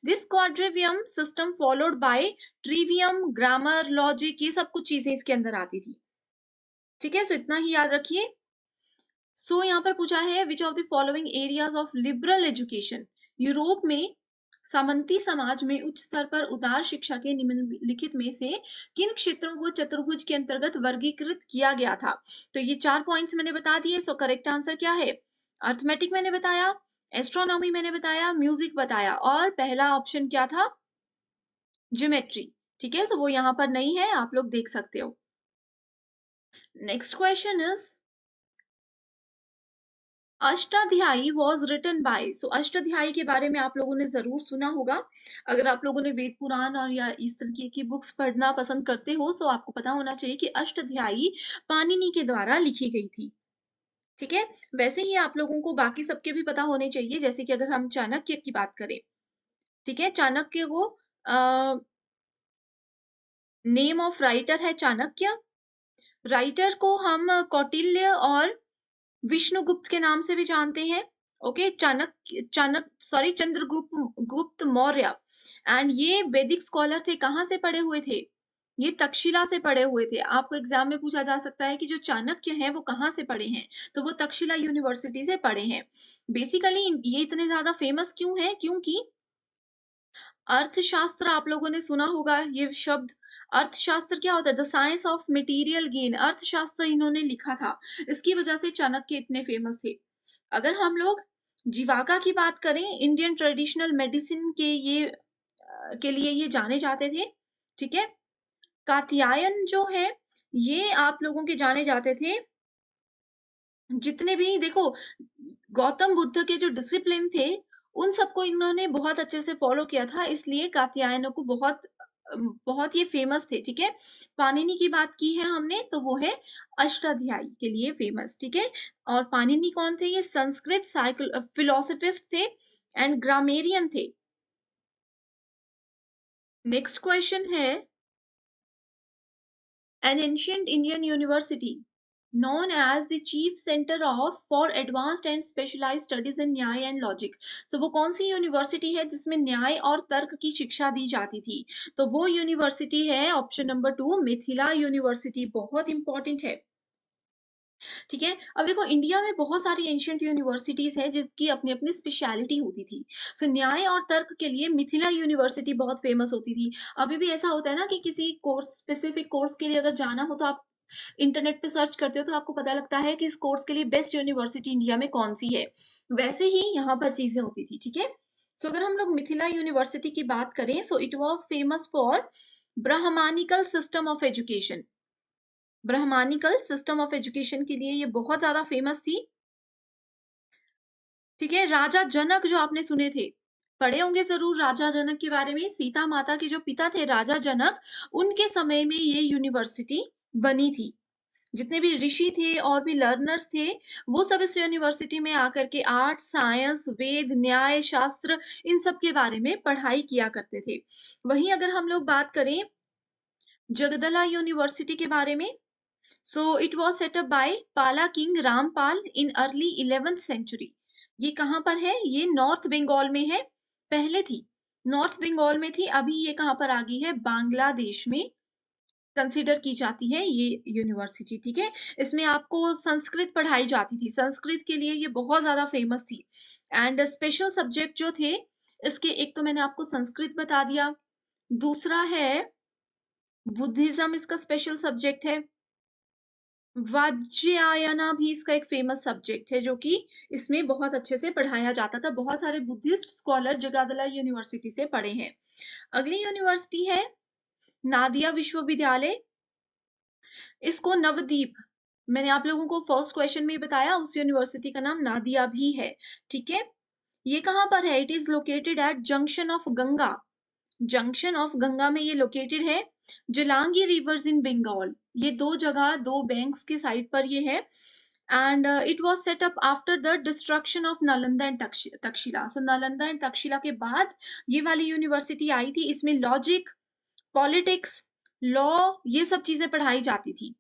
This quadrivium system followed by trivium, grammar, logic, ये सब कुछ चीजें इसके अंदर आती थी, ठीक है? इतना ही याद रखिए। यहाँ पर पूछा है which of the following areas of liberal education, Europe में सामंती समाज में उच्च स्तर पर उदार शिक्षा के निम्नलिखित में से किन क्षेत्रों को चतुर्भुज के अंतर्गत वर्गीकृत किया गया था? तो ये 4 पॉइंट्स मैंने बता दिए, सो करेक्ट आंसर क्या है? अरिथमेटिक मैंने बताया, एस्ट्रोनॉमी मैंने बताया, म्यूजिक बताया और पहला ऑप्शन क्या था? ज्योमेट्री। ठीक है, सो वो यहाँ पर नहीं है, आप लोग देख सकते हो। Next question is Ashtadhyayi was written by. So Ashtadhyayi के बारे में आप लोगों ने जरूर सुना होगा। अगर आप लोगों ने वेद पुराण और या इस तरीके की बुक्स पढ़ना पसंद करते हो, सो आपको पता होना चाहिए कि अष्टाध्यायी पाणिनि के द्वारा लिखी गई थी। ठीक है, वैसे ही आप लोगों को बाकी सबके भी पता होने चाहिए, जैसे कि अगर हम चाणक्य की बात करें। ठीक है, चाणक्य को नेम ऑफ राइटर है चाणक्य। राइटर को हम कौटिल्य और विष्णुगुप्त के नाम से भी जानते हैं। ओके, चंद्रगुप्त गुप्त मौर्य। एंड ये वैदिक स्कॉलर थे, कहाँ से पढ़े हुए थे? ये तक्षशिला से पढ़े हुए थे। आपको एग्जाम में पूछा जा सकता है कि जो चाणक्य हैं वो कहाँ से पढ़े हैं, तो वो तक्षशिला यूनिवर्सिटी से पढ़े हैं। बेसिकली ये इतने ज्यादा फेमस क्यों है? क्योंकि अर्थशास्त्र आप लोगों ने सुना होगा ये शब्द। अर्थशास्त्र क्या होता है? The science of material gain. अर्थशास्त्र इन्होंने लिखा था, इसकी वजह से चाणक्य इतने फेमस थे। अगर हम लोग जीवाका की बात करें, इंडियन ट्रेडिशनल मेडिसिन के के लिए ये जाने जाते थे। ठीक है, कात्यायन जो है ये आप लोगों के जाने जाते थे। जितने भी देखो, गौतम बुद्ध के जो डिसिप्लिन थे उन सबको इन्होंने बहुत अच्छे से फॉलो किया था, इसलिए कात्यायनों को बहुत ये फेमस थे। ठीक है, पाणिनि की बात की है हमने, तो वो है अष्टाध्यायी के लिए फेमस। ठीक है, और पाणिनि कौन थे? ये संस्कृत फिलोसफिस्ट थे एंड ग्रामेरियन थे। नेक्स्ट क्वेश्चन है an ancient Indian university known as the chief center of for advanced and specialized studies in न्याय and logic। so वो कौन सी यूनिवर्सिटी है जिसमें न्याय और तर्क की शिक्षा दी जाती थी? तो वो यूनिवर्सिटी है ऑप्शन नंबर 2, मिथिला यूनिवर्सिटी। बहुत इंपॉर्टेंट है। ठीक है, अब देखो इंडिया में बहुत सारी एंशियंट यूनिवर्सिटीज हैं जिसकी अपनी अपनी स्पेशलिटी होती थी। सो न्याय और तर्क के लिए मिथिला यूनिवर्सिटी बहुत फेमस होती थी। अभी भी ऐसा होता है ना कि किसी कोर्स, स्पेसिफिक कोर्स के लिए अगर जाना हो तो आप इंटरनेट पे सर्च करते हो तो आपको पता लगता है कि इस कोर्स के लिए बेस्ट यूनिवर्सिटी इंडिया में कौन सी है। वैसे ही यहाँ पर चीजें होती थी। ठीक है, तो अगर हम लोग मिथिला यूनिवर्सिटी की बात करें, so it was famous for brahmanical system of education. Brahmanical system of education के लिए ये बहुत ज्यादा फेमस थी। ठीक है, राजा जनक जो आपने सुने थे, पढ़े होंगे जरूर राजा जनक के बारे में। सीता माता के जो पिता थे राजा जनक, उनके समय में ये यूनिवर्सिटी बनी थी। जितने भी ऋषि थे और भी लर्नर्स थे, वो सब इस यूनिवर्सिटी में आकर के आर्ट, साइंस, वेद, न्याय, शास्त्र, इन सब के बारे में पढ़ाई किया करते थे। वहीं अगर हम लोग बात करें जगदला यूनिवर्सिटी के बारे में, so it was set up by पाला king Rampal in early 11th century। ये कहाँ पर है? ये नॉर्थ बंगाल में है। पहले थी नॉर्थ बंगाल में थी, अभी ये कहाँ पर आ गई है? बांग्लादेश में कंसिडर की जाती है ये यूनिवर्सिटी। ठीक है, इसमें आपको संस्कृत पढ़ाई जाती थी, संस्कृत के लिए ये बहुत ज्यादा फेमस थी। एंड स्पेशल सब्जेक्ट जो थे इसके, एक तो मैंने आपको संस्कृत बता दिया, दूसरा है बुद्धिज्म, इसका स्पेशल सब्जेक्ट है। वाज्यायना भी इसका एक फेमस सब्जेक्ट है जो कि इसमें बहुत अच्छे से पढ़ाया जाता था। बहुत सारे बुद्धिस्ट स्कॉलर जगादला यूनिवर्सिटी से पढ़े हैं। अगली यूनिवर्सिटी है नादिया विश्वविद्यालय। इसको नवदीप, मैंने आप लोगों को फर्स्ट क्वेश्चन में ही बताया, उस यूनिवर्सिटी का नाम नादिया भी है। ठीक है, ये कहाँ पर है? It is located at junction of Ganga. Junction of Ganga में ये लोकेटेड है। जलांगी रिवर्स इन बंगाल, ये दो जगह, दो बैंक्स के साइड पर ये है। And it was set up after the destruction of Nalanda and Takshashila. So Nalanda and Takshashila के बाद ये वाली यूनिवर्सिटी आई थी। इसमें लॉजिक, पॉलिटिक्स, लॉ, ये सब चीजें पढ़ाई जाती थी।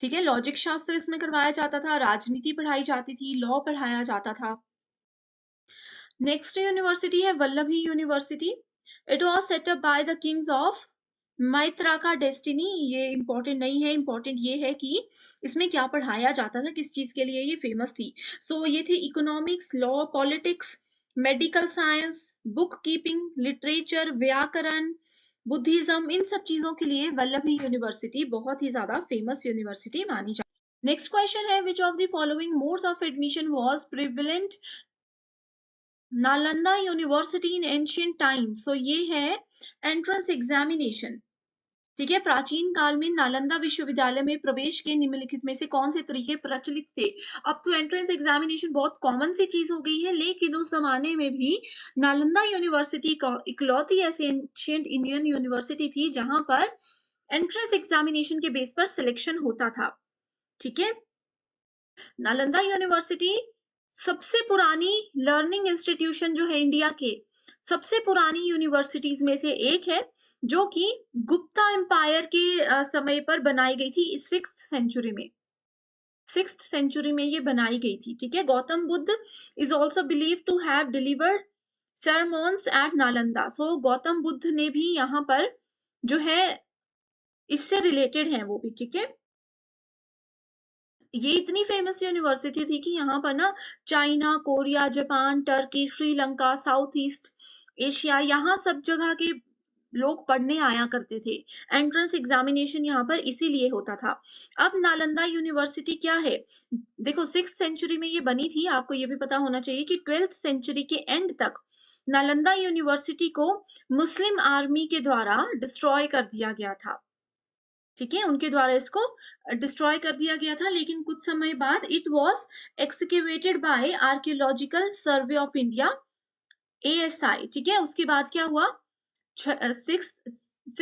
ठीक है, लॉजिक शास्त्र इसमें करवाया जाता था, राजनीति पढ़ाई जाती थी, लॉ पढ़ाया जाता था। नेक्स्ट यूनिवर्सिटी है Vallabhi university. It was setup by the Kings of Maitra का डेस्टिनी। ये इंपॉर्टेंट नहीं है, इंपॉर्टेंट ये है कि इसमें क्या पढ़ाया जाता था, किस चीज के लिए ये फेमस थी। सो ये थी economics, law, politics, medical science, book keeping, literature, व्याकरण, बुद्धिज्म, इन सब चीजों के लिए वल्लभी यूनिवर्सिटी बहुत ही ज्यादा फेमस यूनिवर्सिटी मानी जाती है। नेक्स्ट क्वेश्चन है, which of the following modes of admission was prevalent Nalanda university in ancient time? So ये है एंट्रेंस एग्जामिनेशन। ठीक है, प्राचीन काल में नालंदा विश्वविद्यालय में प्रवेश के निम्नलिखित में से कौन से तरीके प्रचलित थे? अब तो एंट्रेंस एग्जामिनेशन बहुत कॉमन सी चीज हो गई है, लेकिन उस जमाने में भी नालंदा यूनिवर्सिटी का इकलौती ऐसी एंशियंट इंडियन यूनिवर्सिटी थी जहां पर एंट्रेंस एग्जामिनेशन के बेस पर सिलेक्शन होता था। ठीक है, नालंदा यूनिवर्सिटी सबसे पुरानी लर्निंग इंस्टीट्यूशन जो है इंडिया के सबसे पुरानी यूनिवर्सिटीज में से एक है, जो कि गुप्ता एम्पायर के समय पर बनाई गई थी, 6th सेंचुरी में। 6th सेंचुरी में ये बनाई गई थी। ठीक है, Gautam Buddha is also believe to have delivered sermons at Nalanda. So Gautam Buddha ने भी यहाँ पर जो है इससे रिलेटेड है वो भी। ठीक है, ये इतनी फेमस यूनिवर्सिटी थी कि यहाँ पर ना China, Korea, Japan, Turkey, Sri Lanka, south east Asia, यहाँ सब जगह के लोग पढ़ने आया करते थे। एंट्रेंस एग्जामिनेशन यहाँ पर इसीलिए होता था। अब नालंदा यूनिवर्सिटी क्या है? देखो, 6th सेंचुरी में ये बनी थी, आपको ये भी पता होना चाहिए कि 12th सेंचुरी के एंड तक नालंदा यूनिवर्सिटी को मुस्लिम आर्मी के द्वारा डिस्ट्रॉय कर दिया गया था। ठीक है, उनके द्वारा इसको डिस्ट्रॉय कर दिया गया था, लेकिन कुछ समय बाद it was excavated by archaeological survey of India, ASI। ठीक है, उसके बाद क्या हुआ, सिक्स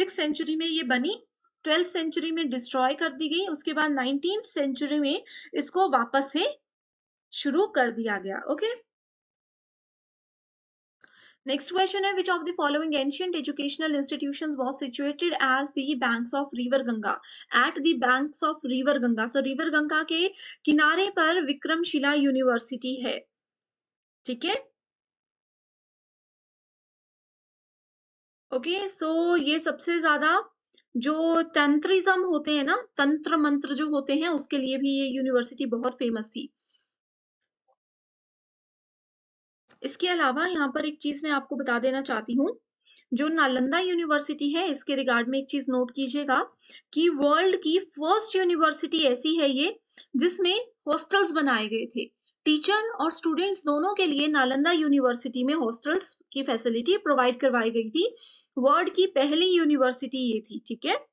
सेंचुरी में ये बनी, 12th सेंचुरी में डिस्ट्रॉय कर दी गई, उसके बाद 19th सेंचुरी में इसको वापस से शुरू कर दिया गया। ओके, नेक्स्ट क्वेश्चन है, which of the following ancient educational institutions was situated as the banks of river Ganga? At the banks of river Ganga. So river Ganga के किनारे पर विक्रमशिला यूनिवर्सिटी है। ठीक है, ओके, सो ये सबसे ज्यादा जो तंत्रिज्म होते हैं ना, तंत्र मंत्र जो होते हैं, उसके लिए भी ये यूनिवर्सिटी बहुत फेमस थी। इसके अलावा यहाँ पर एक चीज मैं आपको बता देना चाहती हूँ, जो नालंदा यूनिवर्सिटी है इसके रिगार्ड में एक चीज नोट कीजिएगा कि वर्ल्ड की फर्स्ट यूनिवर्सिटी ऐसी है ये जिसमें हॉस्टल्स बनाए गए थे। टीचर और स्टूडेंट्स दोनों के लिए नालंदा यूनिवर्सिटी में हॉस्टल्स की फैसिलिटी प्रोवाइड करवाई गई थी। वर्ल्ड की पहली यूनिवर्सिटी ये थी। ठीक है,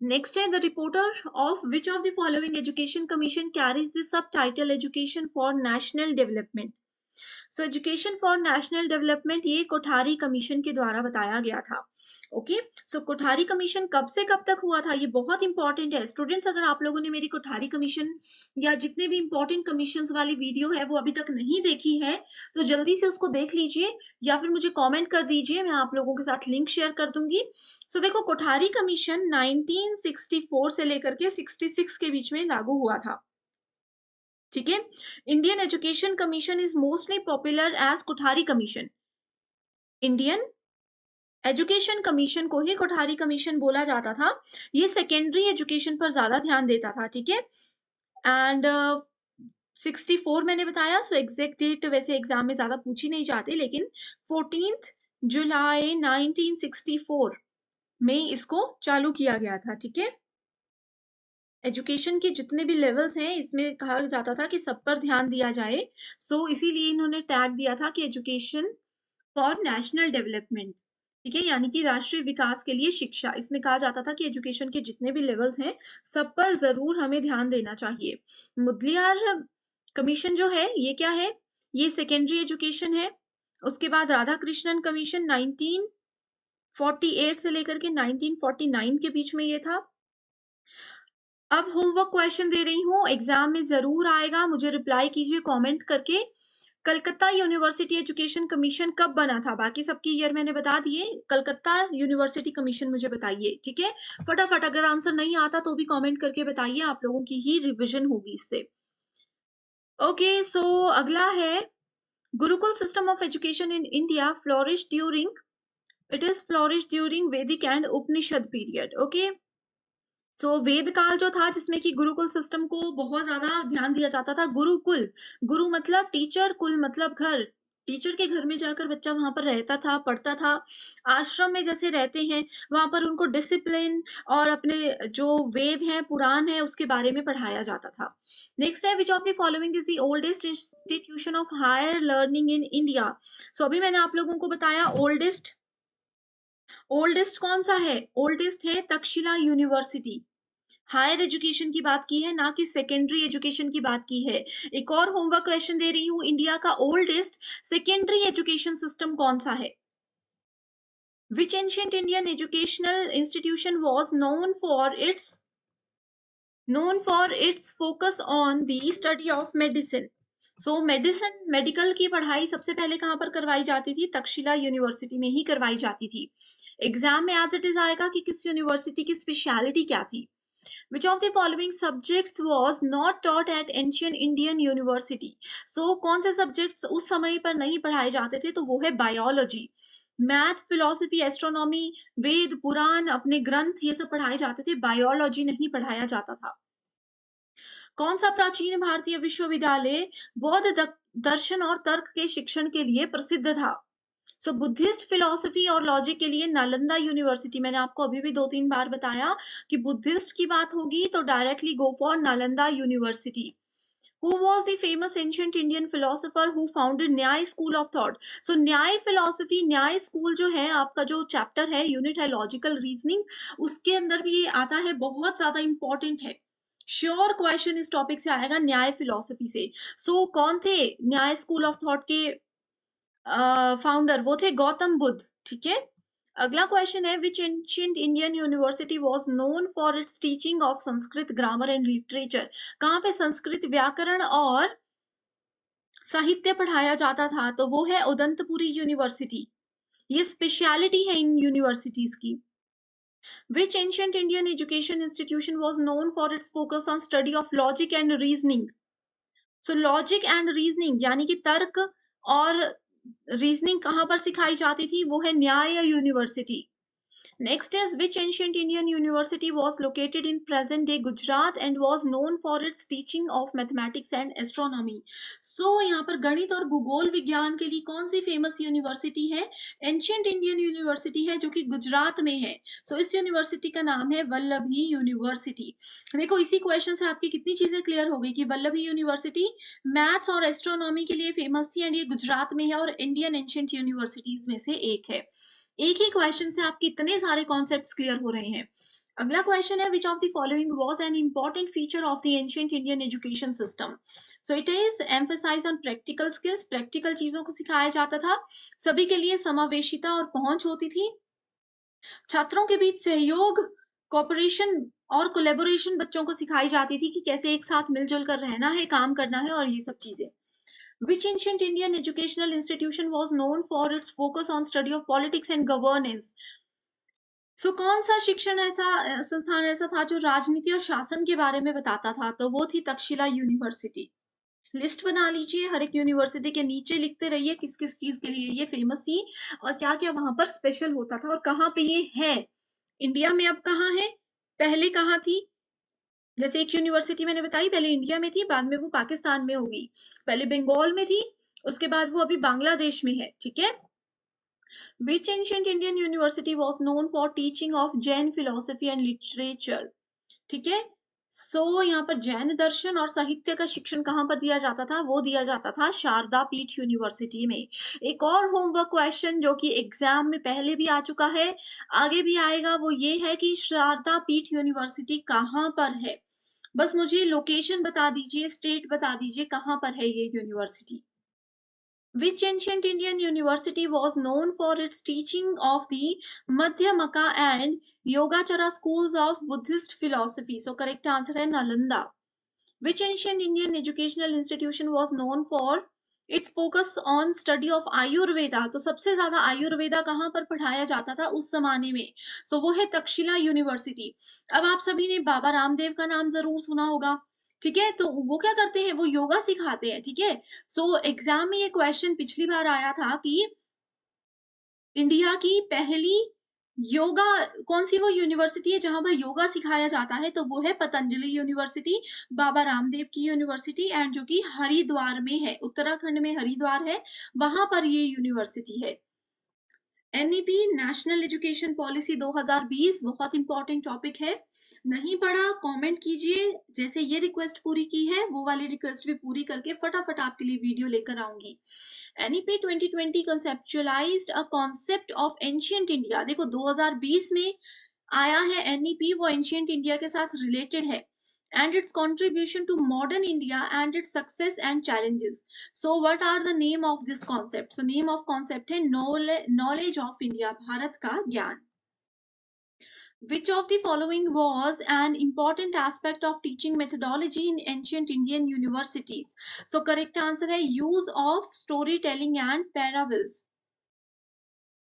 नेक्स्ट है, the reporter of which of the following education commission carries the sub title education for national development? So education for national development ये कोठारी कमीशन के द्वारा बताया गया था। ओके, सो कोठारी कमीशन कब से कब तक हुआ था, ये बहुत इंपॉर्टेंट है स्टूडेंट्स। अगर आप लोगों ने मेरी कोठारी कमीशन या जितने भी इंपॉर्टेंट कमीशन वाली वीडियो है वो अभी तक नहीं देखी है, तो जल्दी से उसको देख लीजिए या फिर मुझे कॉमेंट कर दीजिए, मैं आप लोगों के साथ लिंक शेयर कर दूंगी। सो देखो, कोठारी कमीशन 1964 से लेकर के 66 के बीच में लागू हुआ था। ठीक है, Indian education commission is mostly popular as Kothari commission. Indian education commission को ही कोठारी कमीशन बोला जाता था। ये सेकेंडरी एजुकेशन पर ज्यादा ध्यान देता था। ठीक है, एंड 64 मैंने बताया, सो एग्जैक्ट डेट वैसे एग्जाम में ज्यादा पूछी नहीं जाती, लेकिन 14 जुलाई 1964 में इसको चालू किया गया था। ठीक है, एजुकेशन के जितने भी लेवल्स हैं इसमें कहा जाता था कि सब पर ध्यान दिया जाए। सो इसीलिए इन्होंने टैग दिया था कि एजुकेशन फॉर नेशनल डेवलपमेंट। ठीक है, यानी कि राष्ट्रीय विकास के लिए शिक्षा। इसमें कहा जाता था कि एजुकेशन के जितने भी लेवल्स हैं सब पर जरूर हमें ध्यान देना चाहिए। मुदलियार कमीशन जो है ये क्या है, ये सेकेंडरी एजुकेशन है। उसके बाद राधा कृष्णन कमीशन 1948 से लेकर के 1949 के बीच में ये था। अब होमवर्क क्वेश्चन दे रही हूँ, एग्जाम में जरूर आएगा, मुझे रिप्लाई कीजिए कमेंट करके। कलकत्ता यूनिवर्सिटी एजुकेशन कमीशन कब बना था? बाकी सबकी ईयर मैंने बता दिए, कलकत्ता यूनिवर्सिटी कमीशन मुझे बताइए। ठीक है, फटाफट, अगर आंसर नहीं आता तो भी कमेंट करके बताइए, आप लोगों की ही रिविजन होगी इससे। ओके, सो अगला है, Gurukul system of education in India flourish during, it is flourish during वैदिक एंड उपनिषद पीरियड। ओके, सो वेद काल जो था जिसमें कि गुरुकुल सिस्टम को बहुत ज़्यादा ध्यान दिया जाता था। गुरुकुल, गुरु मतलब टीचर, कुल मतलब घर। टीचर के घर में जाकर बच्चा वहाँ पर रहता था, पढ़ता था। आश्रम में जैसे रहते हैं, वहाँ पर उनको डिसिप्लिन और अपने जो वेद हैं, पुराण हैं, उसके बारे में पढ़ाया जाता था। नेक्स्ट है, which of the following is the oldest institution of higher learning in India? So अभी मैंने आप लोगों को बताया ओल्डेस्ट, ओल्डेस्ट कौन-सा है? ओल्डेस्ट है तक्षशिला यूनिवर्सिटी। हायर एजुकेशन की बात की है, ना कि सेकेंडरी एजुकेशन की बात की है। एक और होमवर्क क्वेश्चन दे रही हूँ, इंडिया का ओल्डेस्ट सेकेंडरी एजुकेशन सिस्टम कौन सा है? Which ancient Indian educational institution was known for its focus on the study of medicine? So medicine, medical की पढ़ाई सबसे पहले कहाँ पर करवाई जाती थी? तक्षशिला यूनिवर्सिटी में ही करवाई जाती थी। एग्जाम में एज इट इज आएगा कि किस यूनिवर्सिटी की स्पेशलिटी क्या थी। Which of the following subjects was not taught at ancient Indian University? So कौन से subjects उस समय पर नहीं पढ़ाए जाते थे? तो वो है बायोलॉजी, मैथ, फिलोसफी, एस्ट्रोनॉमी, वेद, पुराण, अपने ग्रंथ, ये सब पढ़ाए जाते थे। बायोलॉजी नहीं पढ़ाया जाता था। कौन सा प्राचीन भारतीय विश्वविद्यालय बौद्ध दर्शन और तर्क के शिक्षण के लिए प्रसिद्ध था? सो बुद्धिस्ट फिलॉसफी और लॉजिक के लिए नालंदा यूनिवर्सिटी। मैंने आपको अभी भी 2-3 बार बताया कि बुद्धिस्ट की बात होगी तो directly go for Nalanda university. Who was the famous ancient Indian philosopher who founded न्याय स्कूल ऑफ थॉट? सो न्याय फिलोसफी, न्याय स्कूल जो है, आपका जो चैप्टर है, यूनिट है लॉजिकल रीजनिंग, उसके अंदर भी ये आता है, बहुत ज्यादा इंपॉर्टेंट है। श्योर क्वेश्चन इस टॉपिक से आएगा, न्याय फिलोसफी से। सो कौन थे न्याय स्कूल ऑफ थॉट के फाउंडर? वो थे गौतम बुद्ध। ठीक है। अगला क्वेश्चन है, which ancient Indian university was known for its teaching of Sanskrit grammar and literature? कहाँ पे संस्कृत व्याकरण और साहित्य पढ़ाया जाता था? तो वो है उदंतपुरी यूनिवर्सिटी। ये स्पेशलिटी है इन यूनिवर्सिटीज की। Which ancient Indian education institution was known for its focus on study of logic and reasoning? So logic and reasoning यानी कि तर्क और रीजनिंग कहाँ पर सिखाई जाती थी? वो है न्याय university. Next is, which ancient Indian university was located in present day Gujarat and was known for its teaching of mathematics and astronomy? So यहाँ पर गणित और भूगोल विज्ञान के लिए कौन सी फेमस यूनिवर्सिटी है? एंशियंट इंडियन यूनिवर्सिटी है जो कि गुजरात में है। इस यूनिवर्सिटी का नाम है वल्लभी यूनिवर्सिटी। देखो इसी क्वेश्चन से आपकी कितनी चीजें क्लियर हो गई कि वल्लभी यूनिवर्सिटी मैथ्स और एस्ट्रोनॉमी के लिए फेमस थी एंड ये गुजरात में है और इंडियन एंशियंट यूनिवर्सिटीज में से एक है। एक ही क्वेश्चन से आपके इतने सारे कॉन्सेप्ट्स क्लियर हो रहे हैं। अगला क्वेश्चन है, which of the following was an important feature of the ancient Indian education system? So it is emphasize on practical skills, practical चीजों को सिखाया जाता था। सभी के लिए समावेशिता और पहुंच होती थी। छात्रों के बीच सहयोग, कोऑपरेशन और कोलेबोरेशन बच्चों को सिखाई जाती थी कि कैसे एक साथ मिलजुल कर रहना है, काम करना है और ये सब चीजें। Which ancient Indian educational institution was known for its focus on study of politics and governance? कौन सा शिक्षण ऐसा संस्थान ऐसा था जो राजनीति और शासन के बारे में बताता था? तो वो थी तक्षशिला यूनिवर्सिटी। लिस्ट बना लीजिए, हर एक यूनिवर्सिटी के नीचे लिखते रहिए किस किस चीज के लिए ये फेमस थी और क्या क्या वहां पर स्पेशल होता था और कहाँ पे ये है। इंडिया में अब कहाँ है, पहले कहाँ थी? जैसे एक यूनिवर्सिटी मैंने बताई, पहले इंडिया में थी, बाद में वो पाकिस्तान में हो गई। पहले बंगाल में थी, उसके बाद वो अभी बांग्लादेश में है। ठीक है। Which ancient Indian university was known for teaching of Jain philosophy and literature? ठीक है। यहाँ पर जैन दर्शन और साहित्य का शिक्षण कहाँ पर दिया जाता था? वो दिया जाता था शारदा पीठ यूनिवर्सिटी में। एक और होमवर्क क्वेश्चन जो कि एग्जाम में पहले भी आ चुका है, आगे भी आएगा, वो ये है कि शारदा पीठ यूनिवर्सिटी कहाँ पर है? बस मुझे लोकेशन बता दीजिए, स्टेट बता दीजिए कहाँ पर है ये university. Which ancient Indian university was known for its teaching of the Madhyamaka and Yogacara schools of Buddhist philosophy? So correct answer है Nalanda. Which ancient Indian educational institution was known for its focus on study of Ayurveda? तो सबसे ज्यादा आयुर्वेदा कहाँ पर पढ़ाया जाता था उस जमाने में? वो है तक्षशिला यूनिवर्सिटी। अब आप सभी ने बाबा रामदेव का नाम जरूर सुना होगा। ठीक है। तो वो क्या करते हैं? वो योगा सिखाते हैं। ठीक है। एग्जाम में ये क्वेश्चन पिछली बार आया था कि इंडिया की पहली योगा कौन-सी वो यूनिवर्सिटी है जहाँ पर योगा सिखाया जाता है, तो वो है पतंजलि यूनिवर्सिटी, बाबा रामदेव की यूनिवर्सिटी एंड जो कि हरिद्वार में है, उत्तराखंड में हरिद्वार है, वहाँ पर ये यूनिवर्सिटी है। एनईपी नेशनल एजुकेशन पॉलिसी 2020 बहुत इंपॉर्टेंट टॉपिक है। नहीं पढ़ा कमेंट कीजिए, जैसे ये रिक्वेस्ट पूरी की है वो वाली रिक्वेस्ट भी पूरी करके फटाफट आपके लिए वीडियो लेकर आऊंगी। NEP 2020 कंसेप्चुअलाइज्ड a concept of ancient India. देखो 2020 में आया है एनईपी, वो एंशियंट इंडिया के साथ रिलेटेड है and its contribution to modern India and its success and challenges. So what are the name of this concept? So name of concept है knowledge of India, Bharat का ज्ञान. Which of the following was an important aspect of teaching methodology in ancient Indian universities? So correct answer है use of storytelling and parables.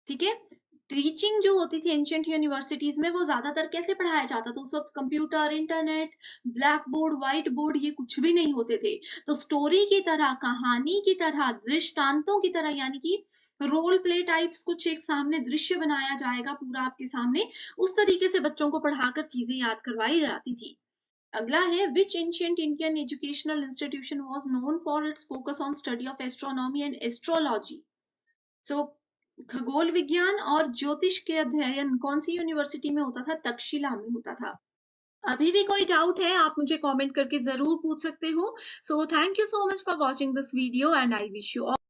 ठीक है। Teaching जो होती थी ancient universities में वो ज्यादातर कैसे पढ़ाया जाता था? उस वक्त computer, internet, black board, white board ये कुछ भी नहीं होते थे। तो स्टोरी की तरह, कहानी की तरह, दृष्टांतों की तरह, यानी कि रोल प्ले टाइप्स, कुछ एक सामने दृश्य बनाया जाएगा पूरा आपके सामने, उस तरीके से बच्चों को पढ़ाकर चीजें याद करवाई जाती थी। अगला है which ancient Indian educational institution was known for its focus on study of astronomy and astrology? So खगोल विज्ञान और ज्योतिष के अध्ययन कौन सी यूनिवर्सिटी में होता था? तक्षशिला में होता था। अभी भी कोई डाउट है आप मुझे कमेंट करके जरूर पूछ सकते हो। So thank you so much for watching this video and I wish you